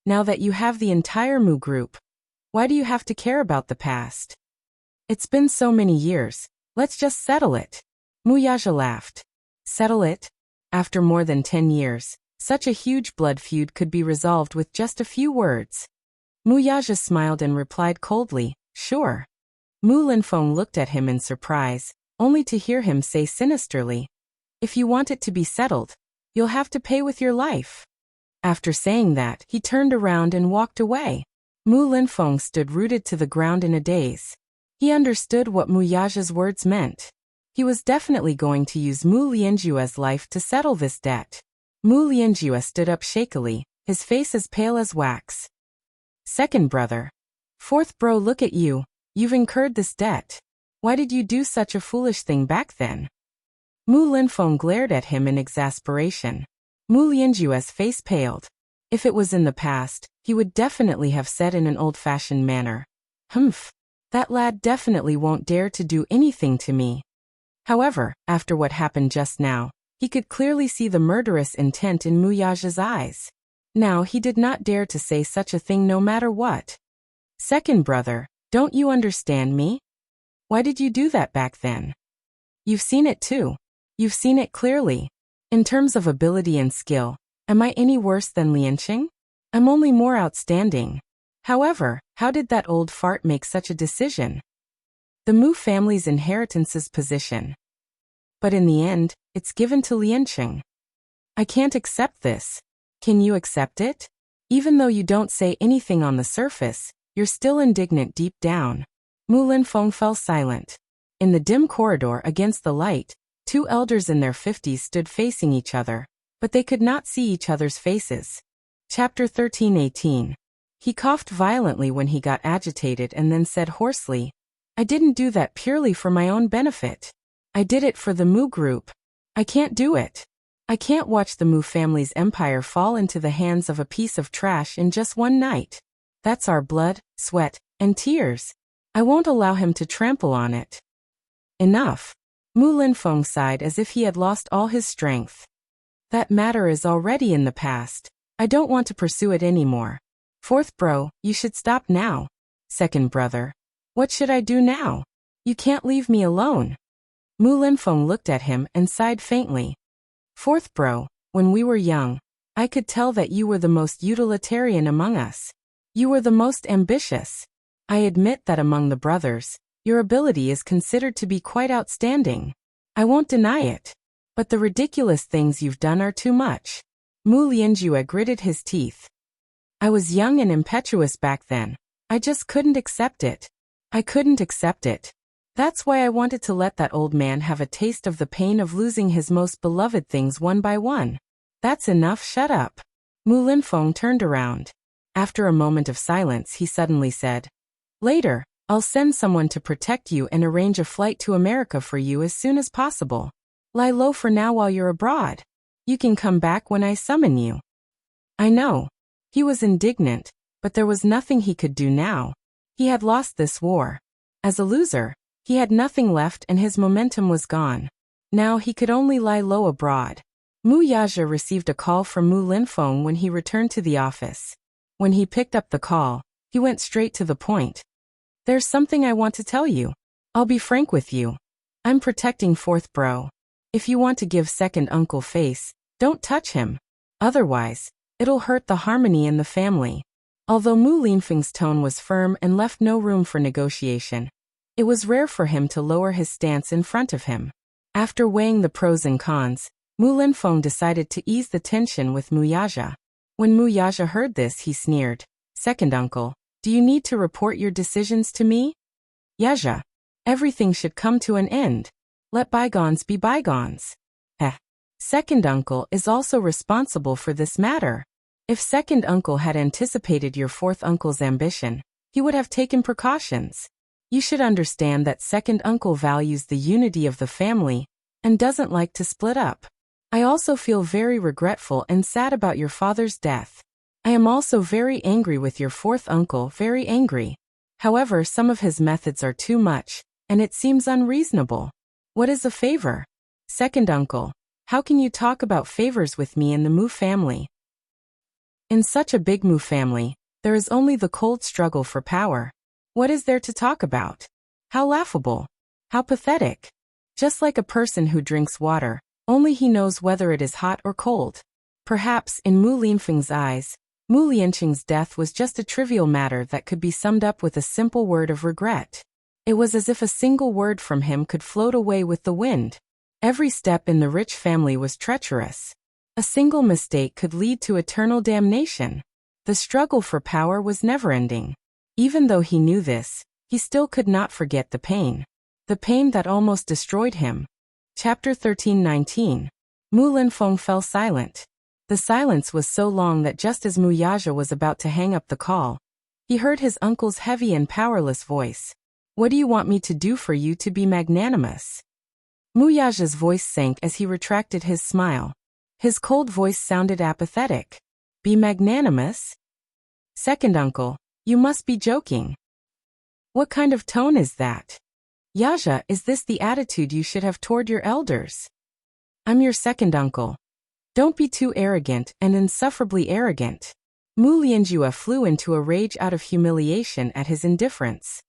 Now that you have the entire Mu group, why do you have to care about the past? It's been so many years, let's just settle it. Muyaja laughed. Settle it? After more than 10 years, such a huge blood feud could be resolved with just a few words. Muyaja smiled and replied coldly, sure. Mu Linfeng looked at him in surprise, only to hear him say sinisterly, if you want it to be settled, you'll have to pay with your life. After saying that, he turned around and walked away. Mu Linfeng stood rooted to the ground in a daze. He understood what Muyaja's words meant. He was definitely going to use Mu Lianjue's life to settle this debt. Mu Lianjue stood up shakily, his face as pale as wax. Second brother. Fourth bro, look at you. You've incurred this debt. Why did you do such a foolish thing back then? Mu Linfeng glared at him in exasperation. Mu Lianjue's face paled. If it was in the past, he would definitely have said in an old-fashioned manner, "Humph. That lad definitely won't dare to do anything to me." However, after what happened just now, he could clearly see the murderous intent in Mu Yaja's eyes. Now he did not dare to say such a thing no matter what. Second brother, don't you understand me? Why did you do that back then? You've seen it too. You've seen it clearly. In terms of ability and skill, am I any worse than Lianqing? I'm only more outstanding. However, how did that old fart make such a decision? The Mu family's inheritance's position. But in the end, it's given to Lianqing. I can't accept this. Can you accept it? Even though you don't say anything on the surface, you're still indignant deep down. Mu Linfeng fell silent. In the dim corridor against the light, two elders in their 50s stood facing each other, but they could not see each other's faces. Chapter 13:18. He coughed violently when he got agitated and then said hoarsely, I didn't do that purely for my own benefit. I did it for the Mu group. I can't do it. I can't watch the Mu family's empire fall into the hands of a piece of trash in just one night. That's our blood, sweat, and tears. I won't allow him to trample on it. Enough. Mu Linfeng sighed as if he had lost all his strength. That matter is already in the past. I don't want to pursue it anymore. Fourth bro, you should stop now. Second brother. What should I do now? You can't leave me alone. Mu Linfeng looked at him and sighed faintly. Fourth bro, when we were young, I could tell that you were the most utilitarian among us. You were the most ambitious. I admit that among the brothers, your ability is considered to be quite outstanding. I won't deny it. But the ridiculous things you've done are too much. Mu Lianjue gritted his teeth. I was young and impetuous back then. I just couldn't accept it. I couldn't accept it. That's why I wanted to let that old man have a taste of the pain of losing his most beloved things one by one. That's enough, shut up. Mu Linfeng turned around. After a moment of silence, he suddenly said, Later, I'll send someone to protect you and arrange a flight to America for you as soon as possible. Lie low for now while you're abroad. You can come back when I summon you. I know. He was indignant, but there was nothing he could do now. He had lost this war. As a loser, he had nothing left and his momentum was gone. Now he could only lie low abroad. Mu Yaja received a call from Mu Linfeng when he returned to the office. When he picked up the call, he went straight to the point. There's something I want to tell you. I'll be frank with you. I'm protecting fourth bro. If you want to give second uncle face, don't touch him. Otherwise, it'll hurt the harmony in the family. Although Mu Linfeng's tone was firm and left no room for negotiation, it was rare for him to lower his stance in front of him. After weighing the pros and cons, Mu Linfeng decided to ease the tension with Mu Yaja. When Mu Yaja heard this, he sneered. Second uncle, do you need to report your decisions to me? Yaja, everything should come to an end. Let bygones be bygones. Second uncle is also responsible for this matter. If second uncle had anticipated your fourth uncle's ambition, he would have taken precautions. You should understand that second uncle values the unity of the family and doesn't like to split up. I also feel very regretful and sad about your father's death. I am also very angry with your fourth uncle, very angry. However, some of his methods are too much, and it seems unreasonable. What is a favor? Second uncle, how can you talk about favors with me in the Mu family? In such a big Mu family, there is only the cold struggle for power. What is there to talk about? How laughable. How pathetic. Just like a person who drinks water, only he knows whether it is hot or cold. Perhaps, in Mu Linfeng's eyes, Mu Lianqing's death was just a trivial matter that could be summed up with a simple word of regret. It was as if a single word from him could float away with the wind. Every step in the rich family was treacherous. A single mistake could lead to eternal damnation. The struggle for power was never-ending. Even though he knew this, he still could not forget the pain. The pain that almost destroyed him. Chapter 13:19. Mu Linfeng fell silent. The silence was so long that just as Mu Yaja was about to hang up the call, He heard his uncle's heavy and powerless voice. What do you want me to do for you to be magnanimous? Muyaja's voice sank as he retracted his smile. His cold voice sounded apathetic. Be magnanimous? Second uncle, you must be joking. What kind of tone is that? Yaja, is this the attitude you should have toward your elders? I'm your second uncle. Don't be too arrogant and insufferably arrogant. Mu Lianjue flew into a rage out of humiliation at his indifference.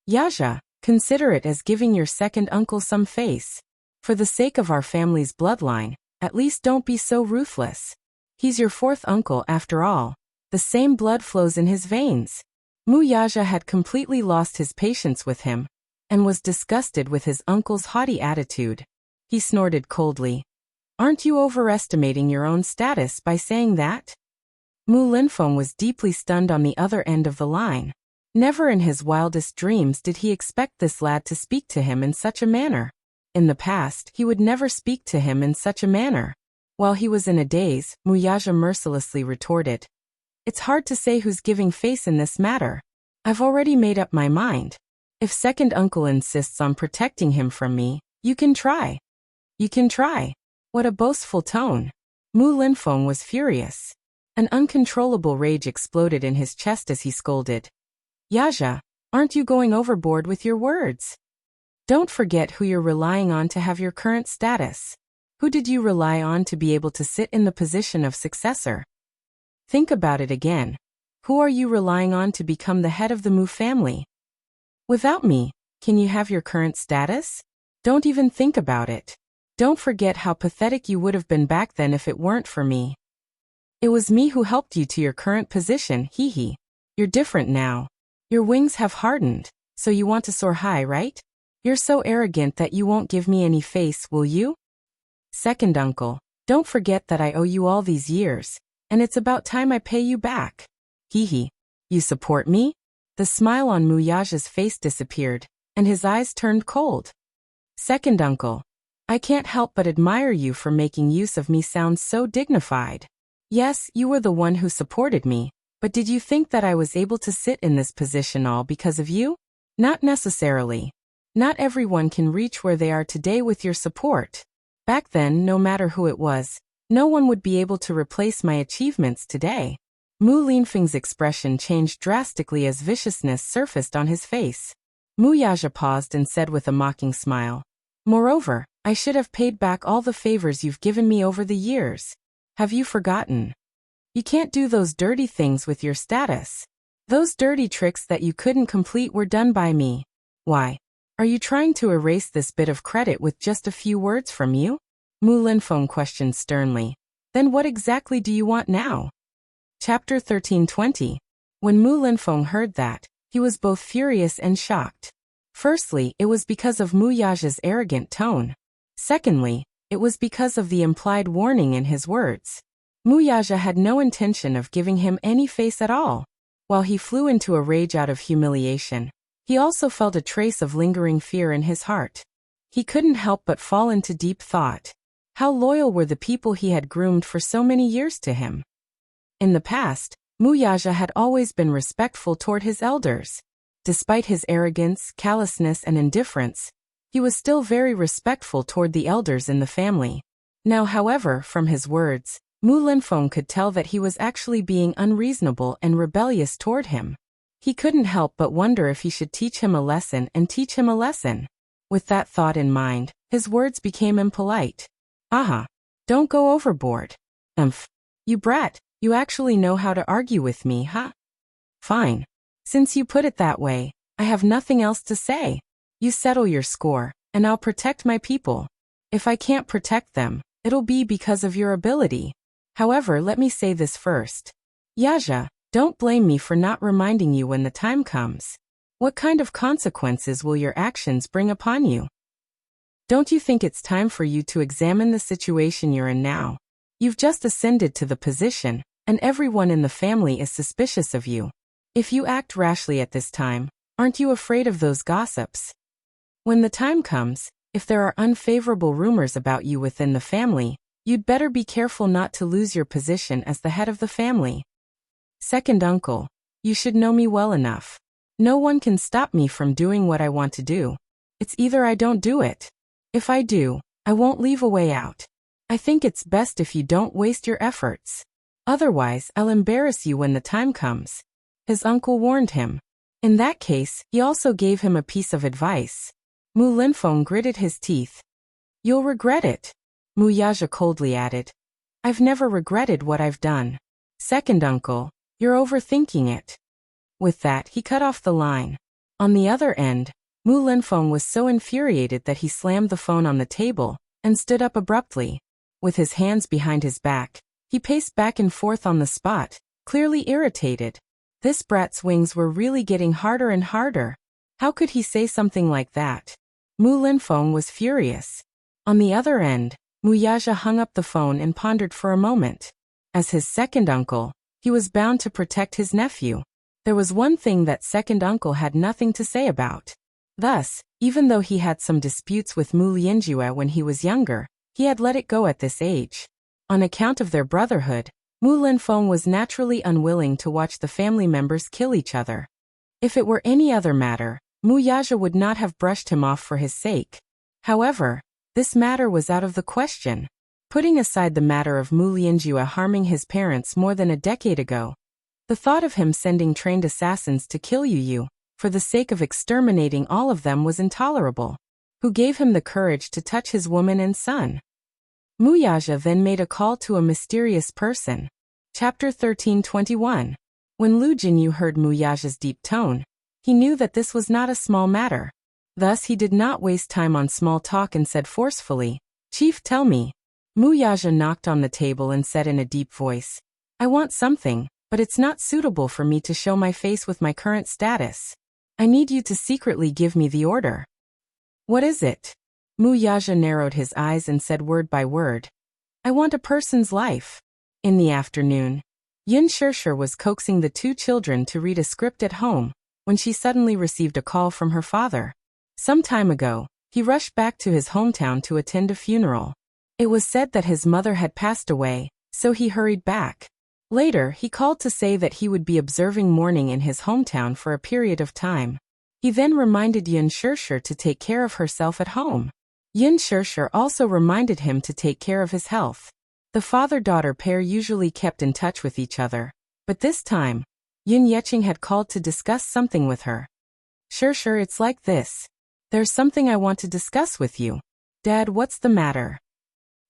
Yaja, consider it as giving your second uncle some face. For the sake of our family's bloodline, at least don't be so ruthless. He's your fourth uncle after all. The same blood flows in his veins. Mu Yaja had completely lost his patience with him, and was disgusted with his uncle's haughty attitude. He snorted coldly. Aren't you overestimating your own status by saying that? Mu Linfeng was deeply stunned on the other end of the line. Never in his wildest dreams did he expect this lad to speak to him in such a manner. In the past, he would never speak to him in such a manner. While he was in a daze, Mu Yaja mercilessly retorted. It's hard to say who's giving face in this matter. I've already made up my mind. If second uncle insists on protecting him from me, you can try. You can try. What a boastful tone. Mu Linfeng was furious. An uncontrollable rage exploded in his chest as he scolded. Yaja, aren't you going overboard with your words? Don't forget who you're relying on to have your current status. Who did you rely on to be able to sit in the position of successor? Think about it again. Who are you relying on to become the head of the Mu family? Without me, can you have your current status? Don't even think about it. Don't forget how pathetic you would have been back then if it weren't for me. It was me who helped you to your current position, hee. You're different now. Your wings have hardened, so you want to soar high, right? You're so arrogant that you won't give me any face, will you? Second uncle, don't forget that I owe you all these years, and it's about time I pay you back. Hee. You support me? The smile on Mu Yaja's face disappeared, and his eyes turned cold. Second uncle, I can't help but admire you for making use of me sound so dignified. Yes, you were the one who supported me, but did you think that I was able to sit in this position all because of you? Not necessarily. Not everyone can reach where they are today with your support. Back then, no matter who it was, no one would be able to replace my achievements today. Mu Linfeng's expression changed drastically as viciousness surfaced on his face. Mu Yaja paused and said with a mocking smile, Moreover, I should have paid back all the favors you've given me over the years. Have you forgotten? You can't do those dirty things with your status. Those dirty tricks that you couldn't complete were done by me. Why? Are you trying to erase this bit of credit with just a few words from you? Mu Linfeng questioned sternly. Then what exactly do you want now? Chapter 1320. When Mu Linfeng heard that, he was both furious and shocked. Firstly, it was because of Mu Yaja's arrogant tone. Secondly, it was because of the implied warning in his words. Mu Yaja had no intention of giving him any face at all. While he flew into a rage out of humiliation, he also felt a trace of lingering fear in his heart. He couldn't help but fall into deep thought. How loyal were the people he had groomed for so many years to him? In the past, Mu Yaja had always been respectful toward his elders. Despite his arrogance, callousness, and indifference, he was still very respectful toward the elders in the family. Now, however, from his words, Mu Linfeng could tell that he was actually being unreasonable and rebellious toward him. He couldn't help but wonder if he should teach him a lesson and teach him a lesson. With that thought in mind, his words became impolite. Aha! Don't go overboard. You brat, you actually know how to argue with me, huh? Fine. Since you put it that way, I have nothing else to say. You settle your score, and I'll protect my people. If I can't protect them, it'll be because of your ability. However, let me say this first. Yaja, don't blame me for not reminding you when the time comes. What kind of consequences will your actions bring upon you? Don't you think it's time for you to examine the situation you're in now? You've just ascended to the position, and everyone in the family is suspicious of you. If you act rashly at this time, aren't you afraid of those gossips? When the time comes, if there are unfavorable rumors about you within the family, you'd better be careful not to lose your position as the head of the family. Second uncle, You should know me well enough. No one can stop me from doing what I want to do. It's either I don't do it. If I do, I won't leave a way out. I think it's best if you don't waste your efforts. Otherwise, I'll embarrass you when the time comes. His uncle warned him. In that case, he also gave him a piece of advice. Mu Linfeng gritted his teeth. You'll regret it. Mu Yaja coldly added. I've never regretted what I've done. Second uncle, you're overthinking it. With that, he cut off the line. On the other end, Mu Linfeng was so infuriated that he slammed the phone on the table and stood up abruptly. With his hands behind his back, he paced back and forth on the spot, clearly irritated. This brat's wings were really getting harder and harder. How could he say something like that? Mu Linfeng was furious. On the other end, Mu Yaja hung up the phone and pondered for a moment. As his second uncle, he was bound to protect his nephew. There was one thing that second uncle had nothing to say about. Thus, even though he had some disputes with Mu Lianjue when he was younger, he had let it go at this age. On account of their brotherhood, Mu Linfeng was naturally unwilling to watch the family members kill each other. If it were any other matter, Mu Yaja would not have brushed him off for his sake. However, this matter was out of the question. Putting aside the matter of Mu Lianjue harming his parents more than a decade ago, the thought of him sending trained assassins to kill Yu, for the sake of exterminating all of them, was intolerable. Who gave him the courage to touch his woman and son? Mu Yaja then made a call to a mysterious person. Chapter 1321. When Lu Jinyu heard Mu Yaja's deep tone, he knew that this was not a small matter. Thus he did not waste time on small talk and said forcefully, Chief, tell me. Mu Yaja knocked on the table and said in a deep voice, I want something, but it's not suitable for me to show my face with my current status. I need you to secretly give me the order. What is it? Mu Yaja narrowed his eyes and said word by word. I want a person's life. In the afternoon, Yin Shirshir was coaxing the two children to read a script at home, when she suddenly received a call from her father. Some time ago, he rushed back to his hometown to attend a funeral. It was said that his mother had passed away, so he hurried back. Later, he called to say that he would be observing mourning in his hometown for a period of time. He then reminded Yin Shirshir to take care of herself at home. Yin Shirshir also reminded him to take care of his health. The father-daughter pair usually kept in touch with each other, but this time, Yin Yeqing had called to discuss something with her. Shirshir, it's like this. There's something I want to discuss with you. Dad, what's the matter?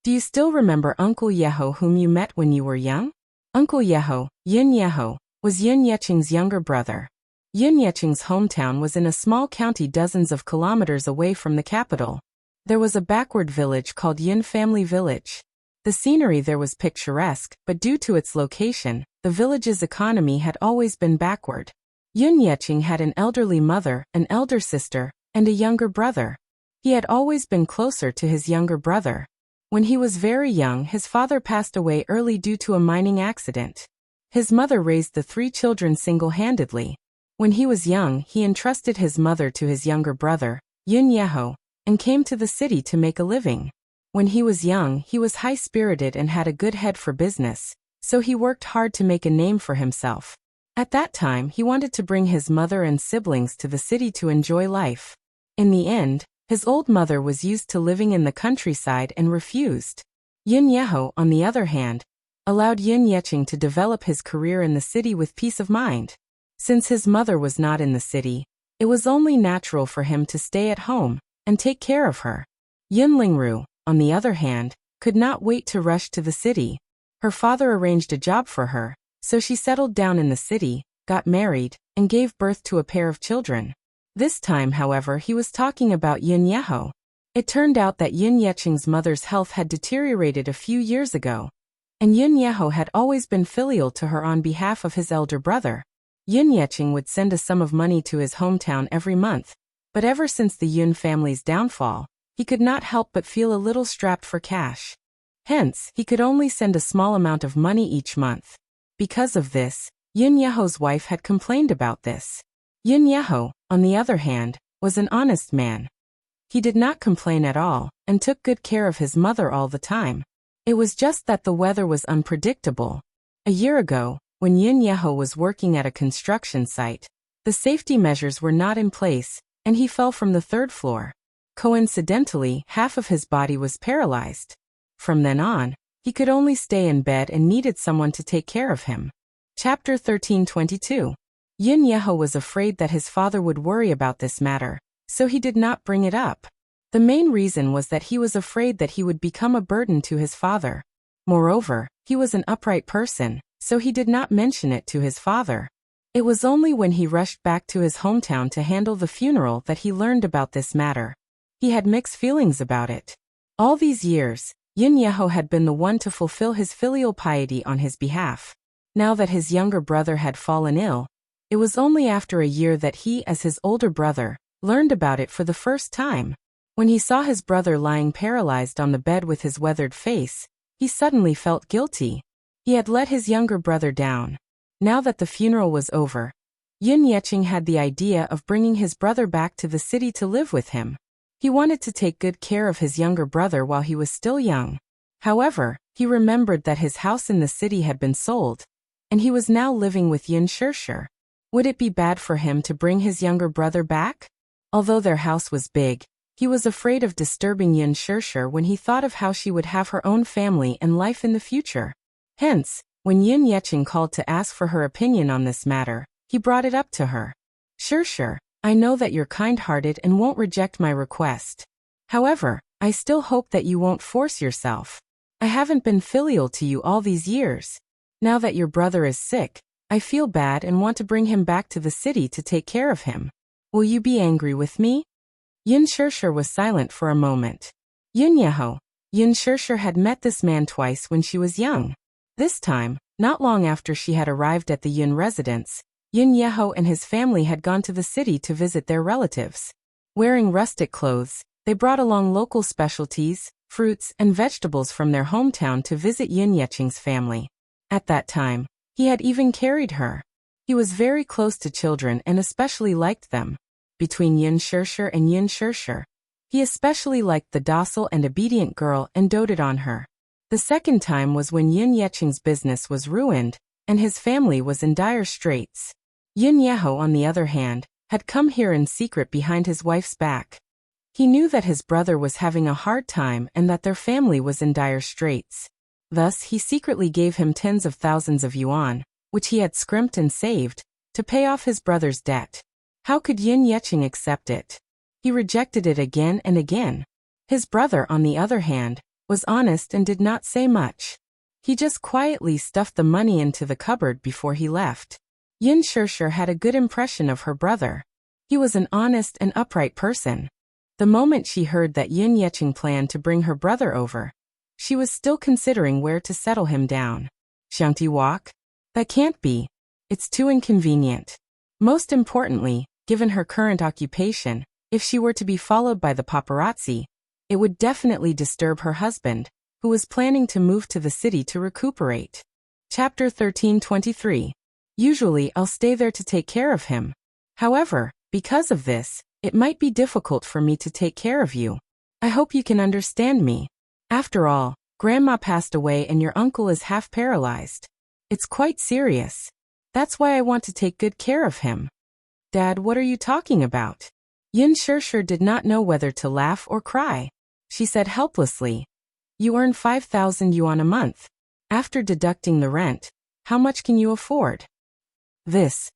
Do you still remember Uncle Yeho whom you met when you were young? Uncle Yeho, Yin Yeho, was Yin Yeqing's younger brother. Yin Yeqing's hometown was in a small county dozens of kilometers away from the capital. There was a backward village called Yin Family Village. The scenery there was picturesque, but due to its location, the village's economy had always been backward. Yin Yeqing had an elderly mother, an elder sister, and a younger brother. He had always been closer to his younger brother. When he was very young, his father passed away early due to a mining accident. His mother raised the three children single-handedly. When he was young, he entrusted his mother to his younger brother, Yin Yeho, and came to the city to make a living. When he was young, he was high-spirited and had a good head for business, so he worked hard to make a name for himself. At that time, he wanted to bring his mother and siblings to the city to enjoy life. In the end, his old mother was used to living in the countryside and refused. Yin Yeho, on the other hand, allowed Yin Yeqing to develop his career in the city with peace of mind. Since his mother was not in the city, it was only natural for him to stay at home and take care of her. Yin Lingru, on the other hand, could not wait to rush to the city. Her father arranged a job for her, so she settled down in the city, got married, and gave birth to a pair of children. This time, however, he was talking about Yin Yeho. It turned out that Yin Yeqing's mother's health had deteriorated a few years ago, and Yin Yeho had always been filial to her on behalf of his elder brother. Yin Yeqing would send a sum of money to his hometown every month, but ever since the Yun family's downfall, he could not help but feel a little strapped for cash. Hence, he could only send a small amount of money each month. Because of this, Yin Yeho's wife had complained about this. Yin Yeho, on the other hand, was an honest man. He did not complain at all, and took good care of his mother all the time. It was just that the weather was unpredictable. A year ago, when Yin Yeho was working at a construction site. The safety measures were not in place, and he fell from the third floor. Coincidentally, half of his body was paralyzed. From then on, he could only stay in bed and needed someone to take care of him. Chapter 1322. Yin Yeho was afraid that his father would worry about this matter, so he did not bring it up. The main reason was that he was afraid that he would become a burden to his father. Moreover, he was an upright person, so he did not mention it to his father. It was only when he rushed back to his hometown to handle the funeral that he learned about this matter. He had mixed feelings about it. All these years, Yin Yeho had been the one to fulfill his filial piety on his behalf. Now that his younger brother had fallen ill, it was only after a year that he, as his older brother, learned about it for the first time. When he saw his brother lying paralyzed on the bed with his weathered face, he suddenly felt guilty. He had let his younger brother down. Now that the funeral was over, Yin Yeching had the idea of bringing his brother back to the city to live with him. He wanted to take good care of his younger brother while he was still young. However, he remembered that his house in the city had been sold, and he was now living with Yin Shirshir. Would it be bad for him to bring his younger brother back? Although their house was big, he was afraid of disturbing Yin Shirshir when he thought of how she would have her own family and life in the future. Hence, when Yin Yeching called to ask for her opinion on this matter, he brought it up to her. Shirshir, I know that you're kind-hearted and won't reject my request. However, I still hope that you won't force yourself. I haven't been filial to you all these years. Now that your brother is sick, I feel bad and want to bring him back to the city to take care of him. Will you be angry with me? Yin Shirshir was silent for a moment. Yin Yeho, Yin Shirshir had met this man twice when she was young. This time, not long after she had arrived at the Yin residence, Yin Yeho and his family had gone to the city to visit their relatives. Wearing rustic clothes, they brought along local specialties, fruits, and vegetables from their hometown to visit Yin Yeching's family. At that time, he had even carried her. He was very close to children and especially liked them. Between Yin Shirshir and Yin Shirshir, he especially liked the docile and obedient girl and doted on her. The second time was when Yin Yeching's business was ruined, and his family was in dire straits. Yin Yeho, on the other hand, had come here in secret behind his wife's back. He knew that his brother was having a hard time and that their family was in dire straits. Thus, he secretly gave him tens of thousands of yuan, which he had scrimped and saved, to pay off his brother's debt. How could Yin Yeching accept it? He rejected it again and again. His brother, on the other hand, was honest and did not say much. He just quietly stuffed the money into the cupboard before he left. Yin Shirshir had a good impression of her brother. He was an honest and upright person. The moment she heard that Yin Yeching planned to bring her brother over, she was still considering where to settle him down. Xiangti walk? That can't be. It's too inconvenient. Most importantly, given her current occupation, if she were to be followed by the paparazzi, it would definitely disturb her husband, who was planning to move to the city to recuperate. Chapter 1323. Usually I'll stay there to take care of him. However, because of this, it might be difficult for me to take care of you. I hope you can understand me. After all, Grandma passed away and your uncle is half paralyzed. It's quite serious. That's why I want to take good care of him. Dad, what are you talking about? Yin Shirshir did not know whether to laugh or cry. She said helplessly, You earn 5,000 yuan a month. After deducting the rent, how much can you afford? This.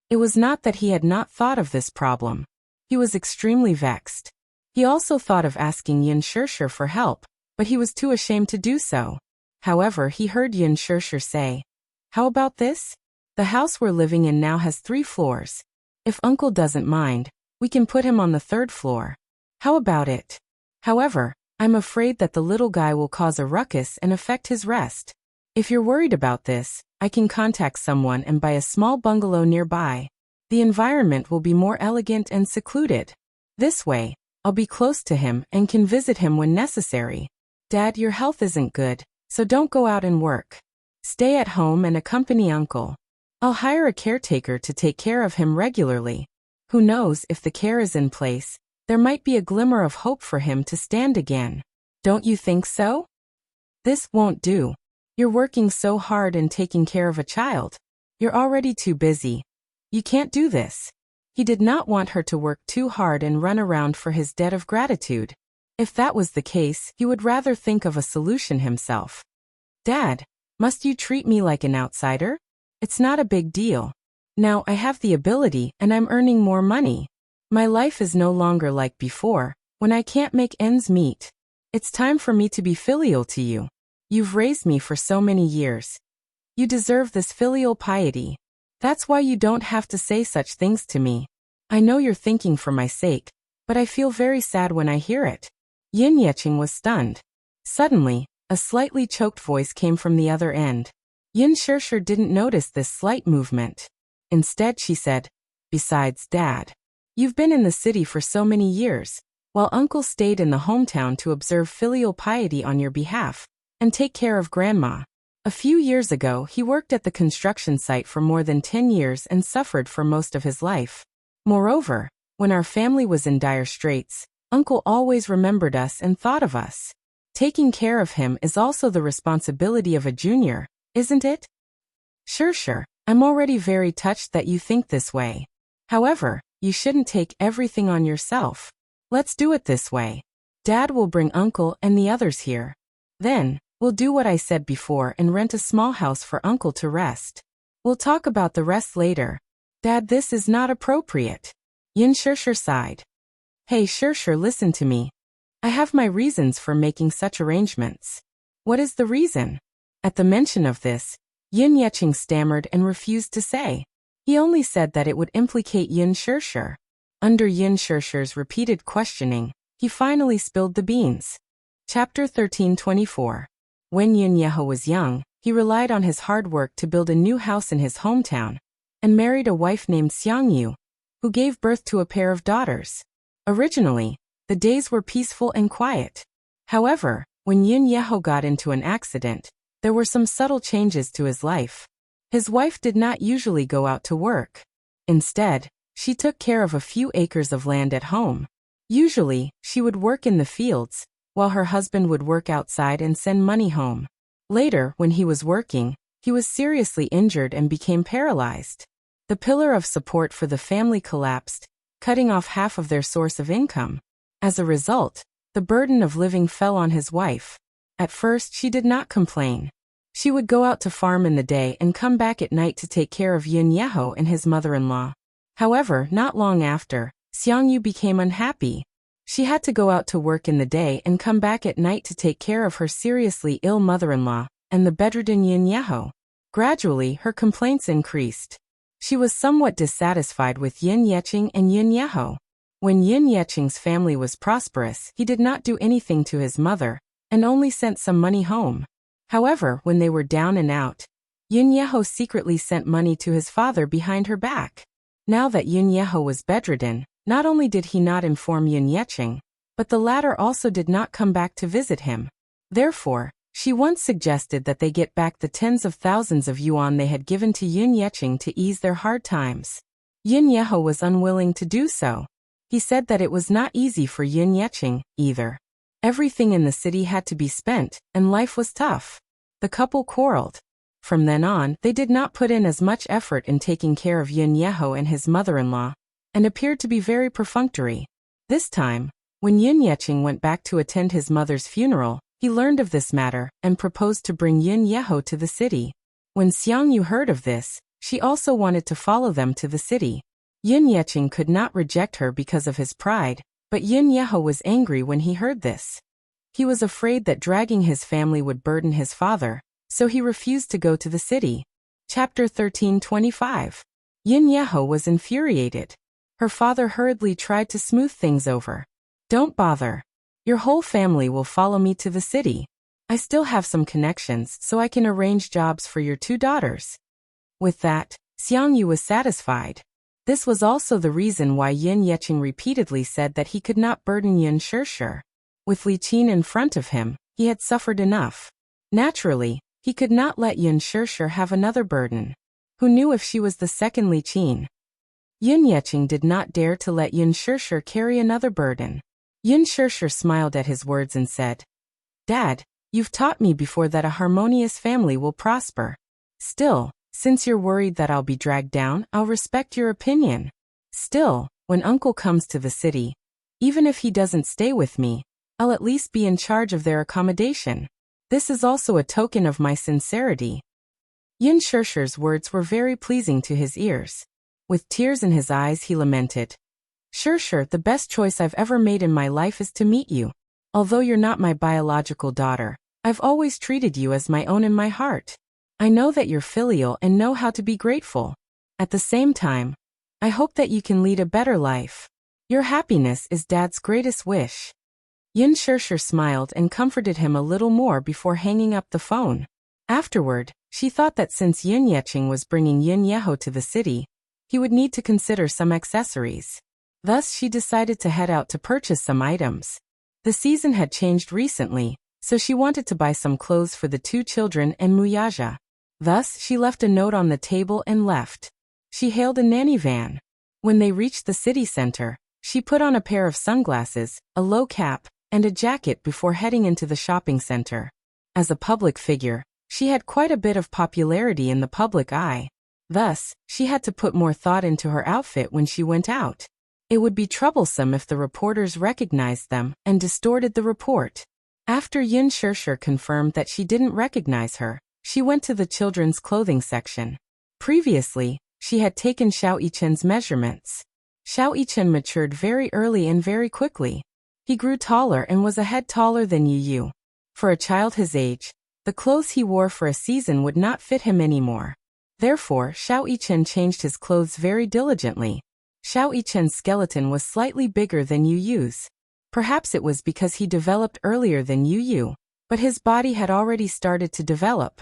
It was not that he had not thought of this problem. He was extremely vexed. He also thought of asking Yin Shirshir for help, but he was too ashamed to do so. However, he heard Yin Shirshir say, How about this? The house we're living in now has 3 floors. If Uncle doesn't mind, we can put him on the 3rd floor. How about it? However, I'm afraid that the little guy will cause a ruckus and affect his rest. If you're worried about this, I can contact someone and buy a small bungalow nearby. The environment will be more elegant and secluded. This way, I'll be close to him and can visit him when necessary. Dad, your health isn't good, so don't go out and work. Stay at home and accompany Uncle. I'll hire a caretaker to take care of him regularly. Who knows, if the care is in place, there might be a glimmer of hope for him to stand again. Don't you think so? This won't do. You're working so hard and taking care of a child. You're already too busy. You can't do this. He did not want her to work too hard and run around for his debt of gratitude. If that was the case, he would rather think of a solution himself. Dad, must you treat me like an outsider? It's not a big deal. Now I have the ability and I'm earning more money. My life is no longer like before, when I can't make ends meet. It's time for me to be filial to you. You've raised me for so many years. You deserve this filial piety. That's why you don't have to say such things to me. I know you're thinking for my sake, but I feel very sad when I hear it. Yin Yeqing was stunned. Suddenly, a slightly choked voice came from the other end. Yin Shirshir didn't notice this slight movement. Instead, she said, "Besides, Dad, you've been in the city for so many years, while Uncle stayed in the hometown to observe filial piety on your behalf and take care of Grandma. A few years ago, he worked at the construction site for more than 10 years and suffered for most of his life. Moreover, when our family was in dire straits, Uncle always remembered us and thought of us. Taking care of him is also the responsibility of a junior, isn't it?" Sure, I'm already very touched that you think this way. However, you shouldn't take everything on yourself. Let's do it this way. Dad will bring Uncle and the others here. Then, we'll do what I said before and rent a small house for Uncle to rest. We'll talk about the rest later. Dad, this is not appropriate. Yin Shirshir sighed. Hey Shirshir, listen to me. I have my reasons for making such arrangements. What is the reason? At the mention of this, Yin Yeqing stammered and refused to say. He only said that it would implicate Yin Shirshir. Under Yin Shirshir's repeated questioning, he finally spilled the beans. Chapter 1324. When Yin Yeho was young, he relied on his hard work to build a new house in his hometown, and married a wife named Xiangyu, who gave birth to a pair of daughters. Originally, the days were peaceful and quiet. However, when Yin Yeho got into an accident, there were some subtle changes to his life. His wife did not usually go out to work. Instead, she took care of a few acres of land at home. Usually, she would work in the fields, while her husband would work outside and send money home. Later, when he was working, he was seriously injured and became paralyzed. The pillar of support for the family collapsed, cutting off half of their source of income. As a result, the burden of living fell on his wife. At first, she did not complain. She would go out to farm in the day and come back at night to take care of Yin Yeho and his mother-in-law. However, not long after, Xiangyu became unhappy. She had to go out to work in the day and come back at night to take care of her seriously ill mother-in-law and the bedridden Yin Yeho. Gradually, her complaints increased. She was somewhat dissatisfied with Yin Yeqing and Yin Yeho. When Yin Yeqing's family was prosperous, he did not do anything to his mother, and only sent some money home. However, when they were down and out, Yin Yeho secretly sent money to his father behind her back. Now that Yin Yeho was bedridden, not only did he not inform Yin Yeqing, but the latter also did not come back to visit him. Therefore, she once suggested that they get back the tens of thousands of yuan they had given to Yin Yeqing to ease their hard times. Yin Yeho was unwilling to do so. He said that it was not easy for Yin Yeqing, either. Everything in the city had to be spent, and life was tough. The couple quarreled. From then on, they did not put in as much effort in taking care of Yin Yeho and his mother-in-law, and appeared to be very perfunctory. This time, when Yin Yeqing went back to attend his mother's funeral, he learned of this matter and proposed to bring Yin Yeho to the city. When Xiangyu heard of this, she also wanted to follow them to the city. Yin Yeqing could not reject her because of his pride, but Yin Yeho was angry when he heard this. He was afraid that dragging his family would burden his father, so he refused to go to the city. Chapter 1325. Yin Yeho was infuriated. Her father hurriedly tried to smooth things over. Don't bother. Your whole family will follow me to the city. I still have some connections, so I can arrange jobs for your two daughters. With that, Xiangyu was satisfied. This was also the reason why Yin Yeqing repeatedly said that he could not burden Yin Shirshir. With Li Qin in front of him, he had suffered enough. Naturally, he could not let Yin Shirshir have another burden. Who knew if she was the second Li Qin? Yin Yeqing did not dare to let Yin Shirshir carry another burden. Yin Shirshir smiled at his words and said, Dad, you've taught me before that a harmonious family will prosper. Still, Since you're worried that I'll be dragged down, I'll respect your opinion. Still, when Uncle comes to the city, even if he doesn't stay with me, I'll at least be in charge of their accommodation. This is also a token of my sincerity." Yin Shishi's words were very pleasing to his ears. With tears in his eyes, he lamented, "Shishi, the best choice I've ever made in my life is to meet you. Although you're not my biological daughter, I've always treated you as my own in my heart. I know that you're filial and know how to be grateful. At the same time, I hope that you can lead a better life. Your happiness is Dad's greatest wish." Yin Shishi smiled and comforted him a little more before hanging up the phone. Afterward, she thought that since Yin Yecheng was bringing Yin Yeho to the city, he would need to consider some accessories. Thus, she decided to head out to purchase some items. The season had changed recently, so she wanted to buy some clothes for the two children and Muyaja. Thus, she left a note on the table and left. She hailed a nanny van. When they reached the city center, she put on a pair of sunglasses, a low cap, and a jacket before heading into the shopping center. As a public figure, she had quite a bit of popularity in the public eye. Thus, she had to put more thought into her outfit when she went out. It would be troublesome if the reporters recognized them and distorted the report. After Yin Shishi confirmed that she didn't recognize her, she went to the children's clothing section. Previously, she had taken Xiao Yichen's measurements. Xiao Yichen matured very early and very quickly. He grew taller and was a head taller than Yu Yu. For a child his age, the clothes he wore for a season would not fit him anymore. Therefore, Xiao Yichen changed his clothes very diligently. Xiao Yichen's skeleton was slightly bigger than Yu Yu's. Perhaps it was because he developed earlier than Yu Yu, but his body had already started to develop.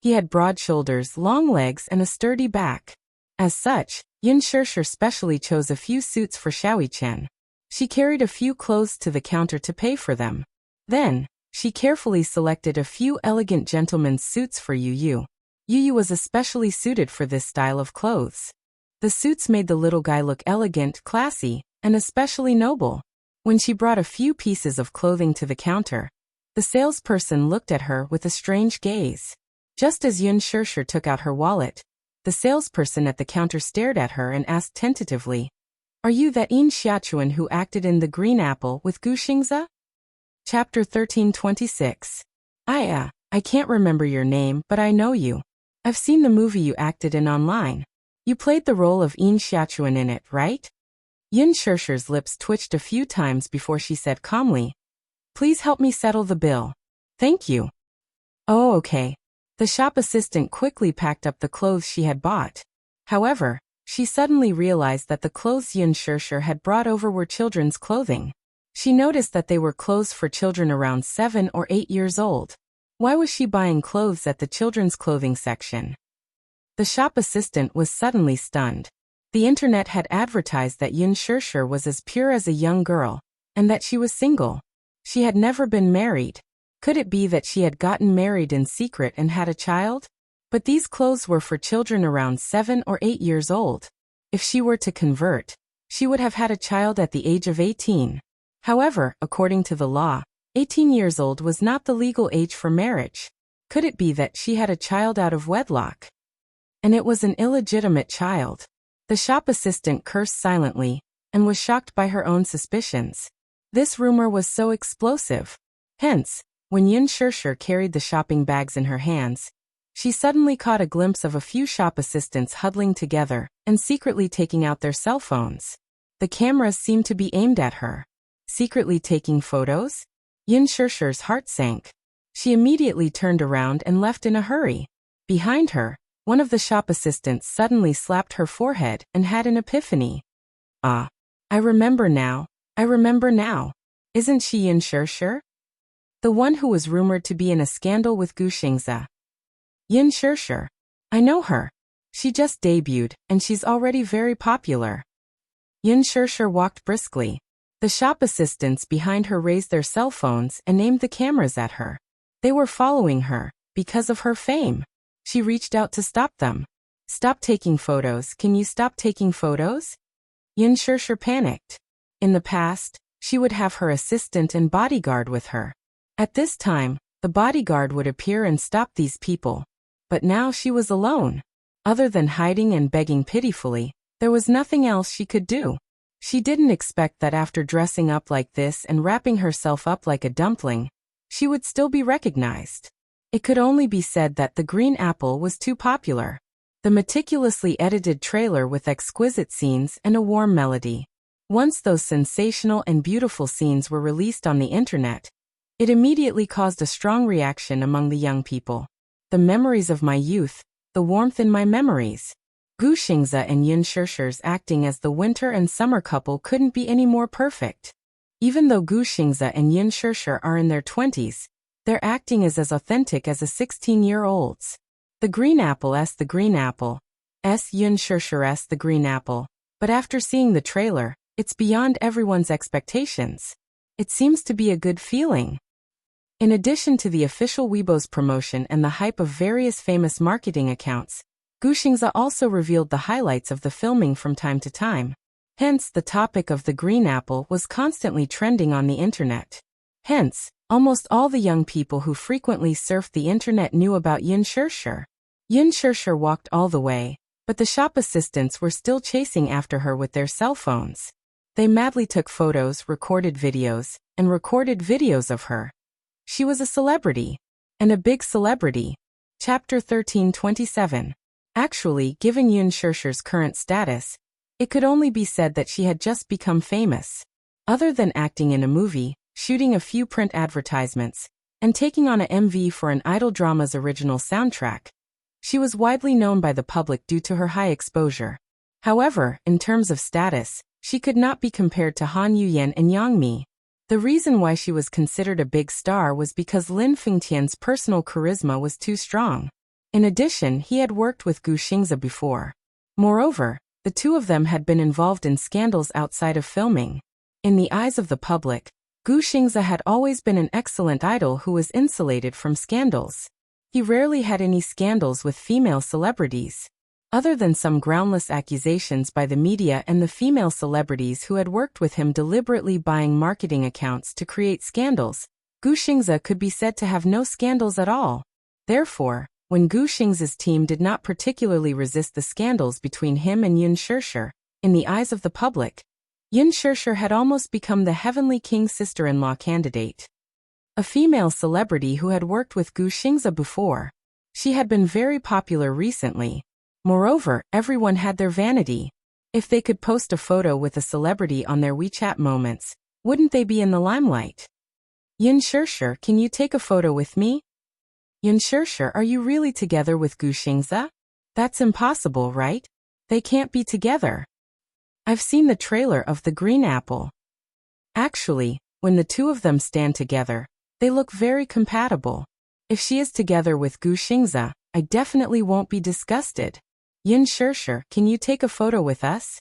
He had broad shoulders, long legs, and a sturdy back. As such, Yin Shishi specially chose a few suits for Xiao Yichen. She carried a few clothes to the counter to pay for them. Then, she carefully selected a few elegant gentlemen's suits for Yu Yu. Yu Yu was especially suited for this style of clothes. The suits made the little guy look elegant, classy, and especially noble. When she brought a few pieces of clothing to the counter, the salesperson looked at her with a strange gaze. Just as Yin Shishi took out her wallet, the salesperson at the counter stared at her and asked tentatively, "Are you that Yin Xiachuan who acted in The Green Apple with Gu Xingze?" Chapter 1326. I can't remember your name, but I know you. I've seen the movie you acted in online. You played the role of Yin Xiachuan in it, right? Yin Shishi's lips twitched a few times before she said calmly, "Please help me settle the bill." "Thank you." "Oh, okay." The shop assistant quickly packed up the clothes she had bought. However, she suddenly realized that the clothes Yin Shishi had brought over were children's clothing. She noticed that they were clothes for children around 7 or 8 years old. Why was she buying clothes at the children's clothing section? The shop assistant was suddenly stunned. The internet had advertised that Yin Shishi was as pure as a young girl, and that she was single. She had never been married. Could it be that she had gotten married in secret and had a child? But these clothes were for children around 7 or 8 years old. If she were to convert, she would have had a child at the age of 18. However, according to the law, 18 years old was not the legal age for marriage. Could it be that she had a child out of wedlock? And it was an illegitimate child. The shop assistant cursed silently, and was shocked by her own suspicions. This rumor was so explosive. Hence, when Yin Shishi carried the shopping bags in her hands, she suddenly caught a glimpse of a few shop assistants huddling together and secretly taking out their cell phones. The cameras seemed to be aimed at her. Secretly taking photos? Yin Shishi's heart sank. She immediately turned around and left in a hurry. Behind her, one of the shop assistants suddenly slapped her forehead and had an epiphany. "Ah, I remember now. I remember now. Isn't she Yin Shishi? The one who was rumored to be in a scandal with Gu Xingze. Yin Shishi. I know her. She just debuted, and she's already very popular." Yin Shishi walked briskly. The shop assistants behind her raised their cell phones and aimed the cameras at her. They were following her, because of her fame. She reached out to stop them. "Stop taking photos, can you stop taking photos?" Yin Shishi panicked. In the past, she would have her assistant and bodyguard with her. At this time, the bodyguard would appear and stop these people. But now she was alone. Other than hiding and begging pitifully, there was nothing else she could do. She didn't expect that after dressing up like this and wrapping herself up like a dumpling, she would still be recognized. It could only be said that the green apple was too popular. The meticulously edited trailer with exquisite scenes and a warm melody. Once those sensational and beautiful scenes were released on the internet, it immediately caused a strong reaction among the young people. The memories of my youth, the warmth in my memories. Gu Xingze and Yin Shishir's acting as the winter and summer couple couldn't be any more perfect. Even though Gu Xingze and Yin Shishir are in their 20s, their acting is as authentic as a 16-year-old's. The green apple s the green apple, Yin Shishir s the green apple. But after seeing the trailer, it's beyond everyone's expectations. It seems to be a good feeling. In addition to the official Weibo's promotion and the hype of various famous marketing accounts, Gu Xingze also revealed the highlights of the filming from time to time. Hence, the topic of the green apple was constantly trending on the internet. Hence, almost all the young people who frequently surfed the internet knew about Yin Shishir. Yin Shishir walked all the way, but the shop assistants were still chasing after her with their cell phones. They madly took photos, recorded videos of her. She was a celebrity. And a big celebrity. Chapter 1327. Actually, given Yin Shishir's current status, it could only be said that she had just become famous. Other than acting in a movie, shooting a few print advertisements, and taking on a MV for an idol drama's original soundtrack, she was widely known by the public due to her high exposure. However, in terms of status, she could not be compared to Han Yuyan and Yang Mi. The reason why she was considered a big star was because Lin Fengtian's personal charisma was too strong. In addition, he had worked with Gu Xingze before. Moreover, the two of them had been involved in scandals outside of filming. In the eyes of the public, Gu Xingze had always been an excellent idol who was insulated from scandals. He rarely had any scandals with female celebrities. Other than some groundless accusations by the media and the female celebrities who had worked with him deliberately buying marketing accounts to create scandals, Gu Xingze could be said to have no scandals at all. Therefore, when Gu Xingze's team did not particularly resist the scandals between him and Yin Shishir, in the eyes of the public, Yin Shishir had almost become the heavenly king sister-in-law candidate. A female celebrity who had worked with Gu Xingze before. She had been very popular recently. Moreover, everyone had their vanity. If they could post a photo with a celebrity on their WeChat moments, wouldn't they be in the limelight? Yin Shishir, can you take a photo with me? Yin Shishir, are you really together with Gu Xingze? That's impossible, right? They can't be together. I've seen the trailer of the green apple. Actually, when the two of them stand together, they look very compatible. If she is together with Gu Xingze, I definitely won't be disgusted. Yin Shishir, can you take a photo with us?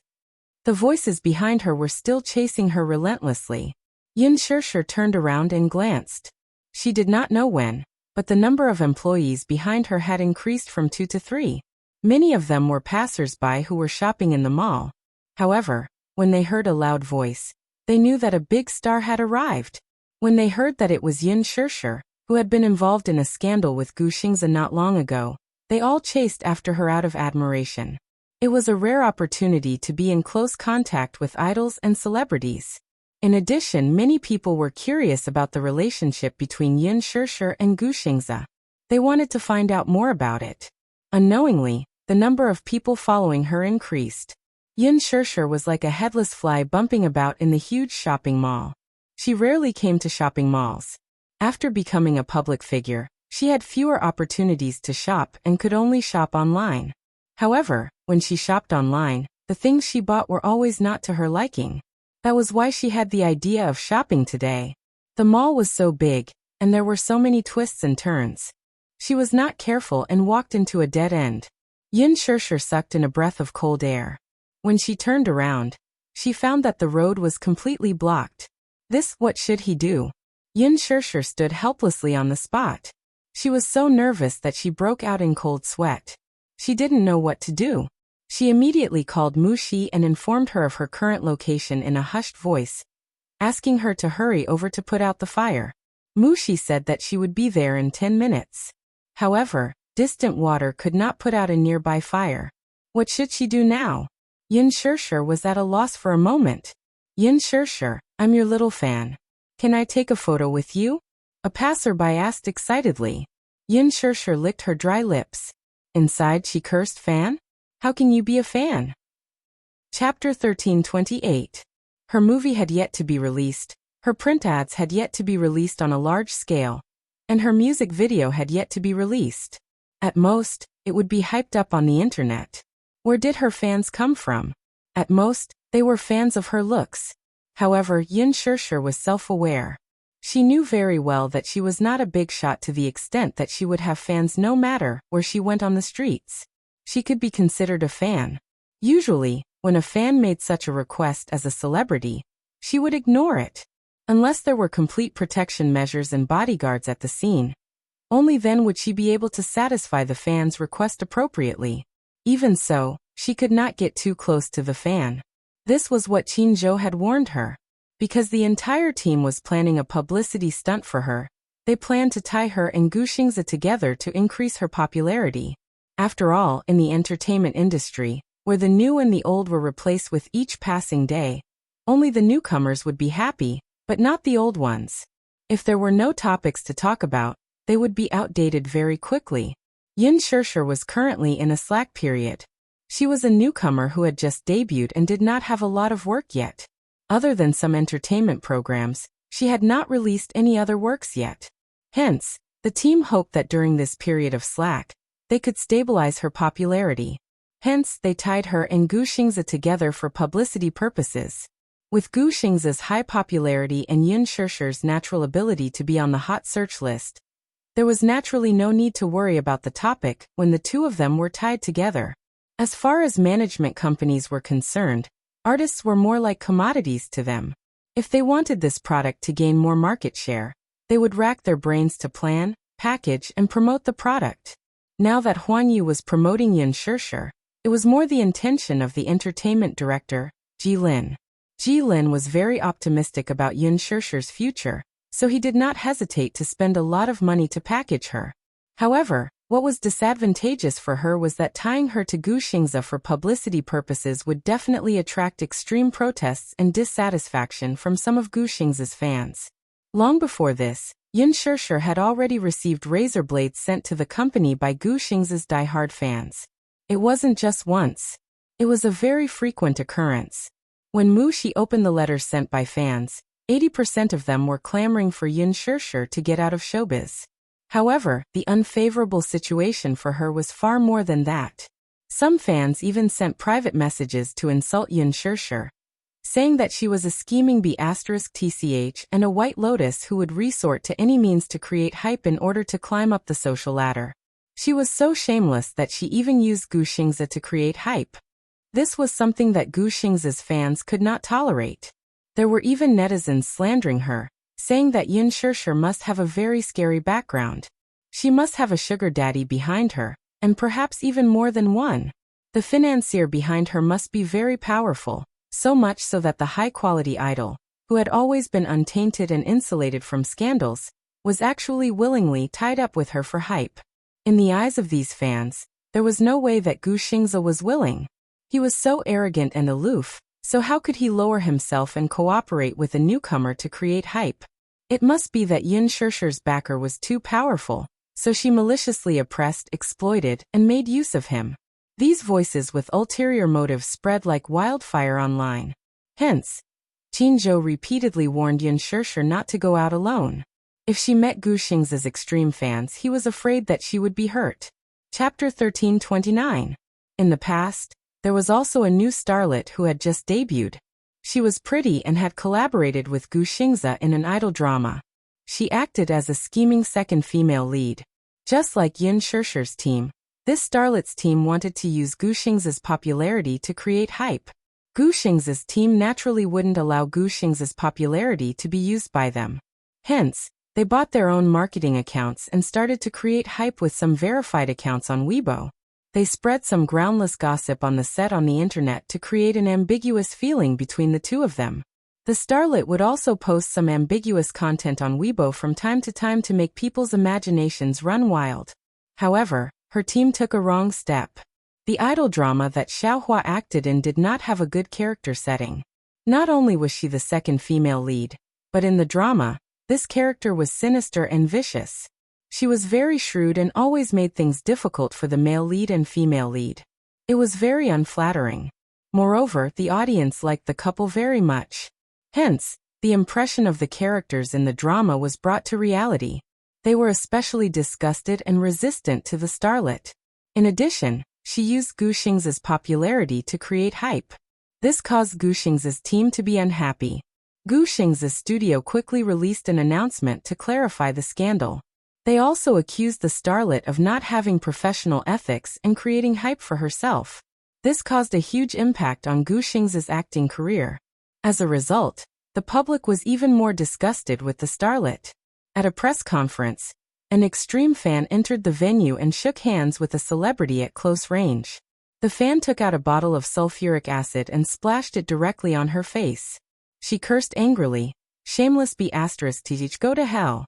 The voices behind her were still chasing her relentlessly. Yin Shishir turned around and glanced. She did not know when, but the number of employees behind her had increased from 2 to 3. Many of them were passers-by who were shopping in the mall. However, when they heard a loud voice, they knew that a big star had arrived. When they heard that it was Yin Shishir, who had been involved in a scandal with Gu Xingze not long ago, they all chased after her out of admiration. It was a rare opportunity to be in close contact with idols and celebrities. In addition, many people were curious about the relationship between Yin Shishir and Gu Xingze. They wanted to find out more about it. Unknowingly, the number of people following her increased. Yin Shishir was like a headless fly bumping about in the huge shopping mall. She rarely came to shopping malls. After becoming a public figure, she had fewer opportunities to shop and could only shop online. However, when she shopped online, the things she bought were always not to her liking. That was why she had the idea of shopping today. The mall was so big, and there were so many twists and turns. She was not careful and walked into a dead end. Yin Shishir sucked in a breath of cold air. When she turned around, she found that the road was completely blocked. What should he do? Yin Shishir stood helplessly on the spot. She was so nervous that she broke out in cold sweat. She didn't know what to do. She immediately called Mu Shi and informed her of her current location in a hushed voice, asking her to hurry over to put out the fire. Mu Shi said that she would be there in 10 minutes. However, Distant water could not put out a nearby fire. What should she do now? Yin Shirshir was at a loss for a moment. Yin Shirshir, I'm your little fan. Can I take a photo with you? A passerby asked excitedly. Yin Shirshir licked her dry lips. Inside she cursed, fan? How can you be a fan? Chapter 1328. Her movie had yet to be released, her print ads had yet to be released on a large scale, and her music video had yet to be released. At most, it would be hyped up on the internet. Where did her fans come from? At most, they were fans of her looks. However, Yin Shirshir was self-aware. She knew very well that she was not a big shot to the extent that she would have fans no matter where she went on the streets. She could be considered a fan. Usually, when a fan made such a request as a celebrity, she would ignore it. Unless there were complete protection measures and bodyguards at the scene. Only then would she be able to satisfy the fan's request appropriately. Even so, she could not get too close to the fan. This was what Qin had warned her. Because the entire team was planning a publicity stunt for her, they planned to tie her and Gu Xingzi together to increase her popularity. After all, in the entertainment industry, where the new and the old were replaced with each passing day, only the newcomers would be happy, but not the old ones. If there were no topics to talk about, they would be outdated very quickly. Yin Shirshir was currently in a slack period. She was a newcomer who had just debuted and did not have a lot of work yet. Other than some entertainment programs, she had not released any other works yet. Hence, the team hoped that during this period of slack, they could stabilize her popularity. Hence, they tied her and Gu Xingzi together for publicity purposes. With Gu Xingzi's high popularity and Yin Shirshir's natural ability to be on the hot search list, there was naturally no need to worry about the topic when the two of them were tied together. As far as management companies were concerned, artists were more like commodities to them. If they wanted this product to gain more market share, they would rack their brains to plan, package, and promote the product. Now that Huan Yu was promoting Yin Shirshir, it was more the intention of the entertainment director, Ji Lin. Ji Lin was very optimistic about Yin Shirshir's future, so he did not hesitate to spend a lot of money to package her. However, what was disadvantageous for her was that tying her to Gu Xingzi for publicity purposes would definitely attract extreme protests and dissatisfaction from some of Gu Xingzi's fans. Long before this, Yin Shirshir had already received razor blades sent to the company by Gu Xingzi's die-hard fans. It wasn't just once. It was a very frequent occurrence. When Mu Shi opened the letters sent by fans, 80% of them were clamoring for Yin Shirshir to get out of showbiz. However, the unfavorable situation for her was far more than that. Some fans even sent private messages to insult Yin Shirshir, saying that she was a scheming B*TCH and a white lotus who would resort to any means to create hype in order to climb up the social ladder. She was so shameless that she even used Gu Xingzi to create hype. This was something that Gu Xingzi's fans could not tolerate. There were even netizens slandering her, saying that Yin Shirshir must have a very scary background. She must have a sugar daddy behind her, and perhaps even more than one. The financier behind her must be very powerful, so much so that the high-quality idol, who had always been untainted and insulated from scandals, was actually willingly tied up with her for hype. In the eyes of these fans, there was no way that Gu Xingzi was willing. He was so arrogant and aloof, so how could he lower himself and cooperate with a newcomer to create hype? It must be that Yin Shirshir's backer was too powerful, so she maliciously oppressed, exploited, and made use of him. These voices with ulterior motives spread like wildfire online. Hence, Qin repeatedly warned Yin Shirshir not to go out alone. If she met Gu Xingzi's extreme fans, he was afraid that she would be hurt. Chapter 1329. In the past, there was also a new starlet who had just debuted. She was pretty and had collaborated with Gu Xingzi in an idol drama. She acted as a scheming second female lead. Just like Yin Shirshir's team, this starlet's team wanted to use Gu Xingzi's popularity to create hype. Gu Xingzi's team naturally wouldn't allow Gu Xingzi's popularity to be used by them. Hence, they bought their own marketing accounts and started to create hype with some verified accounts on Weibo. They spread some groundless gossip on the set on the internet to create an ambiguous feeling between the two of them. The starlet would also post some ambiguous content on Weibo from time to time to make people's imaginations run wild. However, her team took a wrong step. The idol drama that Xiaohua acted in did not have a good character setting. Not only was she the second female lead, but in the drama, this character was sinister and vicious. She was very shrewd and always made things difficult for the male lead and female lead. It was very unflattering. Moreover, the audience liked the couple very much. Hence, the impression of the characters in the drama was brought to reality. They were especially disgusted and resistant to the starlet. In addition, she used Gu Xing's popularity to create hype. This caused Gu Xing's team to be unhappy. Gu Xing's studio quickly released an announcement to clarify the scandal. They also accused the starlet of not having professional ethics and creating hype for herself. This caused a huge impact on Gu Xing's acting career. As a result, the public was even more disgusted with the starlet. At a press conference, an extreme fan entered the venue and shook hands with a celebrity at close range. The fan took out a bottle of sulfuric acid and splashed it directly on her face. She cursed angrily, "Shameless B***, go to hell."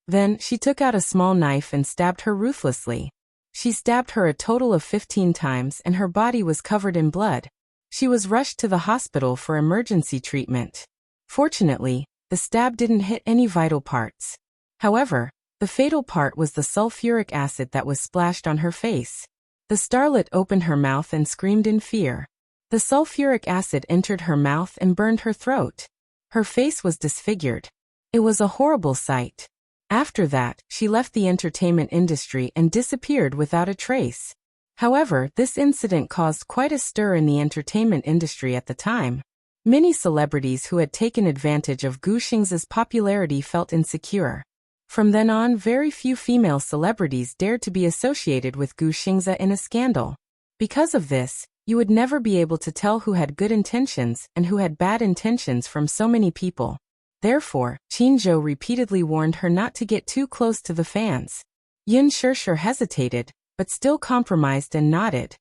Then, she took out a small knife and stabbed her ruthlessly. She stabbed her a total of 15 times and her body was covered in blood. She was rushed to the hospital for emergency treatment. Fortunately, the stab didn't hit any vital parts. However, the fatal part was the sulfuric acid that was splashed on her face. The starlet opened her mouth and screamed in fear. The sulfuric acid entered her mouth and burned her throat. Her face was disfigured. It was a horrible sight. After that, she left the entertainment industry and disappeared without a trace. However, this incident caused quite a stir in the entertainment industry at the time. Many celebrities who had taken advantage of Gu Xing's popularity felt insecure. From then on, very few female celebrities dared to be associated with Gu Xing's in a scandal. Because of this, you would never be able to tell who had good intentions and who had bad intentions from so many people. Therefore, Qin Zhou repeatedly warned her not to get too close to the fans. Yin Shishir hesitated, but still compromised and nodded.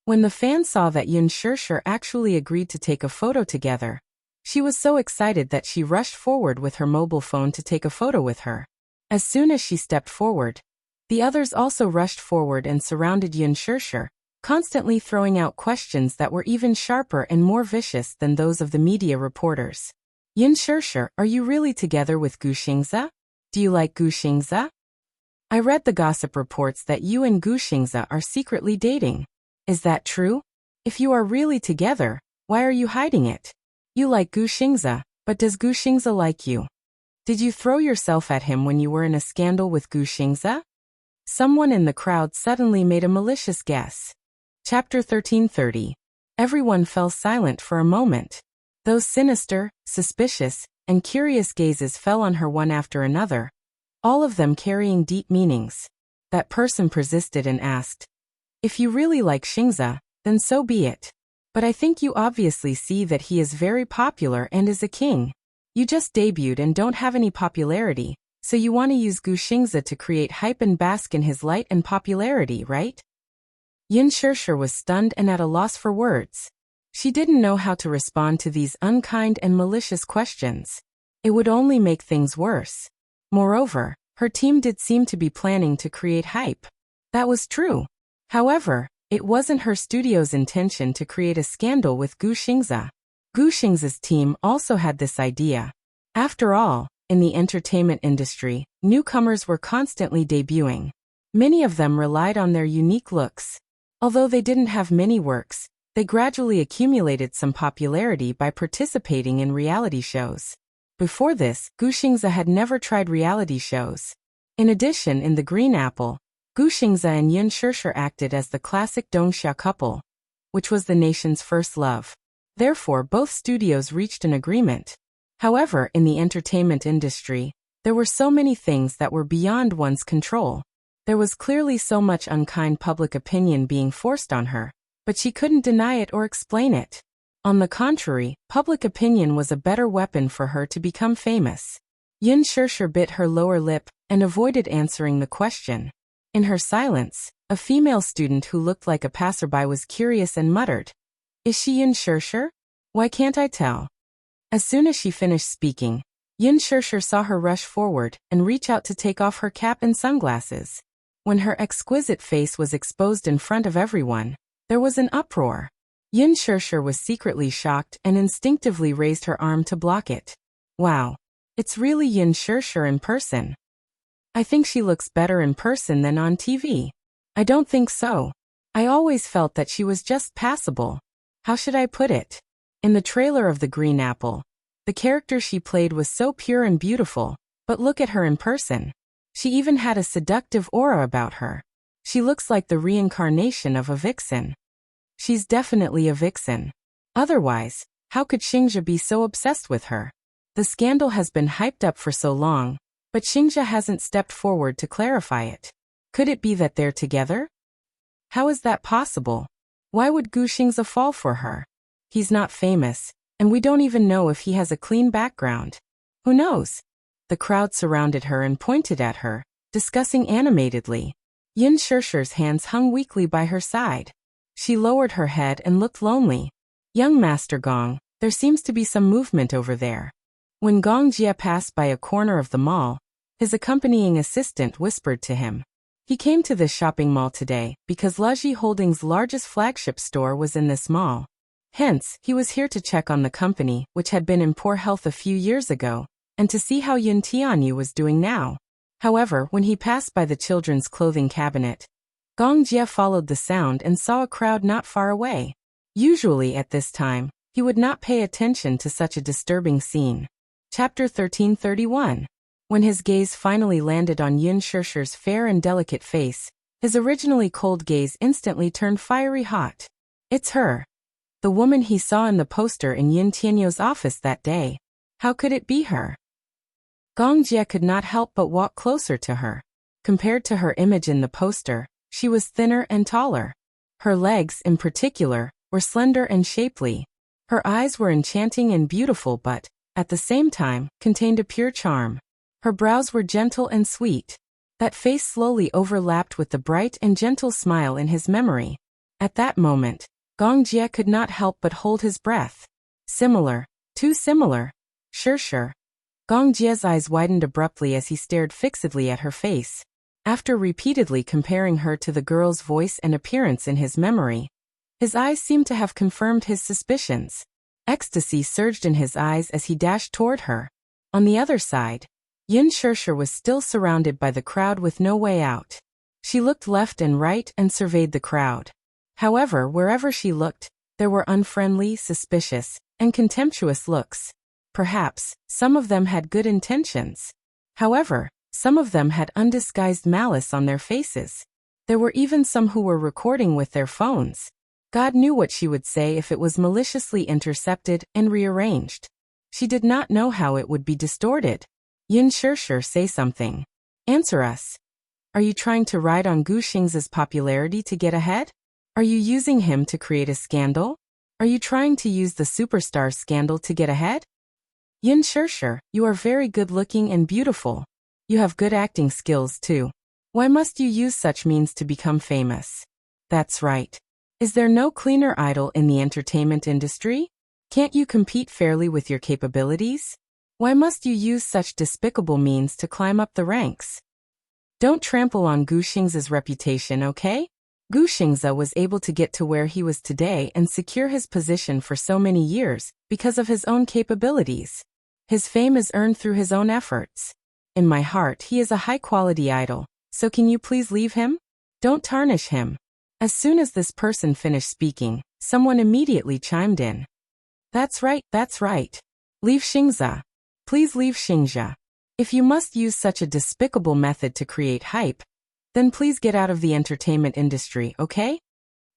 When the fans saw that Yin Shishir actually agreed to take a photo together, she was so excited that she rushed forward with her mobile phone to take a photo with her. As soon as she stepped forward, the others also rushed forward and surrounded Yin Shishir, constantly throwing out questions that were even sharper and more vicious than those of the media reporters. Yin Shishir, are you really together with Gu Xingze? Do you like Gu Xingze? I read the gossip reports that you and Gu Xingze are secretly dating. Is that true? If you are really together, why are you hiding it? You like Gu Xingze, but does Gu Xingze like you? Did you throw yourself at him when you were in a scandal with Gu Xingze? Someone in the crowd suddenly made a malicious guess. Chapter 1330. Everyone fell silent for a moment. Those sinister, suspicious, and curious gazes fell on her one after another, all of them carrying deep meanings. That person persisted and asked, "If you really like Xingze, then so be it. But I think you obviously see that he is very popular and is a king. You just debuted and don't have any popularity, so you want to use Gu Xingze to create hype and bask in his light and popularity, right?" Yin Shishir was stunned and at a loss for words. She didn't know how to respond to these unkind and malicious questions. It would only make things worse. Moreover, her team did seem to be planning to create hype. That was true. However, it wasn't her studio's intention to create a scandal with Gu Xingze. Gu Xing's team also had this idea. After all, in the entertainment industry, newcomers were constantly debuting. Many of them relied on their unique looks. Although they didn't have many works, they gradually accumulated some popularity by participating in reality shows. Before this, Gu Xingze had never tried reality shows. In addition, in The Green Apple, Gu Xingze and Yin Shishir acted as the classic Dongxia couple, which was the nation's first love. Therefore, both studios reached an agreement. However, in the entertainment industry, there were so many things that were beyond one's control. There was clearly so much unkind public opinion being forced on her, but she couldn't deny it or explain it. On the contrary, public opinion was a better weapon for her to become famous. Yin Shishir bit her lower lip and avoided answering the question. In her silence, a female student who looked like a passerby was curious and muttered, "Is she Yin Shishir? Why can't I tell?" As soon as she finished speaking, Yin Shishir saw her rush forward and reach out to take off her cap and sunglasses. When her exquisite face was exposed in front of everyone, there was an uproar. Yin Shirshir was secretly shocked and instinctively raised her arm to block it. Wow. It's really Yin Shirshir in person. I think she looks better in person than on TV. I don't think so. I always felt that she was just passable. How should I put it? In the trailer of The Green Apple, the character she played was so pure and beautiful, but look at her in person. She even had a seductive aura about her. She looks like the reincarnation of a vixen. She's definitely a vixen. Otherwise, how could Xingzhe be so obsessed with her? The scandal has been hyped up for so long, but Xingzhe hasn't stepped forward to clarify it. Could it be that they're together? How is that possible? Why would Gu Xingzhe fall for her? He's not famous, and we don't even know if he has a clean background. Who knows? The crowd surrounded her and pointed at her, discussing animatedly. Yin Shirshir's hands hung weakly by her side. She lowered her head and looked lonely. Young Master Gong, there seems to be some movement over there. When Gong Jie passed by a corner of the mall, his accompanying assistant whispered to him. He came to this shopping mall today because Leji Holdings' largest flagship store was in this mall. Hence, he was here to check on the company, which had been in poor health a few years ago, and to see how Yin Tianyu was doing now. However, when he passed by the children's clothing cabinet, Gong Jie followed the sound and saw a crowd not far away. Usually at this time, he would not pay attention to such a disturbing scene. Chapter 1331. When his gaze finally landed on Yin Shirshir's fair and delicate face, his originally cold gaze instantly turned fiery hot. It's her. The woman he saw in the poster in Yin Tianyu's office that day. How could it be her? Gong Jie could not help but walk closer to her. Compared to her image in the poster, she was thinner and taller. Her legs, in particular, were slender and shapely. Her eyes were enchanting and beautiful but, at the same time, contained a pure charm. Her brows were gentle and sweet. That face slowly overlapped with the bright and gentle smile in his memory. At that moment, Gong Jie could not help but hold his breath. Similar. Too similar. Shirshir. Gong Jie's eyes widened abruptly as he stared fixedly at her face. After repeatedly comparing her to the girl's voice and appearance in his memory, his eyes seemed to have confirmed his suspicions. Ecstasy surged in his eyes as he dashed toward her. On the other side, Yin Shirshir was still surrounded by the crowd with no way out. She looked left and right and surveyed the crowd. However, wherever she looked, there were unfriendly, suspicious, and contemptuous looks. Perhaps, some of them had good intentions. However, some of them had undisguised malice on their faces. There were even some who were recording with their phones. God knew what she would say if it was maliciously intercepted and rearranged. She did not know how it would be distorted. Yin Shirshir, say something. Answer us. Are you trying to ride on Gu Xingzhe's popularity to get ahead? Are you using him to create a scandal? Are you trying to use the superstar scandal to get ahead? Yin Shirshir, you are very good-looking and beautiful. You have good acting skills too. Why must you use such means to become famous? That's right. Is there no cleaner idol in the entertainment industry? Can't you compete fairly with your capabilities? Why must you use such despicable means to climb up the ranks? Don't trample on Gu Xingzhe's reputation, okay? Gu Xingzhe was able to get to where he was today and secure his position for so many years because of his own capabilities. His fame is earned through his own efforts. In my heart, he is a high-quality idol, so can you please leave him? Don't tarnish him. As soon as this person finished speaking, someone immediately chimed in. That's right, that's right. Leave Xingzhe. Please leave Xingzhe. If you must use such a despicable method to create hype, then please get out of the entertainment industry, okay?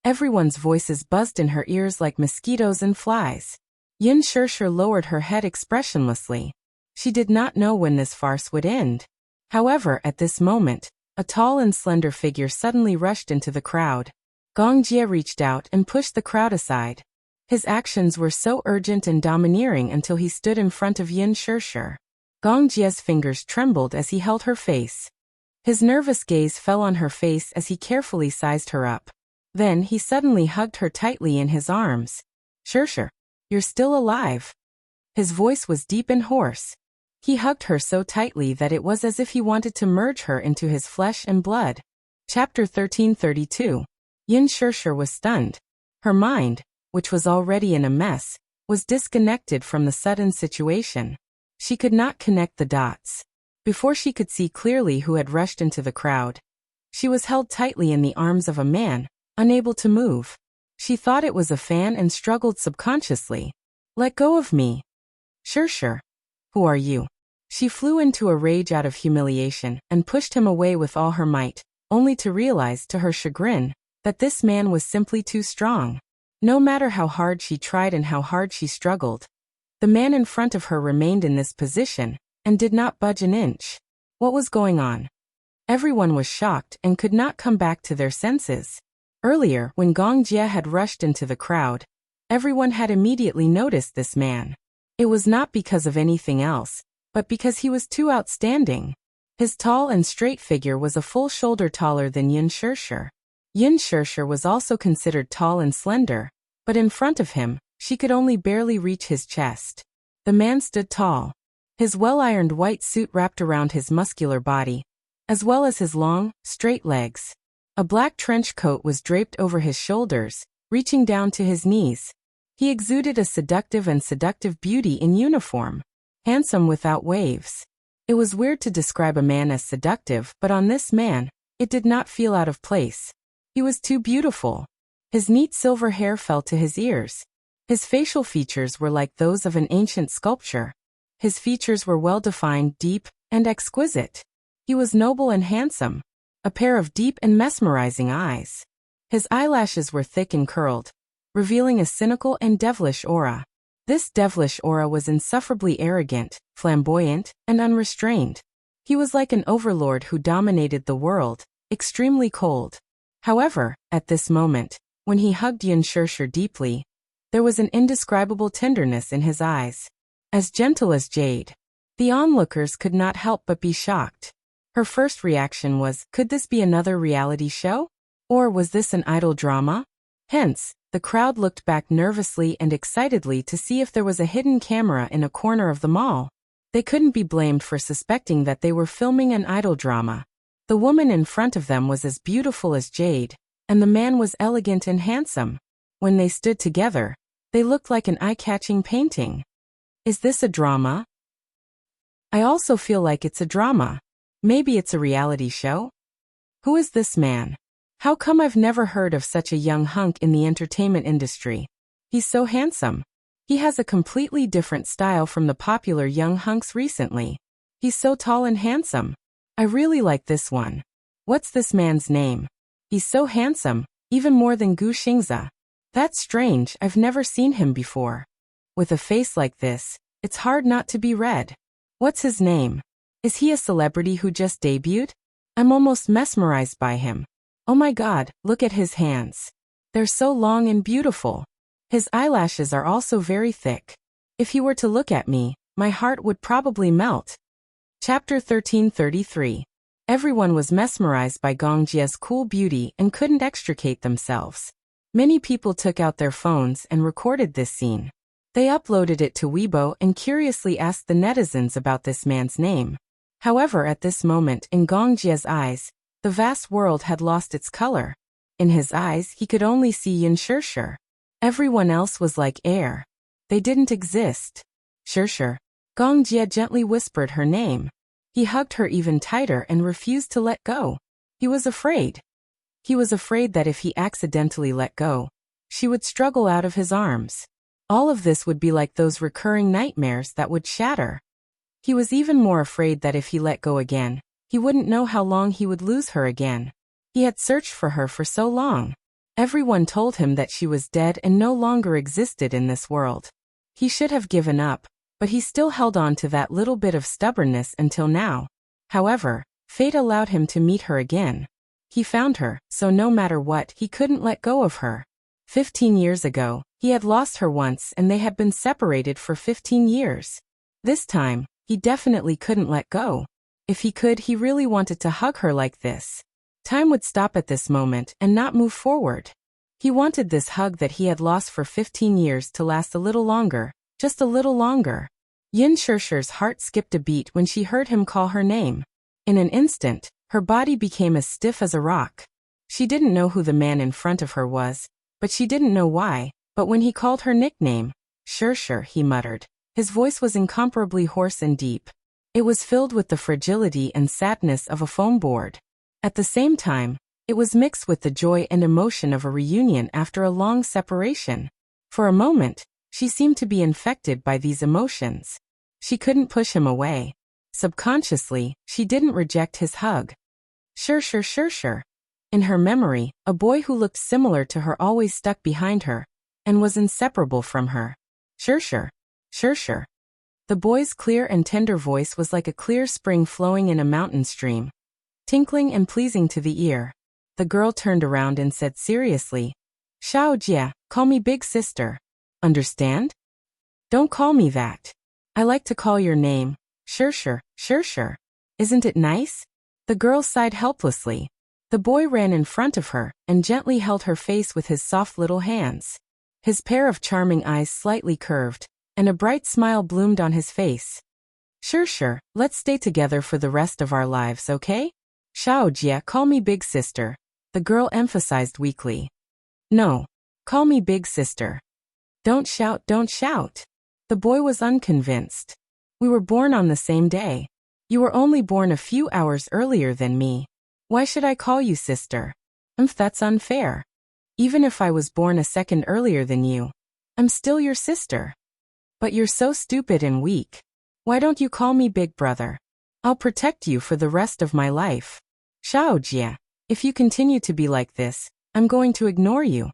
Everyone's voices buzzed in her ears like mosquitoes and flies. Yin Shirshir lowered her head expressionlessly. She did not know when this farce would end. However, at this moment, a tall and slender figure suddenly rushed into the crowd. Gong Jie reached out and pushed the crowd aside. His actions were so urgent and domineering until he stood in front of Yin Shirshir. Gong Jie's fingers trembled as he held her face. His nervous gaze fell on her face as he carefully sized her up. Then he suddenly hugged her tightly in his arms. Shirshir, you're still alive. His voice was deep and hoarse. He hugged her so tightly that it was as if he wanted to merge her into his flesh and blood. Chapter 1332. Yin Shirshir was stunned. Her mind, which was already in a mess, was disconnected from the sudden situation. She could not connect the dots. Before she could see clearly who had rushed into the crowd, she was held tightly in the arms of a man, unable to move. She thought it was a fan and struggled subconsciously. Let go of me. Shirshir. Who are you? She flew into a rage out of humiliation and pushed him away with all her might, only to realize, to her chagrin, that this man was simply too strong. No matter how hard she tried and how hard she struggled, the man in front of her remained in this position and did not budge an inch. What was going on? Everyone was shocked and could not come back to their senses. Earlier, when Gong Jie had rushed into the crowd, everyone had immediately noticed this man. It was not because of anything else, but because he was too outstanding. His tall and straight figure was a full shoulder taller than Yin Shirshir. Yin Shirshir was also considered tall and slender, but in front of him, she could only barely reach his chest. The man stood tall. His well-ironed white suit wrapped around his muscular body, as well as his long, straight legs. A black trench coat was draped over his shoulders, reaching down to his knees. He exuded a seductive beauty in uniform, handsome without waves. It was weird to describe a man as seductive, but on this man, it did not feel out of place. He was too beautiful. His neat silver hair fell to his ears. His facial features were like those of an ancient sculpture. His features were well-defined, deep, and exquisite. He was noble and handsome, a pair of deep and mesmerizing eyes. His eyelashes were thick and curled, revealing a cynical and devilish aura. This devilish aura was insufferably arrogant, flamboyant, and unrestrained. He was like an overlord who dominated the world, extremely cold. However, at this moment, when he hugged Yin Shirshir deeply, there was an indescribable tenderness in his eyes, as gentle as jade. The onlookers could not help but be shocked. Her first reaction was, could this be another reality show? Or was this an idol drama? Hence, the crowd looked back nervously and excitedly to see if there was a hidden camera in a corner of the mall. They couldn't be blamed for suspecting that they were filming an idol drama. The woman in front of them was as beautiful as jade, and the man was elegant and handsome. When they stood together, they looked like an eye-catching painting. Is this a drama? I also feel like it's a drama. Maybe it's a reality show? Who is this man? How come I've never heard of such a young hunk in the entertainment industry? He's so handsome. He has a completely different style from the popular young hunks recently. He's so tall and handsome. I really like this one. What's this man's name? He's so handsome, even more than Gu Xingzi. That's strange, I've never seen him before. With a face like this, it's hard not to be read. What's his name? Is he a celebrity who just debuted? I'm almost mesmerized by him. Oh my God, look at his hands. They're so long and beautiful. His eyelashes are also very thick. If he were to look at me, my heart would probably melt. Chapter 1333. Everyone was mesmerized by Gong Jie's cool beauty and couldn't extricate themselves. Many people took out their phones and recorded this scene. They uploaded it to Weibo and curiously asked the netizens about this man's name. However, at this moment, in Gong Jie's eyes, the vast world had lost its color. In his eyes, he could only see Yin Shirshir. Everyone else was like air. They didn't exist. Shirshir. Gong Jie gently whispered her name. He hugged her even tighter and refused to let go. He was afraid. He was afraid that if he accidentally let go, she would struggle out of his arms. All of this would be like those recurring nightmares that would shatter. He was even more afraid that if he let go again, he wouldn't know how long he would lose her again. He had searched for her for so long. Everyone told him that she was dead and no longer existed in this world. He should have given up, but he still held on to that little bit of stubbornness until now. However, fate allowed him to meet her again. He found her, so no matter what, he couldn't let go of her. 15 years ago, he had lost her once and they had been separated for 15 years. This time, he definitely couldn't let go. If he could, he really wanted to hug her like this. Time would stop at this moment and not move forward. He wanted this hug that he had lost for 15 years to last a little longer, just a little longer. Yin Shirshir's heart skipped a beat when she heard him call her name. In an instant, Her body became as stiff as a rock. She didn't know who the man in front of her was, but she didn't know why. But when he called her nickname, Sure, he muttered. His voice was incomparably hoarse and deep. It was filled with the fragility and sadness of a foam board. At the same time, it was mixed with the joy and emotion of a reunion after a long separation. For a moment, she seemed to be infected by these emotions. She couldn't push him away. Subconsciously, she didn't reject his hug. Sure. In her memory, a boy who looked similar to her always stuck behind her, and was inseparable from her. Sure. The boy's clear and tender voice was like a clear spring flowing in a mountain stream, tinkling and pleasing to the ear. The girl turned around and said seriously, Xiao Jia, call me big sister. Understand? Don't call me that. I like to call your name, Sure. Isn't it nice? The girl sighed helplessly. The boy ran in front of her and gently held her face with his soft little hands. His pair of charming eyes slightly curved, and a bright smile bloomed on his face. Sure, let's stay together for the rest of our lives, okay? Xiao Jia, call me big sister, the girl emphasized weakly. No, call me big sister. Don't shout. The boy was unconvinced. We were born on the same day. You were only born a few hours earlier than me. Why should I call you sister? That's unfair. Even if I was born a second earlier than you, I'm still your sister. But you're so stupid and weak. Why don't you call me big brother? I'll protect you for the rest of my life. Xiao Jia, if you continue to be like this, I'm going to ignore you.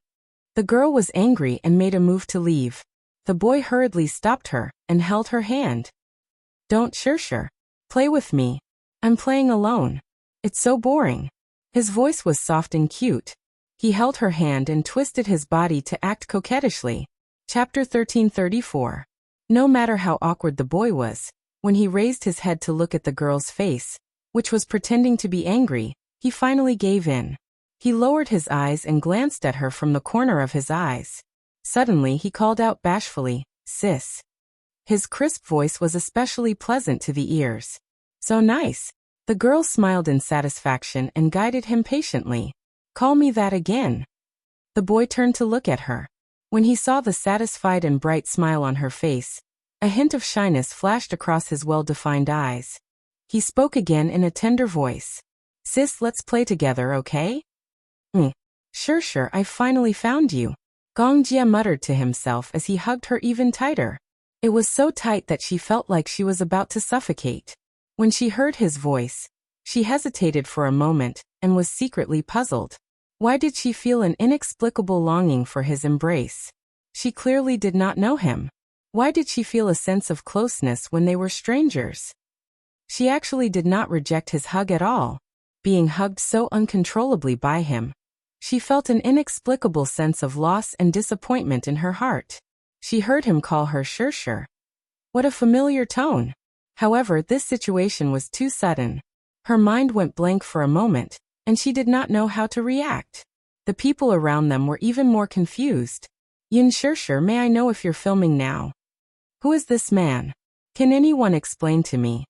The girl was angry and made a move to leave. The boy hurriedly stopped her and held her hand. Don't Sure. Play with me. I'm playing alone. It's so boring. His voice was soft and cute. He held her hand and twisted his body to act coquettishly. Chapter 1334. No matter how awkward the boy was, when he raised his head to look at the girl's face, which was pretending to be angry, he finally gave in. He lowered his eyes and glanced at her from the corner of his eyes. Suddenly he called out bashfully, Sis. His crisp voice was especially pleasant to the ears. So nice. The girl smiled in satisfaction and guided him patiently. Call me that again. The boy turned to look at her. When he saw the satisfied and bright smile on her face, a hint of shyness flashed across his well-defined eyes. He spoke again in a tender voice. Sis, let's play together, okay? Sure, I finally found you. Gong Jia muttered to himself as he hugged her even tighter. It was so tight that she felt like she was about to suffocate. When she heard his voice, she hesitated for a moment and was secretly puzzled. Why did she feel an inexplicable longing for his embrace? She clearly did not know him. Why did she feel a sense of closeness when they were strangers? She actually did not reject his hug at all. Being hugged so uncontrollably by him, she felt an inexplicable sense of loss and disappointment in her heart. She heard him call her Sure. What a familiar tone. However, this situation was too sudden. Her mind went blank for a moment, and she did not know how to react. The people around them were even more confused. Yin Sure, may I know if you're filming now? Who is this man? Can anyone explain to me?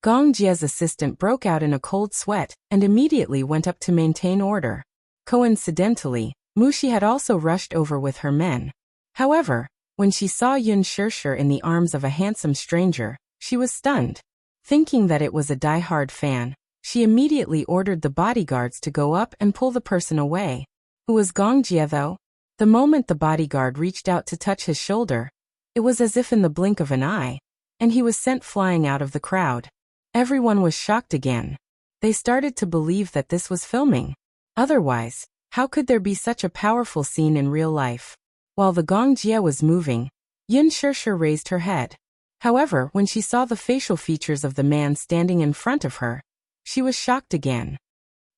Gong Jia's assistant broke out in a cold sweat and immediately went up to maintain order. Coincidentally, Mushi had also rushed over with her men. However, when she saw Yin Sure in the arms of a handsome stranger, she was stunned. Thinking that it was a die-hard fan, she immediately ordered the bodyguards to go up and pull the person away. Who was Gong Jia though? The moment the bodyguard reached out to touch his shoulder, it was as if in the blink of an eye, and he was sent flying out of the crowd. Everyone was shocked again. They started to believe that this was filming. Otherwise, how could there be such a powerful scene in real life? While the Gong Jia was moving, Yin Sure raised her head. However, when she saw the facial features of the man standing in front of her, she was shocked again.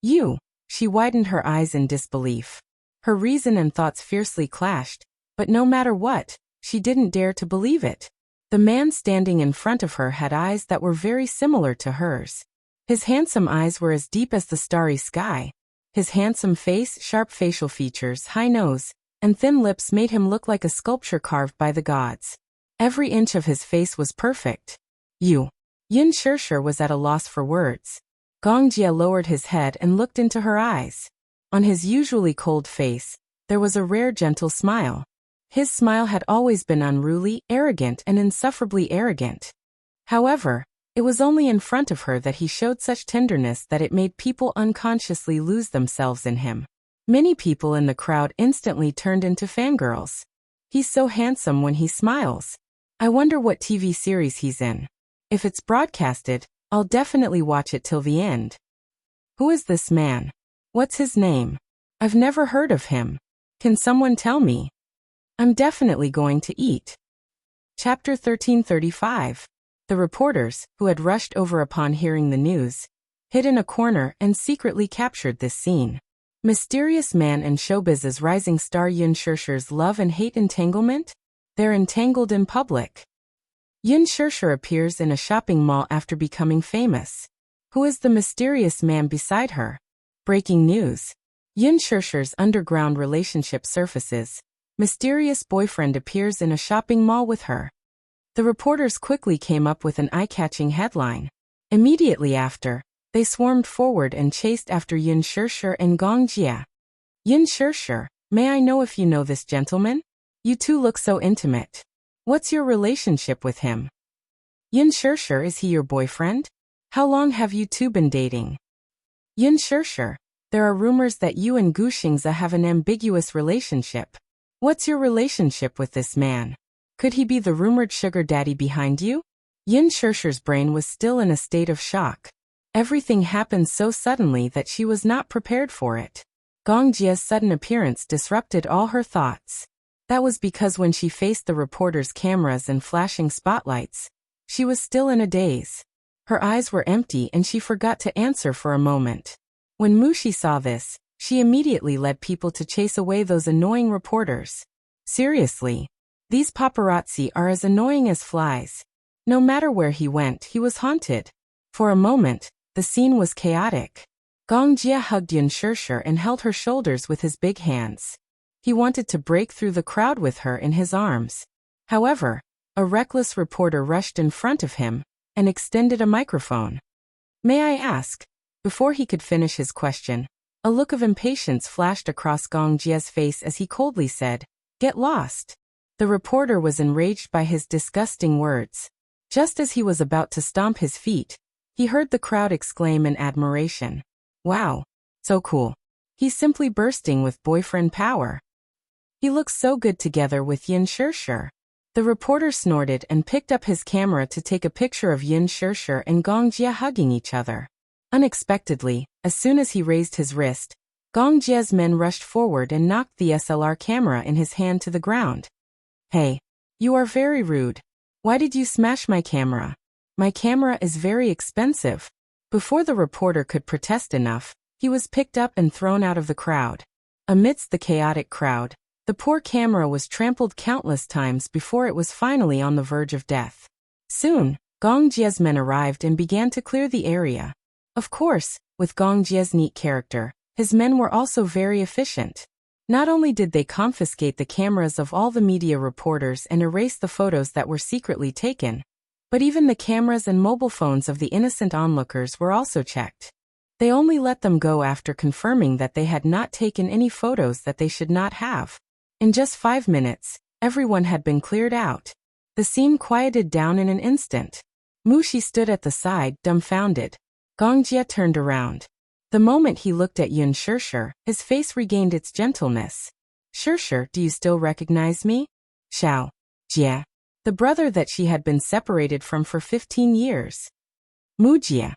You! She widened her eyes in disbelief. Her reason and thoughts fiercely clashed, but no matter what, she didn't dare to believe it. The man standing in front of her had eyes that were very similar to hers. His handsome eyes were as deep as the starry sky. His handsome face, sharp facial features, high nose, and thin lips made him look like a sculpture carved by the gods. Every inch of his face was perfect. Yin Sure was at a loss for words. Gongjie lowered his head and looked into her eyes. On his usually cold face, there was a rare gentle smile. His smile had always been unruly, arrogant, and insufferably arrogant. However, it was only in front of her that he showed such tenderness that it made people unconsciously lose themselves in him. Many people in the crowd instantly turned into fangirls. He's so handsome when he smiles. I wonder what TV series he's in. If it's broadcasted, I'll definitely watch it till the end. Who is this man? What's his name? I've never heard of him. Can someone tell me? I'm definitely going to eat. Chapter 1335. The reporters, who had rushed over upon hearing the news, hid in a corner and secretly captured this scene. Mysterious man and showbiz's rising star Yin Shirshir's love and hate entanglement? They're entangled in public. Yin Shirshir appears in a shopping mall after becoming famous. Who is the mysterious man beside her? Breaking news. Yin Shirshir's underground relationship surfaces. Mysterious boyfriend appears in a shopping mall with her. The reporters quickly came up with an eye-catching headline. Immediately after, they swarmed forward and chased after Yin Shirshir and Gongjie. Yin Shirshir, may I know if you know this gentleman? You two look so intimate. What's your relationship with him? Yin Shirshir, is he your boyfriend? How long have you two been dating? Yin Shirshir, there are rumors that you and Gu Xingze have an ambiguous relationship. What's your relationship with this man? Could he be the rumored sugar daddy behind you? Yin Shirshir's brain was still in a state of shock. Everything happened so suddenly that she was not prepared for it. Gongjie's sudden appearance disrupted all her thoughts. That was because when she faced the reporters' cameras and flashing spotlights, she was still in a daze. Her eyes were empty and she forgot to answer for a moment. When Mushi saw this, she immediately led people to chase away those annoying reporters. Seriously, these paparazzi are as annoying as flies. No matter where he went, he was haunted. For a moment, the scene was chaotic. Gongjie hugged Yin Shirshir and held her shoulders with his big hands. He wanted to break through the crowd with her in his arms. However, a reckless reporter rushed in front of him and extended a microphone. May I ask? Before he could finish his question, a look of impatience flashed across Gongjie's face as he coldly said, "Get lost." The reporter was enraged by his disgusting words. Just as he was about to stomp his feet, he heard the crowd exclaim in admiration. Wow, so cool. He's simply bursting with boyfriend power. He looks so good together with Yin Shirshir. The reporter snorted and picked up his camera to take a picture of Yin Shirshir and Gongjie hugging each other. Unexpectedly, as soon as he raised his wrist, Gongjie's men rushed forward and knocked the SLR camera in his hand to the ground. Hey, you are very rude. Why did you smash my camera? My camera is very expensive. Before the reporter could protest enough, he was picked up and thrown out of the crowd. Amidst the chaotic crowd, the poor camera was trampled countless times before it was finally on the verge of death. Soon, Gongjie's men arrived and began to clear the area. Of course, with Gongjie's neat character, his men were also very efficient. Not only did they confiscate the cameras of all the media reporters and erase the photos that were secretly taken, but even the cameras and mobile phones of the innocent onlookers were also checked. They only let them go after confirming that they had not taken any photos that they should not have. In just 5 minutes, everyone had been cleared out. The scene quieted down in an instant. Mushi stood at the side, dumbfounded. Gongjie turned around. The moment he looked at Yin Shirshir, his face regained its gentleness. Shirshir, do you still recognize me? Xiao Jie, the brother that she had been separated from for 15 years. Mujie.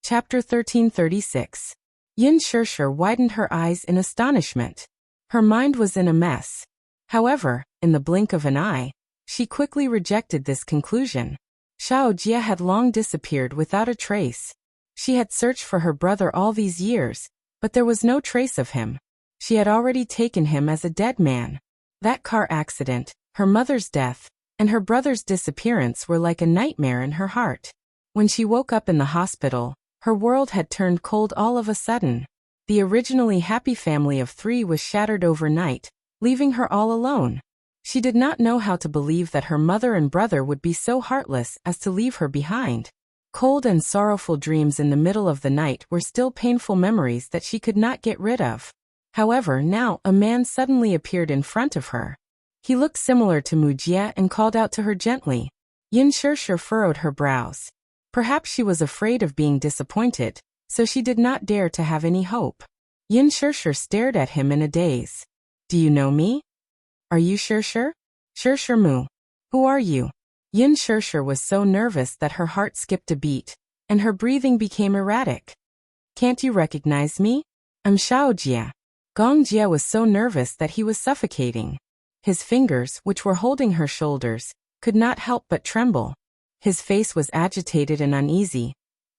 Chapter 1336. Yin Shirshir widened her eyes in astonishment. Her mind was in a mess. However, in the blink of an eye, she quickly rejected this conclusion. Xiao Jie had long disappeared without a trace. She had searched for her brother all these years, but there was no trace of him. She had already taken him as a dead man. That car accident, her mother's death, and her brother's disappearance were like a nightmare in her heart. When she woke up in the hospital, her world had turned cold all of a sudden. The originally happy family of 3 was shattered overnight, leaving her all alone. She did not know how to believe that her mother and brother would be so heartless as to leave her behind. Cold and sorrowful dreams in the middle of the night were still painful memories that she could not get rid of. However, now a man suddenly appeared in front of her. He looked similar to Mujie and called out to her gently. Yin Shirshir furrowed her brows. Perhaps she was afraid of being disappointed, so she did not dare to have any hope. Yin Shirshir stared at him in a daze. Do you know me? Are you Shirshir? Shirshir Mu. Who are you? Yin Shirshir was so nervous that her heart skipped a beat, and her breathing became erratic. Can't you recognize me? I'm Xiao Jie. Gong Jie was so nervous that he was suffocating. His fingers, which were holding her shoulders, could not help but tremble. His face was agitated and uneasy,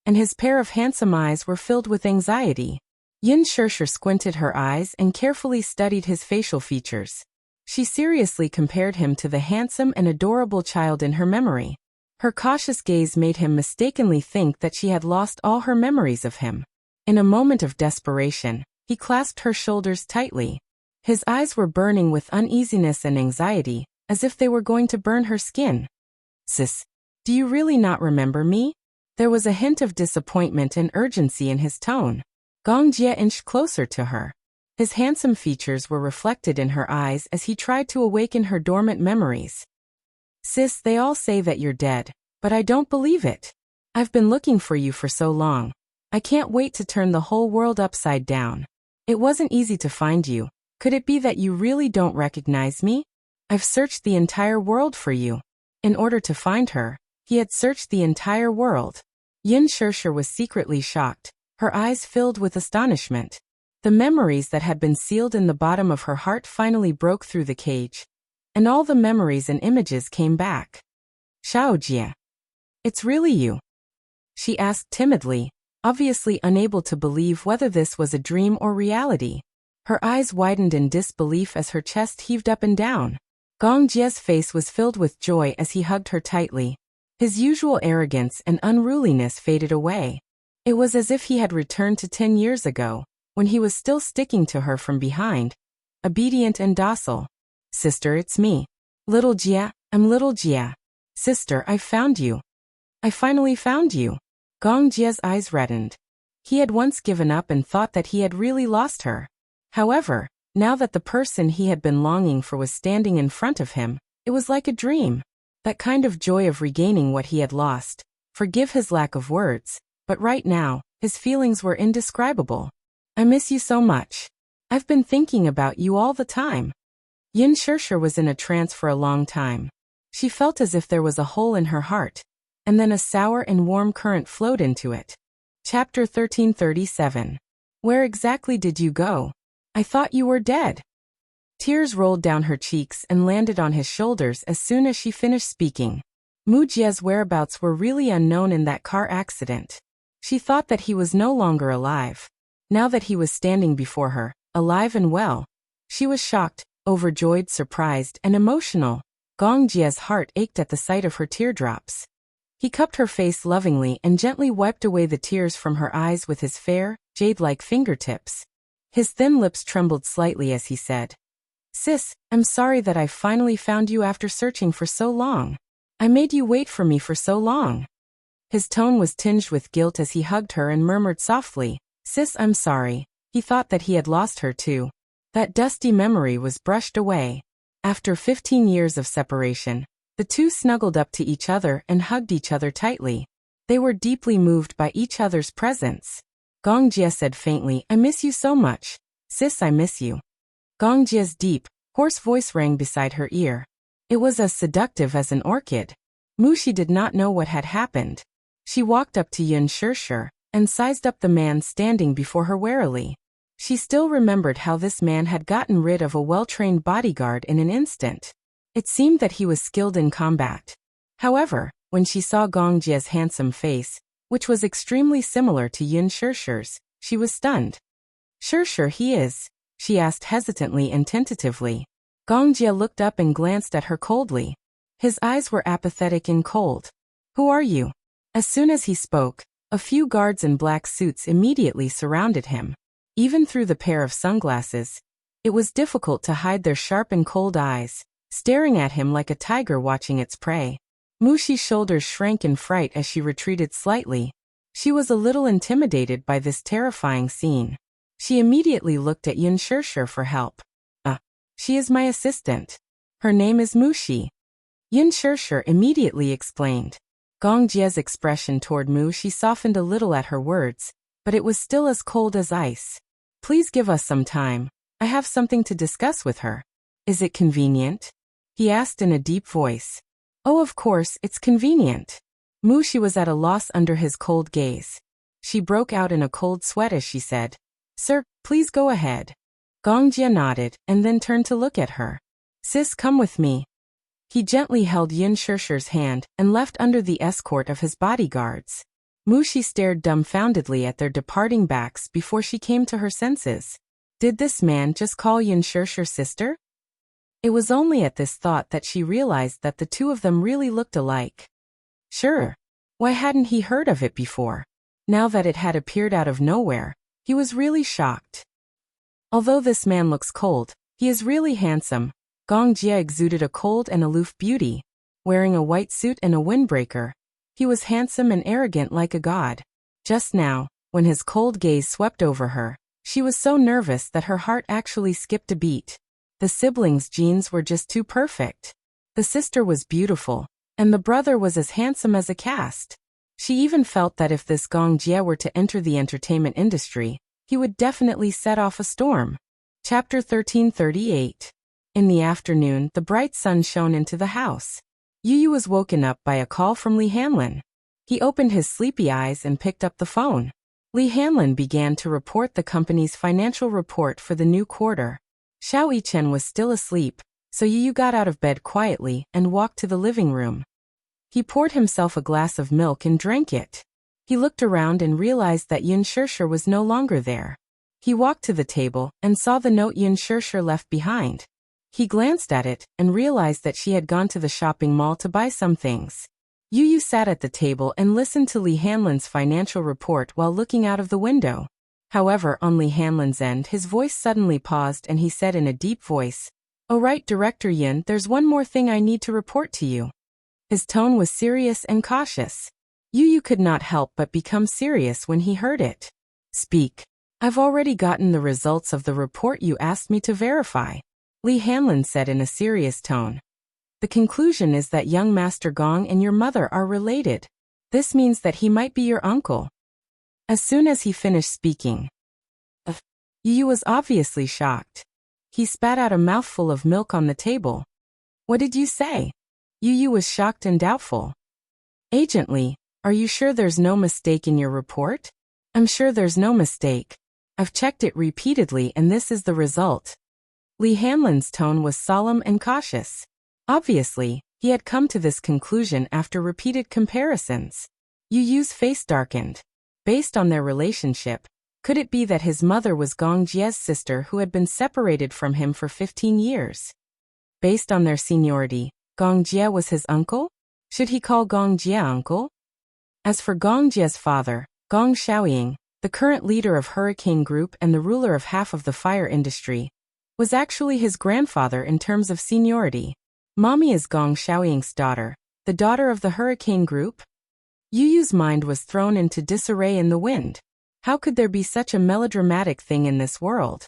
and his pair of handsome eyes were filled with anxiety. Yin Shirshir squinted her eyes and carefully studied his facial features. She seriously compared him to the handsome and adorable child in her memory. Her cautious gaze made him mistakenly think that she had lost all her memories of him. In a moment of desperation, he clasped her shoulders tightly. His eyes were burning with uneasiness and anxiety, as if they were going to burn her skin. Sis, do you really not remember me? There was a hint of disappointment and urgency in his tone. Gong Jie inched closer to her. His handsome features were reflected in her eyes as he tried to awaken her dormant memories. Sis, they all say that you're dead, but I don't believe it. I've been looking for you for so long. I can't wait to turn the whole world upside down. It wasn't easy to find you. Could it be that you really don't recognize me? I've searched the entire world for you. In order to find her, he had searched the entire world. Yin Shirshir was secretly shocked, her eyes filled with astonishment. The memories that had been sealed in the bottom of her heart finally broke through the cage, and all the memories and images came back. Xiao Jie. It's really you? She asked timidly, obviously unable to believe whether this was a dream or reality. Her eyes widened in disbelief as her chest heaved up and down. Gong Jie's face was filled with joy as he hugged her tightly. His usual arrogance and unruliness faded away. It was as if he had returned to 10 years ago, when he was still sticking to her from behind, obedient and docile. Sister, it's me. Little Jie, I'm little Jie. Sister, I found you. I finally found you. Gong Jie's eyes reddened. He had once given up and thought that he had really lost her. However, now that the person he had been longing for was standing in front of him, it was like a dream. That kind of joy of regaining what he had lost. Forgive his lack of words, but right now, his feelings were indescribable. I miss you so much. I've been thinking about you all the time. Yin Shirshir was in a trance for a long time. She felt as if there was a hole in her heart, and then a sour and warm current flowed into it. Chapter 1337. Where exactly did you go? I thought you were dead. Tears rolled down her cheeks and landed on his shoulders as soon as she finished speaking. Mujie's whereabouts were really unknown in that car accident. She thought that he was no longer alive. Now that he was standing before her, alive and well, she was shocked, overjoyed, surprised, and emotional. Gong Jie's heart ached at the sight of her teardrops. He cupped her face lovingly and gently wiped away the tears from her eyes with his fair, jade-like fingertips. His thin lips trembled slightly as he said, Sis, I'm sorry that I finally found you after searching for so long. I made you wait for me for so long. His tone was tinged with guilt as he hugged her and murmured softly, Sis, I'm sorry. He thought that he had lost her too. That dusty memory was brushed away. After 15 years of separation, the two snuggled up to each other and hugged each other tightly. They were deeply moved by each other's presence. Gong Jie said faintly, I miss you so much. Sis, I miss you. Gong Jie's deep, hoarse voice rang beside her ear. It was as seductive as an orchid. Mushi did not know what had happened. She walked up to Yin Shirshir and sized up the man standing before her warily. She still remembered how this man had gotten rid of a well-trained bodyguard in an instant. It seemed that he was skilled in combat. However, when she saw Gong Jie's handsome face, which was extremely similar to Yin Shirshir's, she was stunned. Shirshir he is, she asked hesitantly and tentatively. Gong Jie looked up and glanced at her coldly. His eyes were apathetic and cold. Who are you? As soon as he spoke, a few guards in black suits immediately surrounded him. Even through the pair of sunglasses, it was difficult to hide their sharp and cold eyes, staring at him like a tiger watching its prey. Mushi's shoulders shrank in fright as she retreated slightly. She was a little intimidated by this terrifying scene. She immediately looked at Yin Shirshir for help. She is my assistant. Her name is Mushi. Yin Shirshir immediately explained. Gong Jie's expression toward Mushi softened a little at her words, but it was still as cold as ice. Please give us some time. I have something to discuss with her. Is it convenient? He asked in a deep voice. Oh, of course, it's convenient. Mushi was at a loss under his cold gaze. She broke out in a cold sweat as she said, Sir, please go ahead. Gong Jie nodded and then turned to look at her. Sis, come with me. He gently held Yin Shirshir's hand and left under the escort of his bodyguards. Mushi stared dumbfoundedly at their departing backs before she came to her senses. Did this man just call Yin Shirshir sister? It was only at this thought that she realized that the two of them really looked alike. Sure. Why hadn't he heard of it before? Now that it had appeared out of nowhere, he was really shocked. Although this man looks cold, he is really handsome. Gong Jie exuded a cold and aloof beauty. Wearing a white suit and a windbreaker, he was handsome and arrogant like a god. Just now, when his cold gaze swept over her, she was so nervous that her heart actually skipped a beat. The siblings' genes were just too perfect. The sister was beautiful, and the brother was as handsome as a cast. She even felt that if this Gong Jie were to enter the entertainment industry, he would definitely set off a storm. Chapter 1338. In the afternoon, the bright sun shone into the house. Yu was woken up by a call from Li Hanlin. He opened his sleepy eyes and picked up the phone. Li Hanlin began to report the company's financial report for the new quarter. Xiao Yichen was still asleep, so Yu got out of bed quietly and walked to the living room. He poured himself a glass of milk and drank it. He looked around and realized that Yin Shirshir was no longer there. He walked to the table and saw the note Yin Shirshir left behind. He glanced at it and realized that she had gone to the shopping mall to buy some things. Yu sat at the table and listened to Li Hanlin's financial report while looking out of the window. However, on Li Hanlin's end, his voice suddenly paused and he said in a deep voice, "Oh right, Director Yin, there's one more thing I need to report to you." His tone was serious and cautious. Yu could not help but become serious when he heard it. "Speak. I've already gotten the results of the report you asked me to verify," Li Hanlin said in a serious tone. "The conclusion is that young Master Gong and your mother are related. This means that he might be your uncle." As soon as he finished speaking, Yu was obviously shocked. He spat out a mouthful of milk on the table. "What did you say?" Yu was shocked and doubtful. "Agent Li, are you sure there's no mistake in your report?" "I'm sure there's no mistake. I've checked it repeatedly and this is the result." Li Hanlin's tone was solemn and cautious. Obviously, he had come to this conclusion after repeated comparisons. Yu's face darkened. Based on their relationship, could it be that his mother was Gong Jie's sister who had been separated from him for 15 years? Based on their seniority, Gong Jie was his uncle? Should he call Gong Jie uncle? As for Gong Jie's father, Gong Xiaoying, the current leader of Hurricane Group and the ruler of half of the fire industry, was actually his grandfather in terms of seniority. Mommy is Gong Xiaoying's daughter, the daughter of the Hurricane Group? Yu's mind was thrown into disarray in the wind. How could there be such a melodramatic thing in this world?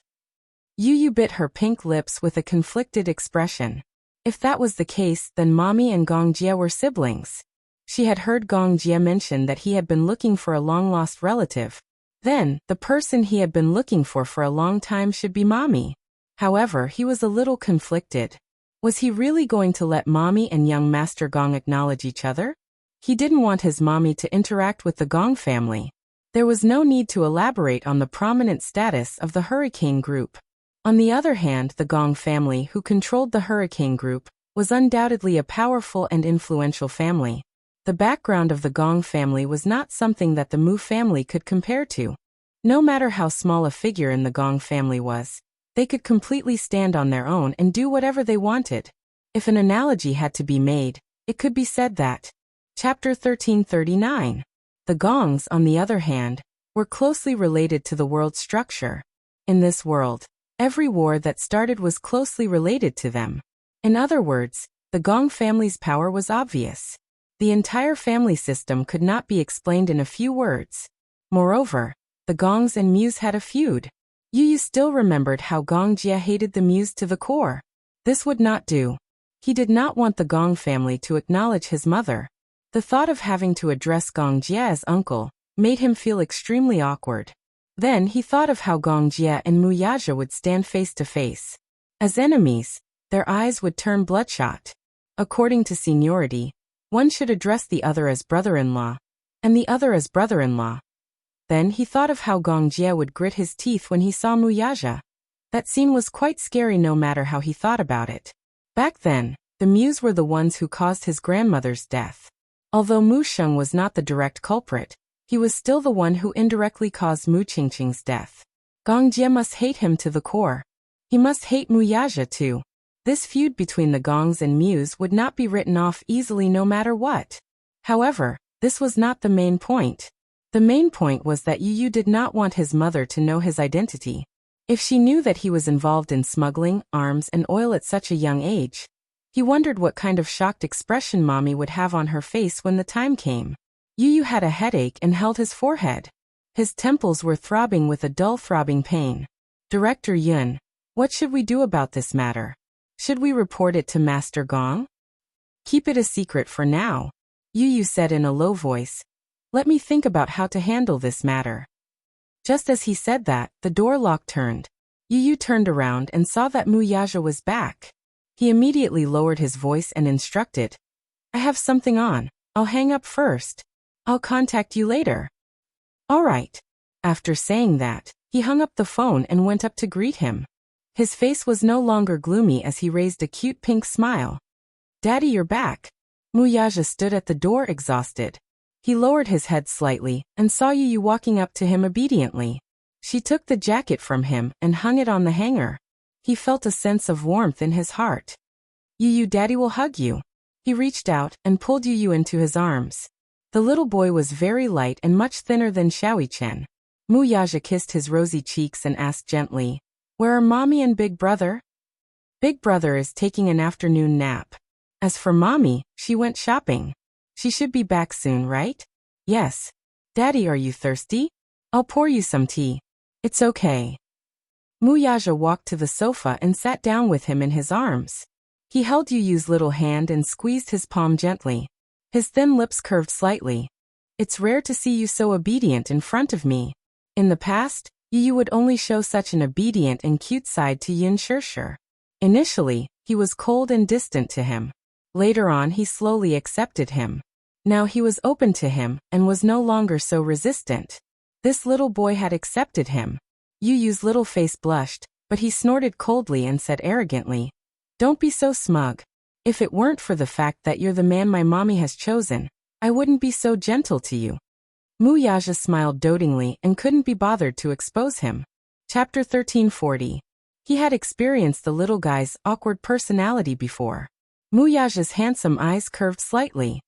Yu bit her pink lips with a conflicted expression. If that was the case, then Mommy and Gong Jie were siblings. She had heard Gong Jie mention that he had been looking for a long-lost relative. Then, the person he had been looking for a long time should be Mommy. However, he was a little conflicted. Was he really going to let Mommy and young Master Gong acknowledge each other? He didn't want his Mommy to interact with the Gong family. There was no need to elaborate on the prominent status of the Hurricane Group. On the other hand, the Gong family, who controlled the Hurricane Group, was undoubtedly a powerful and influential family. The background of the Gong family was not something that the Mu family could compare to. No matter how small a figure in the Gong family was, they could completely stand on their own and do whatever they wanted. If an analogy had to be made, it could be said that. Chapter 1339. The Gongs, on the other hand, were closely related to the world structure. In this world, every war that started was closely related to them. In other words, the Gong family's power was obvious. The entire family system could not be explained in a few words. Moreover, the Gongs and Mews had a feud. Yu Yu still remembered how Gong Jie hated the Mews to the core. This would not do. He did not want the Gong family to acknowledge his mother. The thought of having to address Gong Jie as uncle made him feel extremely awkward. Then he thought of how Gong Jie and Mu Yaja would stand face to face. As enemies, their eyes would turn bloodshot. According to seniority, one should address the other as brother-in-law, and the other as brother-in-law. Then he thought of how Gong Jie would grit his teeth when he saw Mu Yaja. That scene was quite scary no matter how he thought about it. Back then, the Mews were the ones who caused his grandmother's death. Although Mu Sheng was not the direct culprit, he was still the one who indirectly caused Mu Qingqing's death. Gong Jie must hate him to the core. He must hate Mu Yaja too. This feud between the Gongs and Mews would not be written off easily no matter what. However, this was not the main point. The main point was that Yu Yu did not want his mother to know his identity. If she knew that he was involved in smuggling, arms and oil at such a young age, he wondered what kind of shocked expression Mommy would have on her face when the time came. Yu Yu had a headache and held his forehead. His temples were throbbing with a dull throbbing pain. Director Yun, what should we do about this matter? Should we report it to Master Gong? Keep it a secret for now, Yu Yu said in a low voice. Let me think about how to handle this matter. Just as he said that, the door lock turned. Yu Yu turned around and saw that Mu Yaja was back. He immediately lowered his voice and instructed. I have something on. I'll hang up first. I'll contact you later. All right. After saying that, he hung up the phone and went up to greet him. His face was no longer gloomy as he raised a cute pink smile. Daddy, you're back. Mu Yaja stood at the door exhausted. He lowered his head slightly and saw Yu Yu walking up to him obediently. She took the jacket from him and hung it on the hanger. He felt a sense of warmth in his heart. Yu Yu, Daddy will hug you. He reached out and pulled Yu Yu into his arms. The little boy was very light and much thinner than Xiaoyi Chen. Mu Yaja kissed his rosy cheeks and asked gently, Where are Mommy and Big Brother? Big Brother is taking an afternoon nap. As for Mommy, she went shopping. She should be back soon, right? Yes. Daddy, are you thirsty? I'll pour you some tea. It's okay. Mu Yaja walked to the sofa and sat down with him in his arms. He held Yu Yu's little hand and squeezed his palm gently. His thin lips curved slightly. It's rare to see you so obedient in front of me. In the past, Yu Yu would only show such an obedient and cute side to Yin Shirshir. Initially, he was cold and distant to him. Later on, he slowly accepted him. Now he was open to him and was no longer so resistant. This little boy had accepted him. Yu Yu's little face blushed, but he snorted coldly and said arrogantly, Don't be so smug. If it weren't for the fact that you're the man my mommy has chosen, I wouldn't be so gentle to you. Mu Yaja smiled dotingly and couldn't be bothered to expose him. Chapter 1340. He had experienced the little guy's awkward personality before. Mu Yaja's handsome eyes curved slightly.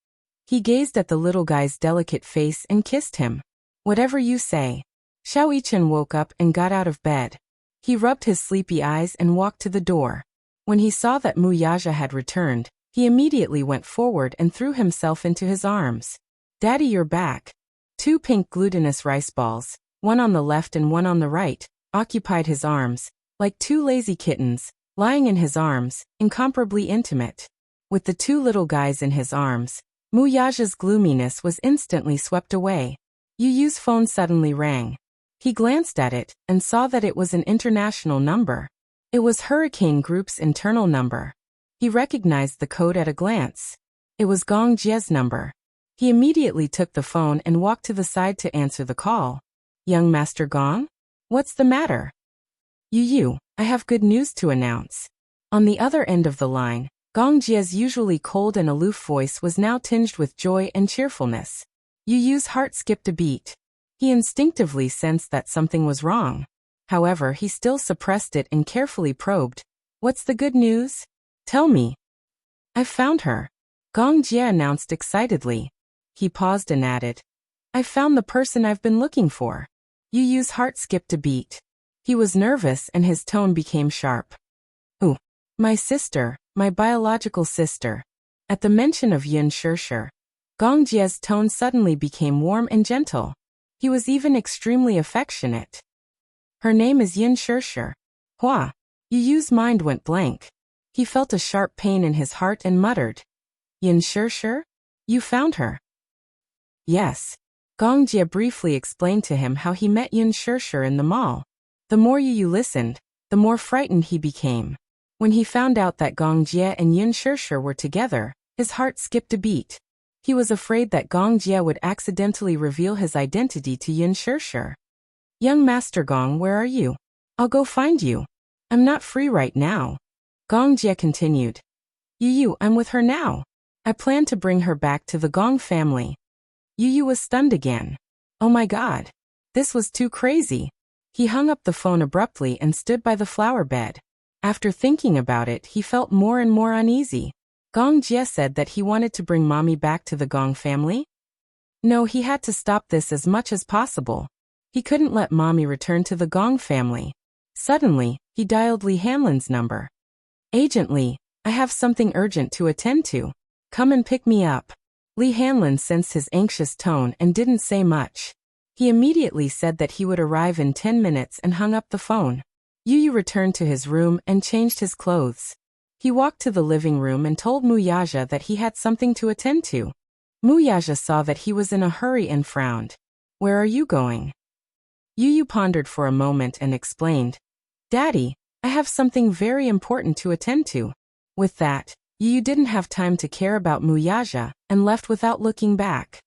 He gazed at the little guy's delicate face and kissed him. Whatever you say. Xiao Yichen woke up and got out of bed. He rubbed his sleepy eyes and walked to the door. When he saw that Mu Yaja had returned, he immediately went forward and threw himself into his arms. Daddy, you're back. 2 pink glutinous rice balls, one on the left and one on the right, occupied his arms, like 2 lazy kittens, lying in his arms, incomparably intimate. With the 2 little guys in his arms, Mu Yaja's gloominess was instantly swept away. Yu Yu's phone suddenly rang. He glanced at it and saw that it was an international number. It was Hurricane Group's internal number. He recognized the code at a glance. It was Gong Jie's number. He immediately took the phone and walked to the side to answer the call. Young Master Gong? What's the matter? Yu Yu, I have good news to announce. On the other end of the line, Gong Jie's usually cold and aloof voice was now tinged with joy and cheerfulness. Yu Yu's heart skipped a beat. He instinctively sensed that something was wrong. However, he still suppressed it and carefully probed. What's the good news? Tell me. I've found her. Gong Jie announced excitedly. He paused and added, I found the person I've been looking for. Yu Yu's heart skipped a beat. He was nervous and his tone became sharp. Ooh, my sister, my biological sister. At the mention of Yin Shirshir, Gong Jie's tone suddenly became warm and gentle. He was even extremely affectionate. Her name is Yin Shirshir. Hua. Yu Yu's mind went blank. He felt a sharp pain in his heart and muttered, Yin Shirshir? You found her? Yes. Gong Jie briefly explained to him how he met Yin Shirshir in the mall. The more Yu Yu listened, the more frightened he became. When he found out that Gong Jie and Yin Shirshir were together, his heart skipped a beat. He was afraid that Gong Jie would accidentally reveal his identity to Yin Shirshir. Young Master Gong, where are you? I'll go find you. I'm not free right now. Gong Jie continued. Yu Yu, I'm with her now. I plan to bring her back to the Gong family. Yu Yu was stunned again. Oh my god. This was too crazy. He hung up the phone abruptly and stood by the flower bed. After thinking about it, he felt more and more uneasy. Gong Jie said that he wanted to bring mommy back to the Gong family? No, he had to stop this as much as possible. He couldn't let mommy return to the Gong family. Suddenly, he dialed Li Hanlin's number. Agent Li, I have something urgent to attend to. Come and pick me up. Li Hanlin sensed his anxious tone and didn't say much. He immediately said that he would arrive in 10 minutes and hung up the phone. Yu Yu returned to his room and changed his clothes. He walked to the living room and told Muyaja that he had something to attend to. Muyaja saw that he was in a hurry and frowned. Where are you going? Yu Yu pondered for a moment and explained. Daddy, I have something very important to attend to. With that, Yu Yu didn't have time to care about Muyaja and left without looking back.